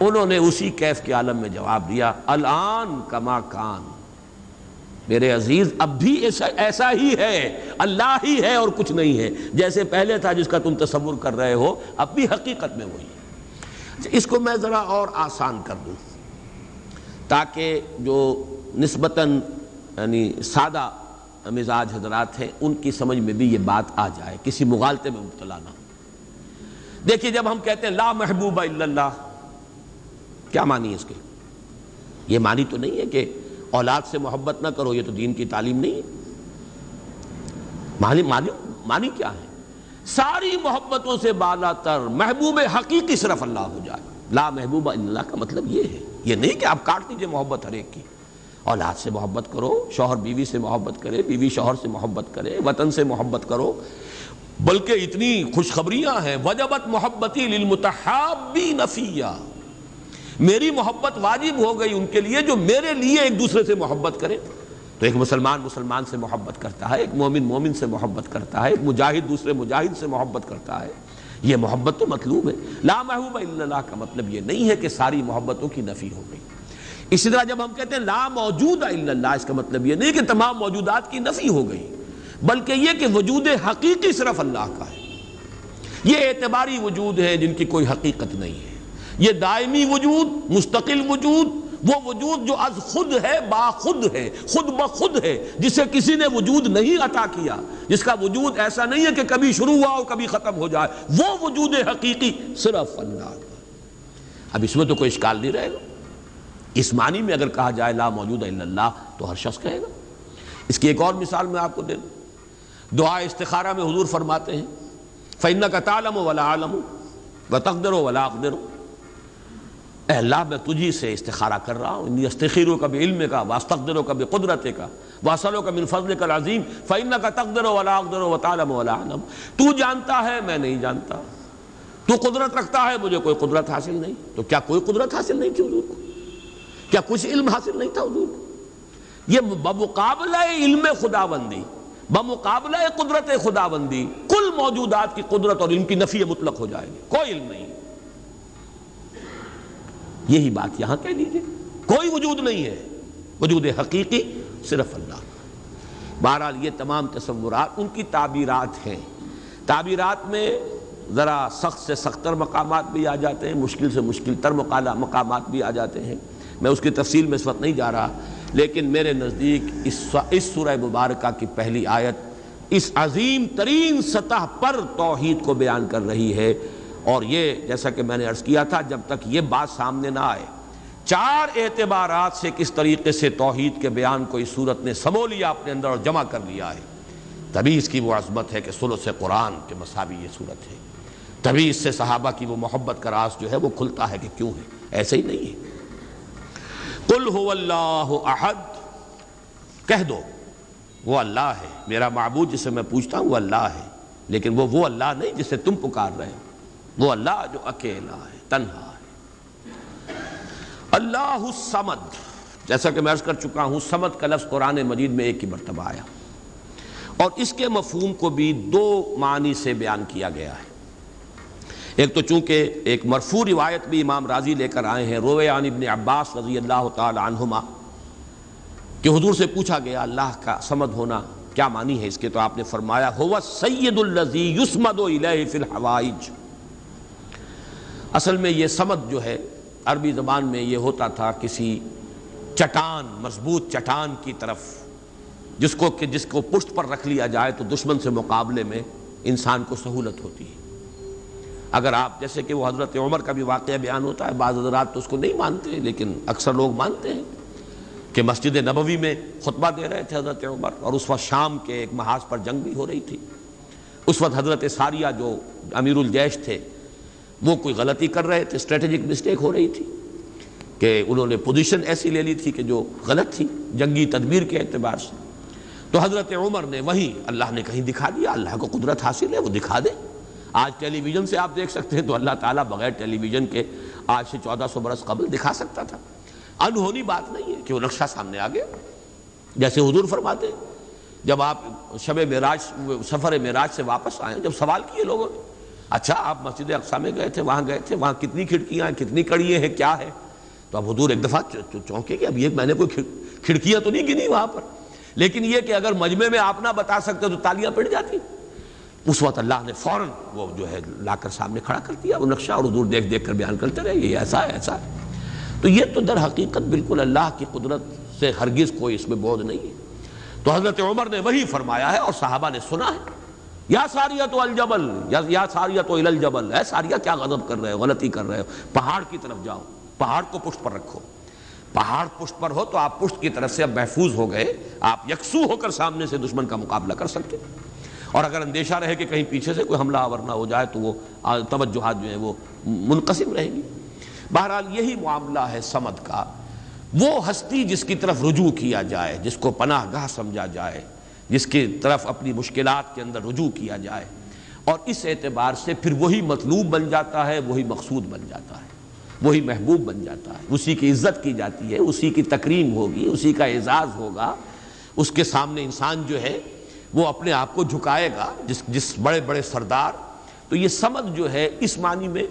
انہوں نے اسی کیف کے عالم میں جواب دیا، الان کما کان، میرے عزیز اب بھی ایسا ہی ہے، اللہ ہی ہے اور کچھ نہیں ہے، جیسے پہلے تھا جس کا تم تصور کر رہے ہو، اب بھی حقیقت میں وہی ہے۔ اس کو میں ذرا اور آسان کر دوں تاکہ جو نسبتاً یعنی سادہ مزاج حضرات ہیں ان کی سمجھ میں بھی یہ بات آ جائے، کسی مغالطے میں مبتلا نہ ہو۔ دیکھیے جب ہم کہتے ہیں لا محبوب الا اللہ، کیا معنی ہے اس کے؟ یہ معنی تو نہیں ہے کہ اولاد سے محبت نہ کرو، یہ تو دین کی تعلیم نہیں ہے۔ معنی کیا ہے؟ ساری محبتوں سے بالا تر محبوب حقیقی صرف اللہ ہو جائے۔ لا محبوب الا اللہ کا مطلب یہ ہے، یہ نہیں کہ آپ کاٹ دیجئے محبت ہر ایک کی، اولاد سے محبت کرو، شوہر بیوی سے محبت کرے، بیوی شوہر سے محبت کرے، وطن سے محبت کرو، بلکہ اتنی خوشخبریاں ہیں، وجبت محبتی للمتحابین فیہ، میری محبت واجب ہو گئی ان کے لیے جو میرے لیے ایک دوسرے سے محبت کرے۔ تو ایک مسلمان مسلمان سے محبت کرتا ہے، ایک مومن مومن سے محبت کرتا ہے، ایک مجاہد دوسرے مجاہد سے محبت کرتا ہے، یہ محبت تو مطلوب ہے۔ لا محبوب الا اللہ کا مطلب یہ نہیں ہے کہ ساری محبتوں کی نفی ہو گئی۔ اسی طرح جب ہم کہتے ہیں لا موجود الا اللہ، اس کا مطلب یہ نہیں کہ تمام موجودات کی نفی ہو گئی، بلکہ یہ کہ وجود حقیقی صرف اللہ کا ہے۔ یہ اعتباری وجود ہے جن کی کوئی حقیقت نہیں ہے، یہ دائمی وجود، مستقل وجود، وہ وجود جو از خود ہے، با خود ہے، خود بخود ہے، جسے کسی نے وجود نہیں عطا کیا، جس کا وجود ایسا نہیں ہے کہ کبھی شروع ہوا اور کبھی ختم ہو جائے، وہ وجود حقیقی صرف اللہ کا۔ اب اس میں تو کوئی اشکال نہیں رہے گا۔ اس معنی میں اگر کہا جائے لا موجود الا اللہ تو ہر شخص کہے گا۔ اس کی ایک اور مثال میں آپ کو دے دوں، دعا استخارہ میں حضور فرماتے ہیں فَإِنَّكَ تَعْلَمُ وَلَا أَعْلَمُ وَتَقْدِرُ وَلَا أَقْدِرُ، اے اللہ میں تجھی سے استخارہ کر رہا ہوں، انی استخیرک بعلمک واستقدرک بقدرتک واسألک من فضلک العظیم فإنک تقدر ولا اقدر وتعلم ولا اعلم، تو جانتا ہے میں نہیں جانتا، تو قدرت رکھتا ہے مجھے کوئی قدرت حاصل نہیں۔ تو کیا کوئی قدرت حاصل نہیں تھی حضور کو؟ کیا کچھ علم حاصل نہیں تھا حضور کو؟ یہ بمقابلہ علم خداوندی، بمقابلہ قدرت خداوندی کل موجودات کی قدرت اور علم کی نفی مطلق ہو جائے گی، کوئی علم نہیں۔ یہی بات یہاں کہہ دیجیے، کوئی وجود نہیں ہے، وجود حقیقی صرف اللہ۔ بہرحال یہ تمام تصورات ان کی تعبیرات ہیں۔ تعبیرات میں ذرا سخت سے سخت تر مقامات بھی آ جاتے ہیں، مشکل سے مشکل تر مقامات بھی آ جاتے ہیں۔ میں اس کی تفصیل میں اس وقت نہیں جا رہا، لیکن میرے نزدیک اس سورہ مبارکہ کی پہلی آیت اس عظیم ترین سطح پر توحید کو بیان کر رہی ہے، اور یہ جیسا کہ میں نے عرض کیا تھا جب تک یہ بات سامنے نہ آئے، چار اعتبارات سے کس طریقے سے توحید کے بیان کو اس صورت نے سمو لیا اپنے اندر اور جمع کر لیا ہے، تبھی اس کی وہ عظمت ہے کہ ثلث قرآن کے مساوی یہ صورت ہے، تبھی اس سے صحابہ کی وہ محبت کا راز جو ہے وہ کھلتا ہے کہ کیوں ہے، ایسے ہی نہیں ہے۔ قل هو اللہ احد، کہہ دو وہ اللہ ہے، میرا معبود جسے میں پوچھتا ہوں وہ اللہ ہے، لیکن وہ اللہ نہیں جسے تم پکار رہے ہو، وہ اللہ جو اکیلا ہے، تنہا ہے۔ اللہ الصمد، جیسا کہ میں عرض کر چکا ہوں صمد کا لفظ قرآن مجید میں ایک ہی مرتبہ آیا، اور اس کے مفہوم کو بھی دو معنی سے بیان کیا گیا ہے۔ ایک تو چونکہ ایک مرفوع روایت بھی امام رازی لے کر آئے ہیں، روی عن ابن عباس رضی اللہ تعالی عنہما، کہ حضور سے پوچھا گیا اللہ کا صمد ہونا کیا معنی ہے اس کے، تو آپ نے فرمایا هو السید الذی یصمد الیہ فی الحوائج۔ اصل میں یہ صمد جو ہے عربی زبان میں یہ ہوتا تھا کسی چٹان، مضبوط چٹان کی طرف جس کو پشت پر رکھ لیا جائے تو دشمن سے مقابلے میں انسان کو سہولت ہوتی ہے۔ اگر آپ جیسے کہ وہ حضرت عمر کا بھی واقعہ بیان ہوتا ہے، بعض حضرات تو اس کو نہیں مانتے لیکن اکثر لوگ مانتے ہیں کہ مسجد نبوی میں خطبہ دے رہے تھے حضرت عمر، اور اس وقت شام کے ایک محاذ پر جنگ بھی ہو رہی تھی۔ اس وقت حضرت ساریہ جو امیر الجیش تھے وہ کوئی غلطی کر رہے تھے، اسٹریٹجک مسٹیک ہو رہی تھی کہ انہوں نے پوزیشن ایسی لے لی تھی کہ جو غلط تھی جنگی تدبیر کے اعتبار سے۔ تو حضرت عمر نے وہیں اللہ نے کہیں دکھا دیا، اللہ کو قدرت حاصل ہے وہ دکھا دے۔ آج ٹیلی ویژن سے آپ دیکھ سکتے ہیں، تو اللہ تعالیٰ بغیر ٹیلی ویژن کے آج سے 1400 برس قبل دکھا سکتا تھا۔ انہونی بات نہیں ہے کہ وہ نقشہ سامنے آ گیا، جیسے حضور فرماتے ہیں جب آپ شب معراج سفر معراج سے واپس آئے، جب سوال کیے لوگوں نے اچھا آپ مسجد اقصیٰ میں گئے تھے، وہاں کتنی کھڑکیاں ہیں، کتنی کڑیاں ہیں، کیا ہے؟ تو اب حضور ایک دفعہ چونکے کہ اب یہ میں نے کوئی کھڑکیاں تو نہیں گنی وہاں پر، لیکن یہ کہ اگر مجمع میں آپ نہ بتا سکتے تو تالیاں پڑ جاتی۔ اس وقت اللہ نے فوراً وہ جو ہے لا کر سامنے کھڑا کر دیا وہ نقشہ، اور حضور دیکھ دیکھ کر بیان کرتے رہے یہ ایسا ہے ایسا ہے۔ تو یہ تو در حقیقت بالکل اللہ کی قدرت سے ہرگز کوئی اس میں بعد نہیں ہے۔ تو حضرت عمر نے وہی فرمایا ہے اور صحابہ نے سنا ہے، یا ساریۃ الجبل، یا ساریۃ الی الجبل، اے ساریہ کیا غضب کر رہے ہو، غلطی کر رہے ہو، پہاڑ کی طرف جاؤ، پہاڑ کو پشت پر رکھو۔ پہاڑ پشت پر ہو تو آپ پشت کی طرف سے اب محفوظ ہو گئے، آپ یکسو ہو کر سامنے سے دشمن کا مقابلہ کر سکتے، اور اگر اندیشہ رہے کہ کہیں پیچھے سے کوئی حملہ آور نہ ہو جائے تو وہ توجہات جو ہیں وہ منقسم رہیں گی۔ بہرحال یہی معاملہ ہے صمد کا، وہ ہستی جس کی طرف رجوع کیا جائے، جس کو پناہ گاہ سمجھا جائے، جس کی طرف اپنی مشکلات کے اندر رجوع کیا جائے، اور اس اعتبار سے پھر وہی مطلوب بن جاتا ہے، وہی مقصود بن جاتا ہے، وہی محبوب بن جاتا ہے، اسی کی عزت کی جاتی ہے، اسی کی تکریم ہوگی، اسی کا اعزاز ہوگا، اس کے سامنے انسان جو ہے وہ اپنے آپ کو جھکائے گا، جس بڑے بڑے سردار. تو یہ سمد جو ہے اس معنی میں،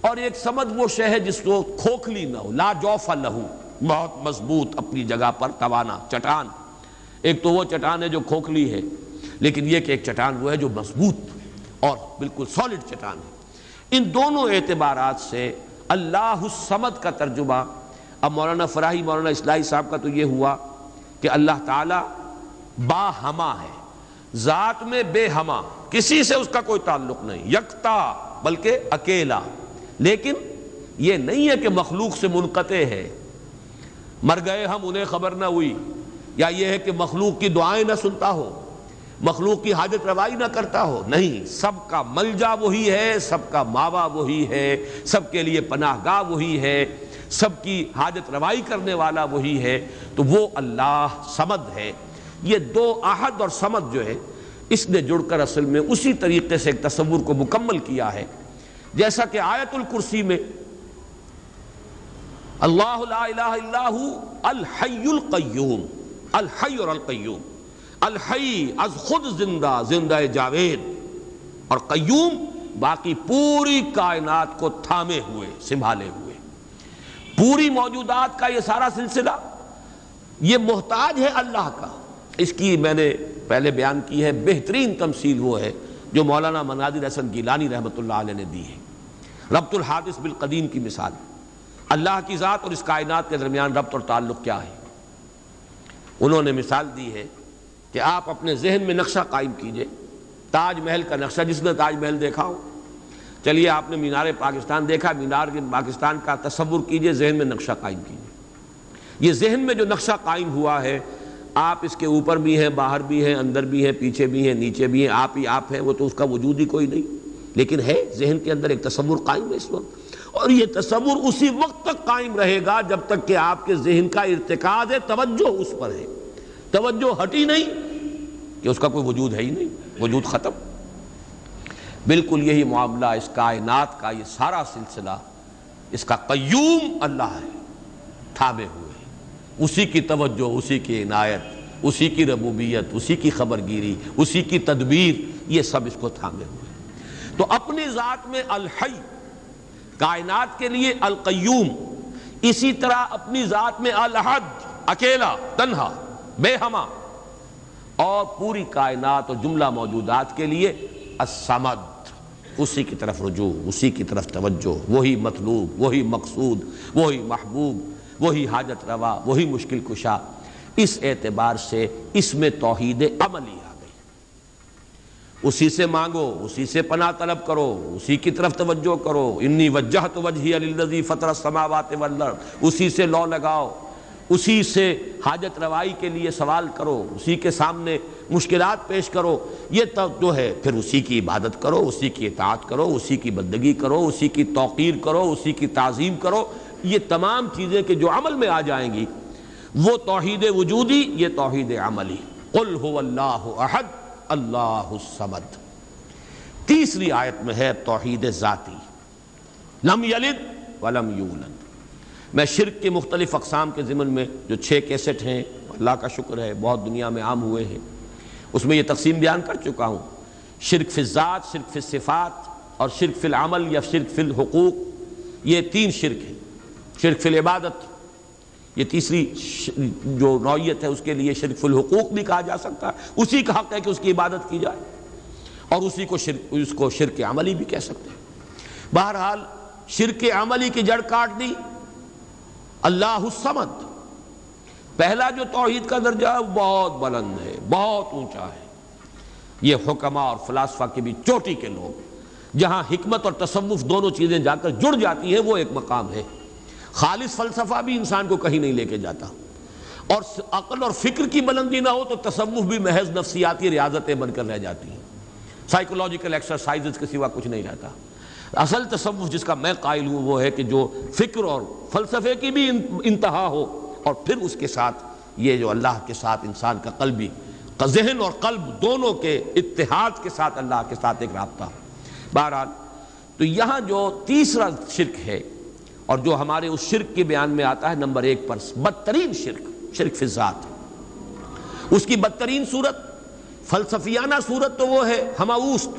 اور ایک سمد وہ شے ہے جس کو کھوکھلی نہ ہو، لا جوف لہو، بہت مضبوط اپنی جگہ پر توانا چٹان. ایک تو وہ چٹان ہے جو کھوکھلی ہے، لیکن یہ کہ ایک چٹان وہ ہے جو مضبوط اور بالکل سالڈ چٹان ہے. ان دونوں اعتبارات سے اللہ الصمد کا ترجمہ اب مولانا فراہی، مولانا اصلاحی صاحب کا تو یہ ہوا کہ اللہ تعالی با ہما ہے، ذات میں بے ہما، کسی سے اس کا کوئی تعلق نہیں، یکتا بلکہ اکیلا. لیکن یہ نہیں ہے کہ مخلوق سے منقطع ہے، مر گئے ہم انہیں خبر نہ ہوئی، یا یہ ہے کہ مخلوق کی دعائیں نہ سنتا ہو، مخلوق کی حاجت روائی نہ کرتا ہو. نہیں، سب کا ملجا وہی ہے، سب کا ماوا وہی ہے، سب کے لیے پناہ گاہ وہی ہے، سب کی حاجت روائی کرنے والا وہی ہے. تو وہ اللہ صمد ہے. یہ دو احد اور صمد جو ہے اس نے جڑ کر اصل میں اسی طریقے سے ایک تصور کو مکمل کیا ہے، جیسا کہ آیت الکرسی میں اللہ لا الہ الا ہو الحی القیوم، الحی اور القیوم، الحی از خود زندہ، زندہ جاوید، اور قیوم باقی پوری کائنات کو تھامے ہوئے، سنبھالے ہوئے. پوری موجودات کا یہ سارا سلسلہ یہ محتاج ہے اللہ کا. اس کی میں نے پہلے بیان کی ہے، بہترین تمثیل وہ ہے جو مولانا مناظر حسن گیلانی رحمۃ اللہ علیہ نے دی ہے. ربط الحادث بالقدیم کی مثال، اللہ کی ذات اور اس کائنات کے درمیان ربط اور تعلق کیا ہے. انہوں نے مثال دی ہے کہ آپ اپنے ذہن میں نقشہ قائم کیجئے، تاج محل کا نقشہ. جس نے تاج محل دیکھا ہو، چلیے آپ نے مینار پاکستان دیکھا، مینار کے پاکستان کا تصور کیجئے، ذہن میں نقشہ قائم کیجئے. یہ ذہن میں جو نقشہ قائم ہوا ہے، آپ اس کے اوپر بھی ہیں، باہر بھی ہیں، اندر بھی ہیں، پیچھے بھی ہیں، نیچے بھی ہیں، آپ ہی آپ ہیں. وہ تو اس کا وجود ہی کوئی نہیں، لیکن ہے ذہن کے اندر ایک تصور قائم ہے اس وقت. اور یہ تصور اسی وقت تک قائم رہے گا جب تک کہ آپ کے ذہن کا ارتکاز ہے، توجہ اس پر ہے. توجہ ہٹی نہیں کہ اس کا کوئی وجود ہے ہی نہیں، وجود ختم. بالکل یہی معاملہ اس کائنات کا، یہ سارا سلسلہ اس کا قیوم اللہ ہے، تھامے ہوئے، اسی کی توجہ، اسی کی عنایت، اسی کی ربوبیت، اسی کی خبرگیری، اسی کی تدبیر، یہ سب اس کو تھامے ہوئے. تو اپنی ذات میں الحی، کائنات کے لیے القیوم، اسی طرح اپنی ذات میں الاحد، اکیلا، تنہا، بے ہما، اور پوری کائنات اور جملہ موجودات کے لیے الصمد، اسی کی طرف رجوع، اسی کی طرف توجہ، وہی مطلوب، وہی مقصود، وہی محبوب، وہی حاجت روا، وہی مشکل کشا. اس اعتبار سے اس میں توحید عملی آ گئی. اسی سے مانگو، اسی سے پناہ طلب کرو، اسی کی طرف توجہ کرو. انی وجہت وجہی للذی فطر السماوات والارض، اسی سے لو لگاؤ، اسی سے حاجت روائی کے لیے سوال کرو، اسی کے سامنے مشکلات پیش کرو. یہ جو ہے پھر اسی کی عبادت کرو، اسی کی اطاعت کرو، اسی کی بندگی کرو، اسی کی توقیر کرو، اسی کی تعظیم کرو. یہ تمام چیزیں کہ جو عمل میں آ جائیں گی، وہ توحید وجودی، یہ توحید عملی. قل هو اللہ احد اللہ الصمد. تیسری آیت میں ہے توحید ذاتی، لم یلد ولم یولد. میں شرک کے مختلف اقسام کے ضمن میں جو 6 کیسٹ ہیں، اللہ کا شکر ہے بہت دنیا میں عام ہوئے ہیں، اس میں یہ تقسیم بیان کر چکا ہوں. شرک فی الذات، شرک فی الصفات، اور شرک فی العمل یا شرک فی الحقوق. یہ 3 شرک ہیں. شرک فی العبادت، یہ تیسری جو نوعیت ہے، اس کے لیے شرک فی الحقوق بھی کہا جا سکتا ہے. اسی کا حق ہے کہ اس کی عبادت کی جائے، اور اسی کو اس کو شرک عملی بھی کہہ سکتے ہیں. بہرحال شرک عملی کی جڑ کاٹ دی اللہ الصمد. پہلا جو توحید کا درجہ ہے وہ بہت بلند ہے، بہت اونچا ہے. یہ حکماء اور فلاسفہ کی بھی چوٹی کے لوگ، جہاں حکمت اور تصوف دونوں چیزیں جا کر جڑ جاتی ہیں، وہ ایک مقام ہے. خالص فلسفہ بھی انسان کو کہیں نہیں لے کے جاتا، اور عقل اور فکر کی بلندی نہ ہو تو تصوف بھی محض نفسیاتی ریاضتیں بن کر رہ جاتی ہیں، سائیکولوجیکل ایکسرسائزز کے سوا کچھ نہیں رہتا. اصل تصوف جس کا میں قائل ہوں وہ ہے کہ جو فکر اور فلسفے کی بھی انتہا ہو، اور پھر اس کے ساتھ یہ جو اللہ کے ساتھ انسان کا قلبی، ذہن اور قلب دونوں کے اتحاد کے ساتھ اللہ کے ساتھ ایک رابطہ. بہرحال تو یہاں جو تیسرا شرک ہے، اور جو ہمارے اس شرک کے بیان میں آتا ہے نمبر 1 پر، بدترین شرک، شرک فی الذات. اس کی بدترین صورت، فلسفیانہ صورت تو وہ ہے ہماوست،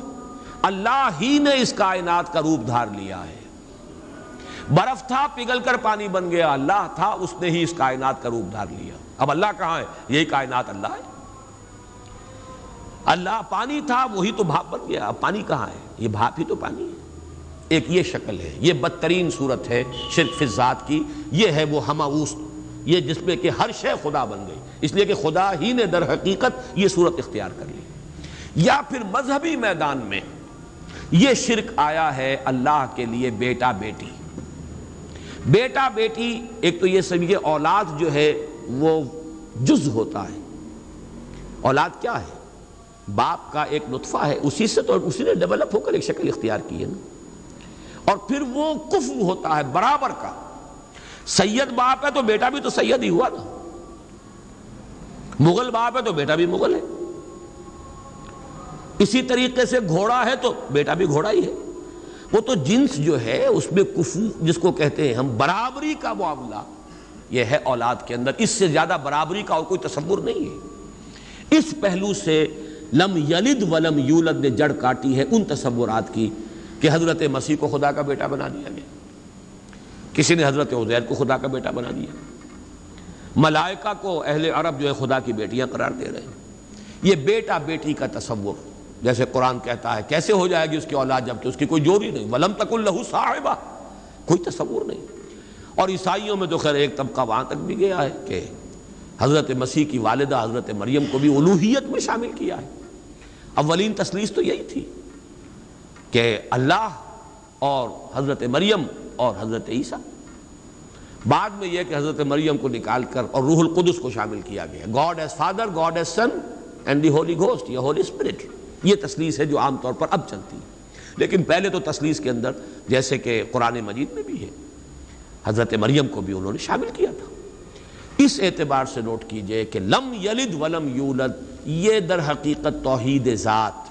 اللہ ہی نے اس کائنات کا روپ دھار لیا ہے۔ برف تھا پگھل کر پانی بن گیا، اللہ تھا اس نے ہی اس کائنات کا روپ دھار لیا۔ اب اللہ کہاں ہے؟ یہی کائنات اللہ ہے۔ اللہ پانی تھا وہی تو بھاپ بن گیا، اب پانی کہاں ہے؟ یہ بھاپ ہی تو پانی ہے۔ ایک یہ شکل ہے، یہ بدترین صورت ہے شرک فی الذات کی، یہ ہے وہ ہماوست، یہ جس میں کہ ہر شے خدا بن گئی، اس لیے کہ خدا ہی نے در حقیقت یہ صورت اختیار کر لی۔ یا پھر مذہبی میدان میں یہ شرک آیا ہے اللہ کے لیے بیٹا بیٹی۔ بیٹا بیٹی ایک تو یہ سمجھیے اولاد جو ہے وہ جز ہوتا ہے۔ اولاد کیا ہے؟ باپ کا ایک نطفہ ہے، اسی سے تو اسی نے ڈیولپ ہو کر ایک شکل اختیار کی ہے نا۔ اور پھر وہ کفو ہوتا ہے برابر کا۔ سید باپ ہے تو بیٹا بھی تو سید ہی ہوا نا، مغل باپ ہے تو بیٹا بھی مغل ہے، اسی طریقے سے گھوڑا ہے تو بیٹا بھی گھوڑا ہی ہے۔ وہ تو جنس جو ہے اس میں کفو جس کو کہتے ہیں ہم، برابری کا معاملہ یہ ہے اولاد کے اندر، اس سے زیادہ برابری کا اور کوئی تصور نہیں ہے۔ اس پہلو سے لم یلد ولم یولد نے جڑ کاٹی ہے ان تصورات کی کہ حضرت مسیح کو خدا کا بیٹا بنا دیا گیا، کسی نے حضرت عزیر کو خدا کا بیٹا بنا دیا، ملائکہ کو اہل عرب جو ہے خدا کی بیٹیاں قرار دے رہے ہیں۔ یہ بیٹا بیٹی کا تصور، جیسے قرآن کہتا ہے کیسے ہو جائے گی اس کی اولاد جبکہ اس کی کوئی جوڑی نہیں، وَلَمْ تَكُنْ لَهُ صَاحِبَةٌ، کوئی تصور نہیں۔ اور عیسائیوں میں تو خیر ایک طبقہ وہاں تک بھی گیا ہے کہ حضرت مسیح کی والدہ حضرت مریم کو بھی الوہیت میں شامل کیا ہے۔ اولین تثلیث تو یہی تھی کہ اللہ اور حضرت مریم اور حضرت عیسیٰ، بعد میں یہ کہ حضرت مریم کو نکال کر اور روح القدس کو شامل کیا گیا، God is father, God is son and the holy ghost یا ہولی اسپرٹ۔ یہ تثلیث ہے جو عام طور پر اب چلتی ہے، لیکن پہلے تو تثلیث کے اندر جیسے کہ قرآن مجید میں بھی ہے حضرت مریم کو بھی انہوں نے شامل کیا تھا۔ اس اعتبار سے نوٹ کیجئے کہ لم یلد ولم یولد یہ در حقیقت توحید ذات،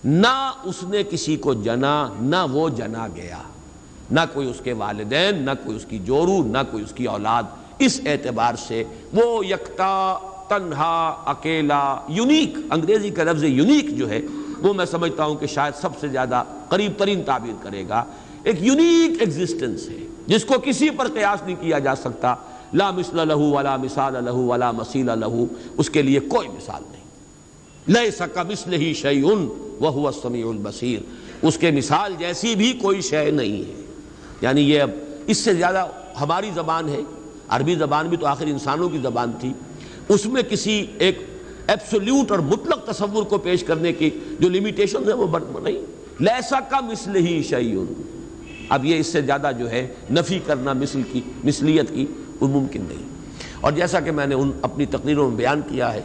نہ اس نے کسی کو جنا نہ وہ جنا گیا، نہ کوئی اس کے والدین، نہ کوئی اس کی جورو، نہ کوئی اس کی اولاد۔ اس اعتبار سے وہ یکتا، تنہا، اکیلا، یونیک، انگریزی کا لفظ یونیک جو ہے وہ میں سمجھتا ہوں کہ شاید سب سے زیادہ قریب ترین تعبیر کرے گا۔ ایک یونیک ایگزسٹنس ہے جس کو کسی پر قیاس نہیں کیا جا سکتا، لا مثل لہ ولا مثال لہ ولا مثیل لہ، اس کے لیے کوئی مثال نہیں۔ لیس کمثلہ شیء وہو السمیع البصیر، اس کے مثال جیسی بھی کوئی شے نہیں ہے۔ یعنی یہ اب اس سے زیادہ ہماری زبان ہے، عربی زبان بھی تو آخر انسانوں کی زبان تھی، اس میں کسی ایک ایبسولوٹ اور مطلق تصور کو پیش کرنے کی جو لیمیٹیشن ہے وہ نہیں۔ لیسا کمثلہ شیء، اب یہ اس سے زیادہ جو ہے نفی کرنا مثل کی، مثلیت کی، وہ ممکن نہیں۔ اور جیسا کہ میں نے اپنی تقریروں میں بیان کیا ہے،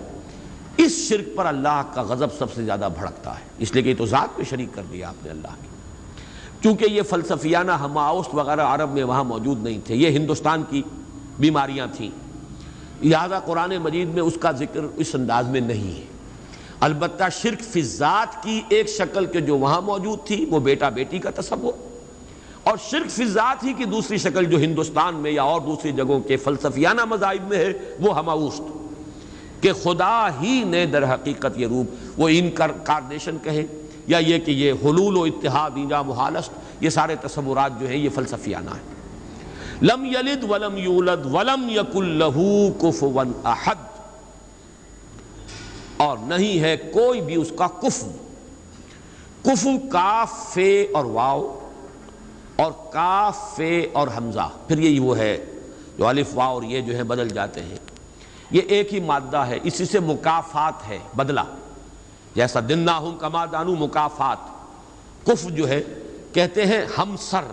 اس شرک پر اللہ کا غضب سب سے زیادہ بھڑکتا ہے، اس لیے کہ یہ تو ذات میں شریک کر دیا آپ نے اللہ کی۔ چونکہ یہ فلسفیانہ ہماوست وغیرہ عرب میں وہاں موجود نہیں تھے، یہ ہندوستان کی بیماریاں تھیں، لہذا قرآن مجید میں اس کا ذکر اس انداز میں نہیں ہے۔ البتہ شرک فی الذات کی ایک شکل کے جو وہاں موجود تھی وہ بیٹا بیٹی کا تصور، اور شرک فی الذات ہی کی دوسری شکل جو ہندوستان میں یا اور دوسری جگہوں کے فلسفیانہ مذاہب میں ہے وہ ہماوست، کہ خدا ہی نے در حقیقت یہ روپ، وہ انکارنیشن کہیں یا یہ کہ یہ حلول و اتحاد ایجا محالست، یہ سارے تصورات جو ہیں یہ فلسفیانہ ہیں۔ لم یلد ولم یولد ولم یکن لہ کفوا احد، اور نہیں ہے کوئی بھی اس کا کفو۔ کفو کاف فے اور واو، اور کاف فے اور حمزہ، پھر یہ وہ ہے جو الف واو اور یہ جو ہے بدل جاتے ہیں، یہ ایک ہی مادہ ہے، اسی سے مکافات ہے، بدلہ، جیسا دناہم کما دانو مکافات۔ کف جو ہے کہتے ہیں ہمسر،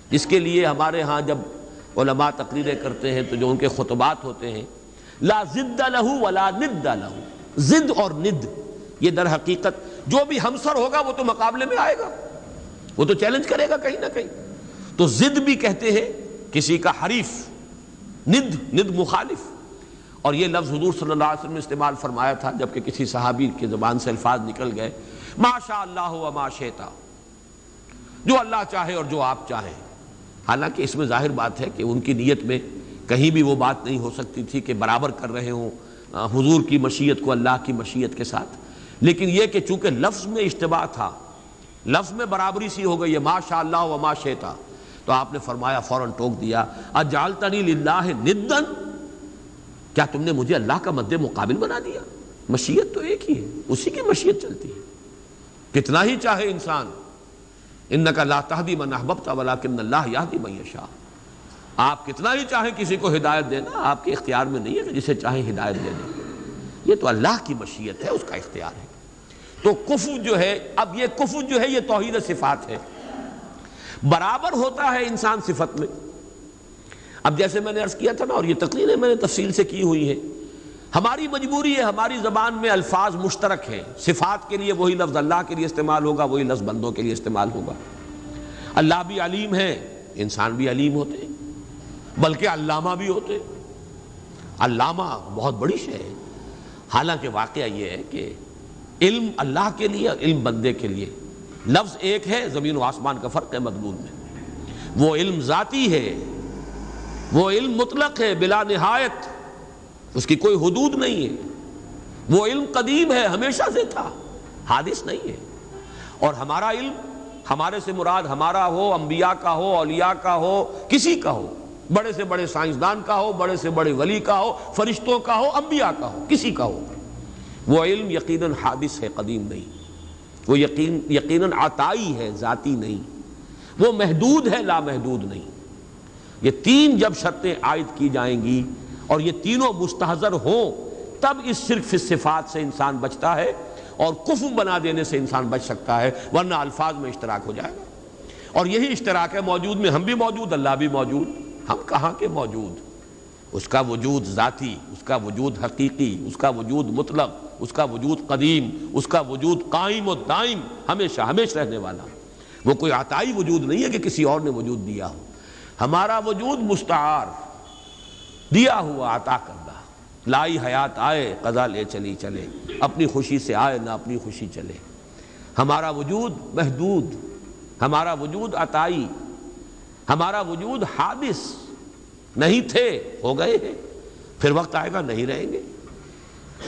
جس کے لیے ہمارے ہاں جب علماء تقریریں کرتے ہیں تو جو ان کے خطبات ہوتے ہیں، لا ضد لہ ولا ند لہ، ضد اور ند، یہ در حقیقت جو بھی ہمسر ہوگا وہ تو مقابلے میں آئے گا، وہ تو چیلنج کرے گا کہیں نہ کہیں۔ تو ضد بھی کہتے ہیں کسی کا حریف، ند مخالف۔ اور یہ لفظ حضور صلی اللہ علیہ وسلم نے استعمال فرمایا تھا جبکہ کسی صحابی کی زبان سے الفاظ نکل گئے، ما شاء اللہ و ما شئت، جو اللہ چاہے اور جو آپ چاہیں۔ حالانکہ اس میں ظاہر بات ہے کہ ان کی نیت میں کہیں بھی وہ بات نہیں ہو سکتی تھی کہ برابر کر رہے ہوں حضور کی مشیت کو اللہ کی مشیت کے ساتھ، لیکن یہ کہ چونکہ لفظ میں اشتباہ تھا، لفظ میں برابری سی ہو گئی ہے، ما شاء اللہ و ما شئتا، تو آپ نے فرمایا، فوراً ٹوک دیا، اجعلتنی للہ ندا، کیا تم نے مجھے اللہ کا مد مقابل بنا دیا؟ مشیت تو ایک ہی ہے، اسی کی مشیت چلتی ہے، کتنا ہی چاہے انسان، انک لا تہدی من احببت ولکن اللہ یہدی من یشاء، آپ کتنا ہی چاہیں کسی کو ہدایت دینا، آپ کے اختیار میں نہیں ہے کہ جسے چاہیں ہدایت دے دیں، یہ تو اللہ کی مشیت ہے، اس کا اختیار ہے۔ تو کفر جو ہے، اب یہ کفر جو ہے یہ توحید صفات ہے، برابر ہوتا ہے انسان صفت میں۔ اب جیسے میں نے عرض کیا تھا نا، اور یہ تقریریں میں نے تفصیل سے کی ہوئی ہیں، ہماری مجبوری ہے، ہماری زبان میں الفاظ مشترک ہیں، صفات کے لیے وہی لفظ اللہ کے لیے استعمال ہوگا، وہی لفظ بندوں کے لیے استعمال ہوگا۔ اللہ بھی علیم ہے، انسان بھی علیم ہوتے ہیں، بلکہ علامہ بھی ہوتے ہیں۔ علامہ بہت بڑی شے ہے، حالانکہ واقعہ یہ ہے کہ علم اللہ کے لیے، علم بندے کے لیے، لفظ ایک ہے، زمین و آسمان کا فرق ہے مضمون میں۔ وہ علم ذاتی ہے، وہ علم مطلق ہے، بلا نہایت، اس کی کوئی حدود نہیں ہے۔ وہ علم قدیم ہے، ہمیشہ سے تھا، حادث نہیں ہے۔ اور ہمارا علم، ہمارے سے مراد ہمارا ہو، انبیاء کا ہو، اولیاء کا ہو، کسی کا ہو، بڑے سے بڑے سائنسدان کا ہو، بڑے سے بڑے ولی کا ہو، فرشتوں کا ہو، انبیاء کا ہو، کسی کا ہو، وہ علم یقیناً حادث ہے، قدیم نہیں۔ وہ یقیناً عطائی ہے، ذاتی نہیں۔ وہ محدود ہے، لامحدود نہیں۔ یہ تین جب شرطیں عائد کی جائیں گی اور یہ تینوں مستحضر ہوں، تب اس شرک فی الصفات سے انسان بچتا ہے اور کفر بنا دینے سے انسان بچ سکتا ہے، ورنہ الفاظ میں اشتراک ہو جائے گا۔ اور یہی اشتراک ہے، موجود میں ہم بھی موجود، اللہ بھی موجود۔ ہم کہاں کے موجود؟ اس کا وجود ذاتی، اس کا وجود حقیقی، اس کا وجود مطلق، اس کا وجود قدیم، اس کا وجود قائم و دائم، ہمیشہ ہمیشہ رہنے والا۔ وہ کوئی عطائی وجود نہیں ہے کہ کسی اور نے وجود دیا ہو۔ ہمارا وجود مستعار، دیا ہوا، عطا کردہ۔ لائی حیات آئے، قضا لے چلی چلے، اپنی خوشی سے آئے نہ اپنی خوشی چلے۔ ہمارا وجود محدود، ہمارا وجود عطائی، ہمارا وجود حادث، نہیں تھے ہو گئے ہیں، پھر وقت آئے گا نہیں رہیں گے۔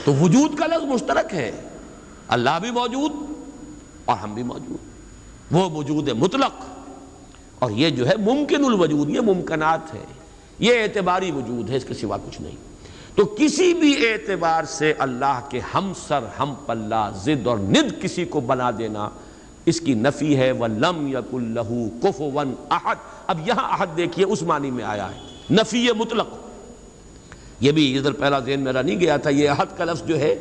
تو وجود کا لفظ مشترک ہے، اللہ بھی موجود اور ہم بھی موجود۔ وہ وجود مطلق، اور یہ جو ہے ممکن الوجود، یہ ممکنات ہے، یہ اعتباری وجود ہے، اس کے سوا کچھ نہیں۔ تو کسی بھی اعتبار سے اللہ کے ہم سر، ہم پلہ، ضد اور ند کسی کو بنا دینا، اس کی نفی ہے۔ وَلَمْ يَكُنْ لَهُ كُفُوًا أَحَدٌ۔ اب یہاں احد دیکھیے اس معنی میں آیا ہے، نفی مطلق۔ یہ بھی ادھر پہلا ذہن میرا نہیں گیا تھا، یہ احد کا لفظ جو ہے،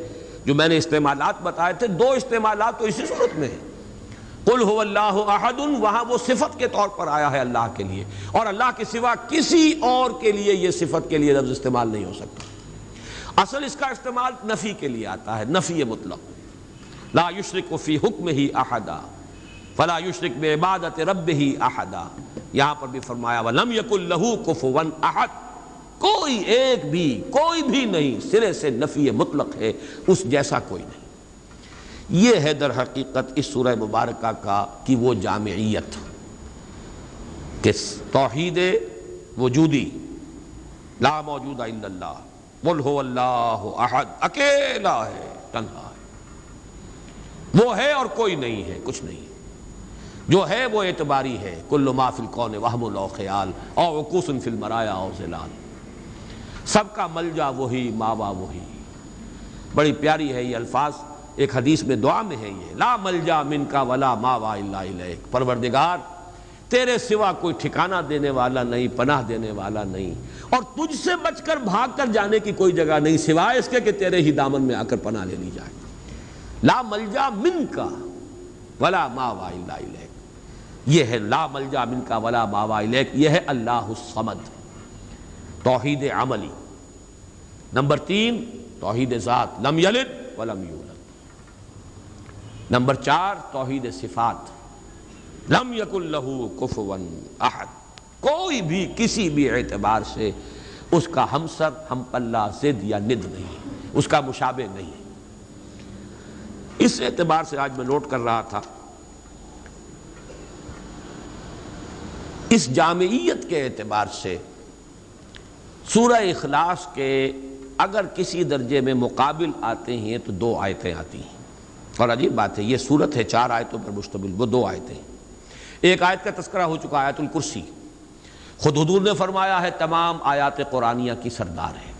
جو میں نے استعمالات بتائے تھے، دو استعمالات تو اسی صورت میں ہیں۔ قُلْ هُوَ اللَّهُ أَحَدٌ، وہاں وہ صفت کے طور پر آیا ہے اللہ کے لیے، اور اللہ کے سوا کسی اور کے لیے یہ صفت کے لیے لفظ استعمال نہیں ہو سکتا۔ اصل اس کا استعمال نفی کے لیے آتا ہے، نفی مطلق۔ لا یشرک فی حکمہ احدا فلا یشرک بعبادۃ ربہ احدا۔ یہاں پر بھی فرمایا وَلَمْ يَكُنْ لَهُ كُفُوًا أَحَدٌ، کوئی ایک بھی، کوئی بھی نہیں، سرے سے نفی مطلق ہے، اس جیسا کوئی نہیں۔ یہ ہے در حقیقت اس سورہ مبارکہ کی وہ جامعیت کہ توحید وجودی، لا موجود الا اللہ، قل هو اللہ احد، اکیلا ہے، تنہا ہے، وہ ہے اور کوئی نہیں ہے، کچھ نہیں، جو ہے وہ اعتباری ہے۔ کل ما فی الکون وہم او خیال او عکوس فی المرایا او ظلال، سب کا ملجا وہی، ماوا وہی۔ بڑی پیاری ہے یہ الفاظ، ایک حدیث میں دعا میں ہے یہ، لا ملجا منک ولا ماوا الا الیک، پروردگار تیرے سوا کوئی ٹھکانہ دینے والا نہیں، پناہ دینے والا نہیں، اور تجھ سے بچ کر بھاگ کر جانے کی کوئی جگہ نہیں سوائے اس کے کہ تیرے ہی دامن میں آ کر پناہ لے لی جائے۔ لا ملجا منک ولا ماوا الا الیک، یہ ہے لا ملجا منک ولا ماوا الیک، یہ ہے اللہ الصمد، توحید عملی۔ نمبر 3 توحید ذات، لم یلد ولم یولد۔ نمبر 4 توحید صفات، لم یکن لہ کفوا احد، کوئی بھی کسی بھی اعتبار سے اس کا ہمسر، ہم پلہ، ضد یا ند نہیں، اس کا مشابہ نہیں۔ اس اعتبار سے آج میں نوٹ کر رہا تھا، اس جامعیت کے اعتبار سے سورہ اخلاص کے اگر کسی درجے میں مقابل آتے ہیں تو 2 آیتیں آتی ہیں، اور عجیب بات ہے یہ صورت ہے 4 آیتوں پر مشتمل، وہ 2 آیتیں ہیں۔ ایک آیت کا تذکرہ ہو چکا آیت الکرسی، خود حضور نے فرمایا ہے تمام آیات قرآنیہ کی سردار ہے،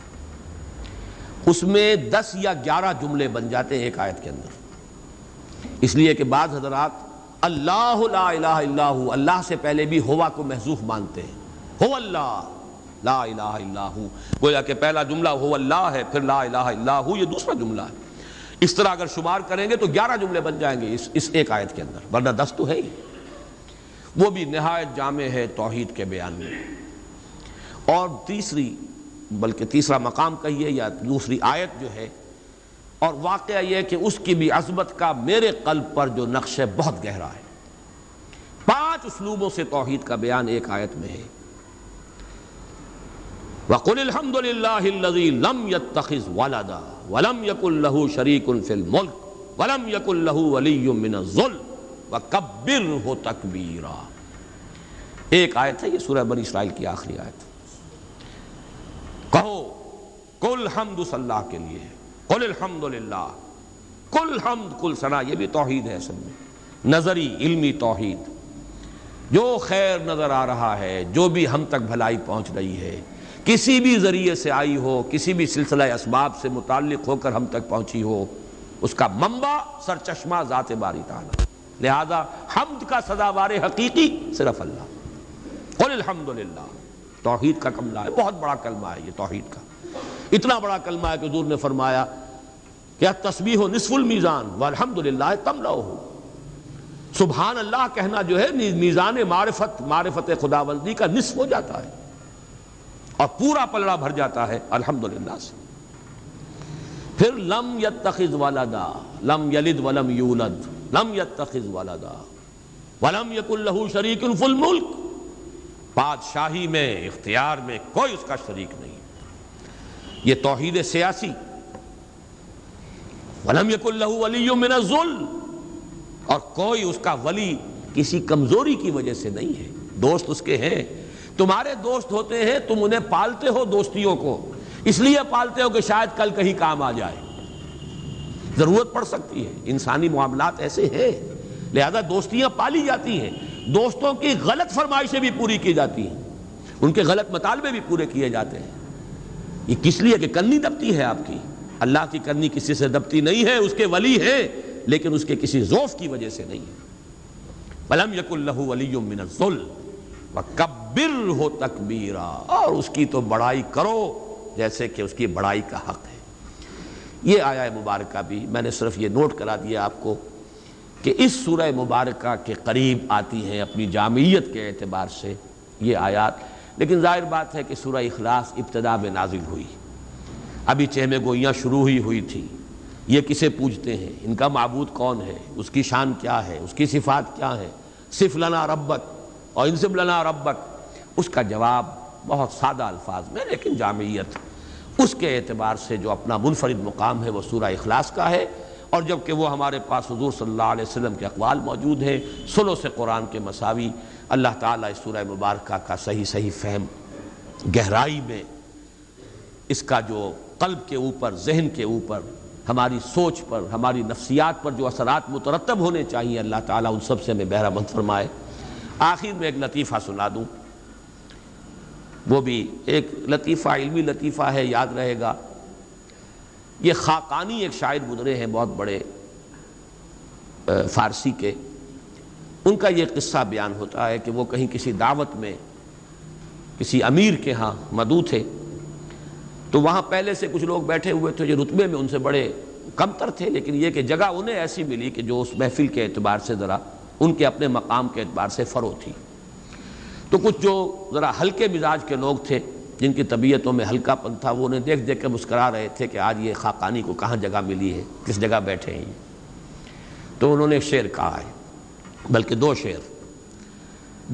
اس میں 10 یا 11 جملے بن جاتے ہیں ایک آیت کے اندر، اس لیے کہ بعض حضرات اللہ لا الہ الا ہو، اللہ سے پہلے بھی ہوا کو محذوف مانتے ہیں، ہو اللہ لا الہ الا ہو، گویا کہ پہلا جملہ ہو اللہ ہے، پھر لا الہ الا ہو یہ دوسرا جملہ ہے۔ اس طرح اگر شمار کریں گے تو 11 جملے بن جائیں گے اس ایک آیت کے اندر، ورنہ 10 تو ہے ہی، وہ بھی نہایت جامع ہے توحید کے بیان میں۔ اور تیسرا مقام کہیے یا دوسری آیت جو ہے، اور واقعہ یہ ہے کہ اس کی بھی عظمت کا میرے قلب پر جو نقش ہے بہت گہرا ہے۔ 5 اسلوبوں سے توحید کا بیان ایک آیت میں ہے۔ وَقُلِ الْحَمْدُ لِلَّهِ الَّذِي لَمْ يَتَّخِذْ وَلَدًا وَلَمْ يَكُنْ لَهُ شَرِيكٌ فِي الْمُلْكِ وَلَمْ يَكُنْ لَهُ وَلِيٌّ مِّنَ الذُّلِّ وَكَبِّرْهُ تَكْبِيرًا۔ ایک آیت ہے یہ سورہ بنی اسرائیل کی آخری آیت۔ کہو کل حمد صلی اللہ کے لیے، قل الحمد للہ، کل حمد کل ثنا، یہ بھی توحید ہے اصل میں، نظری علمی توحید۔ جو خیر نظر آ رہا ہے، جو بھی ہم تک بھلائی پہنچ رہی ہے، کسی بھی ذریعے سے آئی ہو، کسی بھی سلسلہ اسباب سے متعلق ہو کر ہم تک پہنچی ہو، اس کا منبع سرچشمہ ذات باری تعالی، لہذا حمد کا سزاوار حقیقی صرف اللہ۔ قل الحمد للہ، توحید کا کلمہ ہے، بہت بڑا کلمہ ہے یہ توحید کا، اتنا بڑا کلمہ ہے کہ حضور نے فرمایا کہ التسبیح نصف المیزان والحمد للہ تملؤہ، سبحان اللہ کہنا جو ہے میزان معرفت خداوندی کا نصف ہو جاتا ہے، اور پورا پلڑا بھر جاتا ہے الحمدللہ سے۔ پھر لم یتخذ ولدا، لم یلد ولم یولد، لم یتخذ ولدا ولم یکن لہ شریک فی الملک، بادشاہی میں اختیار میں کوئی اس کا شریک نہیں، یہ توحید سیاسی۔ ولم یکن لہ ولی من الذل، اور کوئی اس کا ولی کسی کمزوری کی وجہ سے نہیں ہے، دوست اس کے ہیں، تمہارے دوست ہوتے ہیں، تم انہیں پالتے ہو، دوستیوں کو اس لیے پالتے ہو کہ شاید کل کہیں کام آ جائے، ضرورت پڑ سکتی ہے، انسانی معاملات ایسے ہیں، لہذا دوستیاں پالی جاتی ہیں، دوستوں کی غلط فرمائشیں بھی پوری کی جاتی ہیں، ان کے غلط مطالبے بھی پورے کیے جاتے ہیں، یہ کس لیے کہ کنی دبتی ہے آپ کی، اللہ کی کنی کسی سے دبتی نہیں ہے، اس کے ولی ہیں لیکن اس کے کسی ضعف کی وجہ سے نہیں ہے۔ وَلَمْ يَكُنْ لَهُ وَلِيٌّ مِّنَ الذُّلِّ وَكَبِّرْهُ تَكْبِيرًا، اور اس کی تو بڑائی کرو جیسے کہ اس کی بڑائی کا حق ہے۔ یہ آیہ مبارکہ بھی میں نے صرف یہ نوٹ کرا دیا آپ کو کہ اس سورہ مبارکہ کے قریب آتی ہیں اپنی جامعیت کے اعتبار سے یہ آیات، لیکن ظاہر بات ہے کہ سورہ اخلاص ابتدا میں نازل ہوئی، ابھی چہمے گوئیاں شروع ہی ہوئی تھی، یہ کسے پوجتے ہیں، ان کا معبود کون ہے، اس کی شان کیا ہے، اس کی صفات کیا ہے، صف لنا ربک اور انصب لنا ربک، اس کا جواب بہت سادہ الفاظ میں لیکن جامعیت اس کے اعتبار سے جو اپنا منفرد مقام ہے وہ سورہ اخلاص کا ہے، اور جبکہ وہ ہمارے پاس حضور صلی اللہ علیہ وسلم کے اقوال موجود ہیں ثلث قرآن کے مساوی، اللہ تعالیٰ اس سورہ مبارکہ کا صحیح فہم، گہرائی میں اس کا جو قلب کے اوپر، ذہن کے اوپر، ہماری سوچ پر، ہماری نفسیات پر جو اثرات مترتب ہونے چاہیے، اللہ تعالیٰ ان سب سے ہمیں بہرہ مند فرمائے۔ آخر میں ایک لطیفہ سنا دوں، وہ بھی ایک لطیفہ، علمی لطیفہ ہے، یاد رہے گا۔ یہ خاقانی ایک شاعر گزرے ہیں بہت بڑے فارسی کے، ان کا یہ قصہ بیان ہوتا ہے کہ وہ کہیں کسی دعوت میں کسی امیر کے ہاں مدعو تھے، تو وہاں پہلے سے کچھ لوگ بیٹھے ہوئے تھے جو رتبے میں ان سے بڑے کمتر تھے، لیکن یہ کہ جگہ انہیں ایسی ملی کہ جو اس محفل کے اعتبار سے ذرا ان کے اپنے مقام کے اعتبار سے فروغ تھی، تو کچھ جو ذرا ہلکے مزاج کے لوگ تھے جن کی طبیعتوں میں ہلکا پن تھا، وہ انہیں دیکھ دیکھ کے مسکرا رہے تھے کہ آج یہ خاقانی کو کہاں جگہ ملی ہے، کس جگہ بیٹھے ہیں۔ تو انہوں نے ایک شعر کہا ہے، بلکہ 2 شعر۔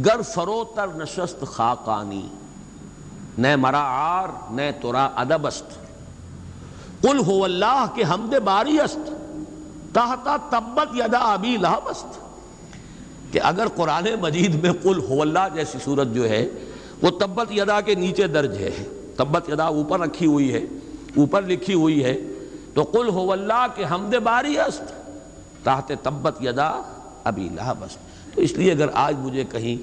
گر فروتر نشست خاقانی، نہ مرا عار نہ ترا ادب است، قل هو اللہ کے حمد باری است، تحتا تبت یدا ابی لہب است، کہ اگر قرآن مجید میں قل هو اللہ جیسی صورت جو ہے وہ تبت یدا کے نیچے درج ہے، تبت یدا اوپر رکھی ہوئی ہے، اوپر لکھی ہوئی ہے تو قل هو اللہ کے حمد باری است تحت تبت یدا ابی لہب است. تو اس لیے اگر آج مجھے کہیں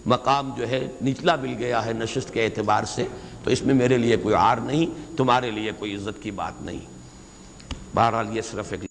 مقام جو ہے نچلا مل گیا ہے نشست کے اعتبار سے تو اس میں میرے لیے کوئی عار نہیں، تمہارے لیے کوئی عزت کی بات نہیں. بہرحال یہ صرف ایک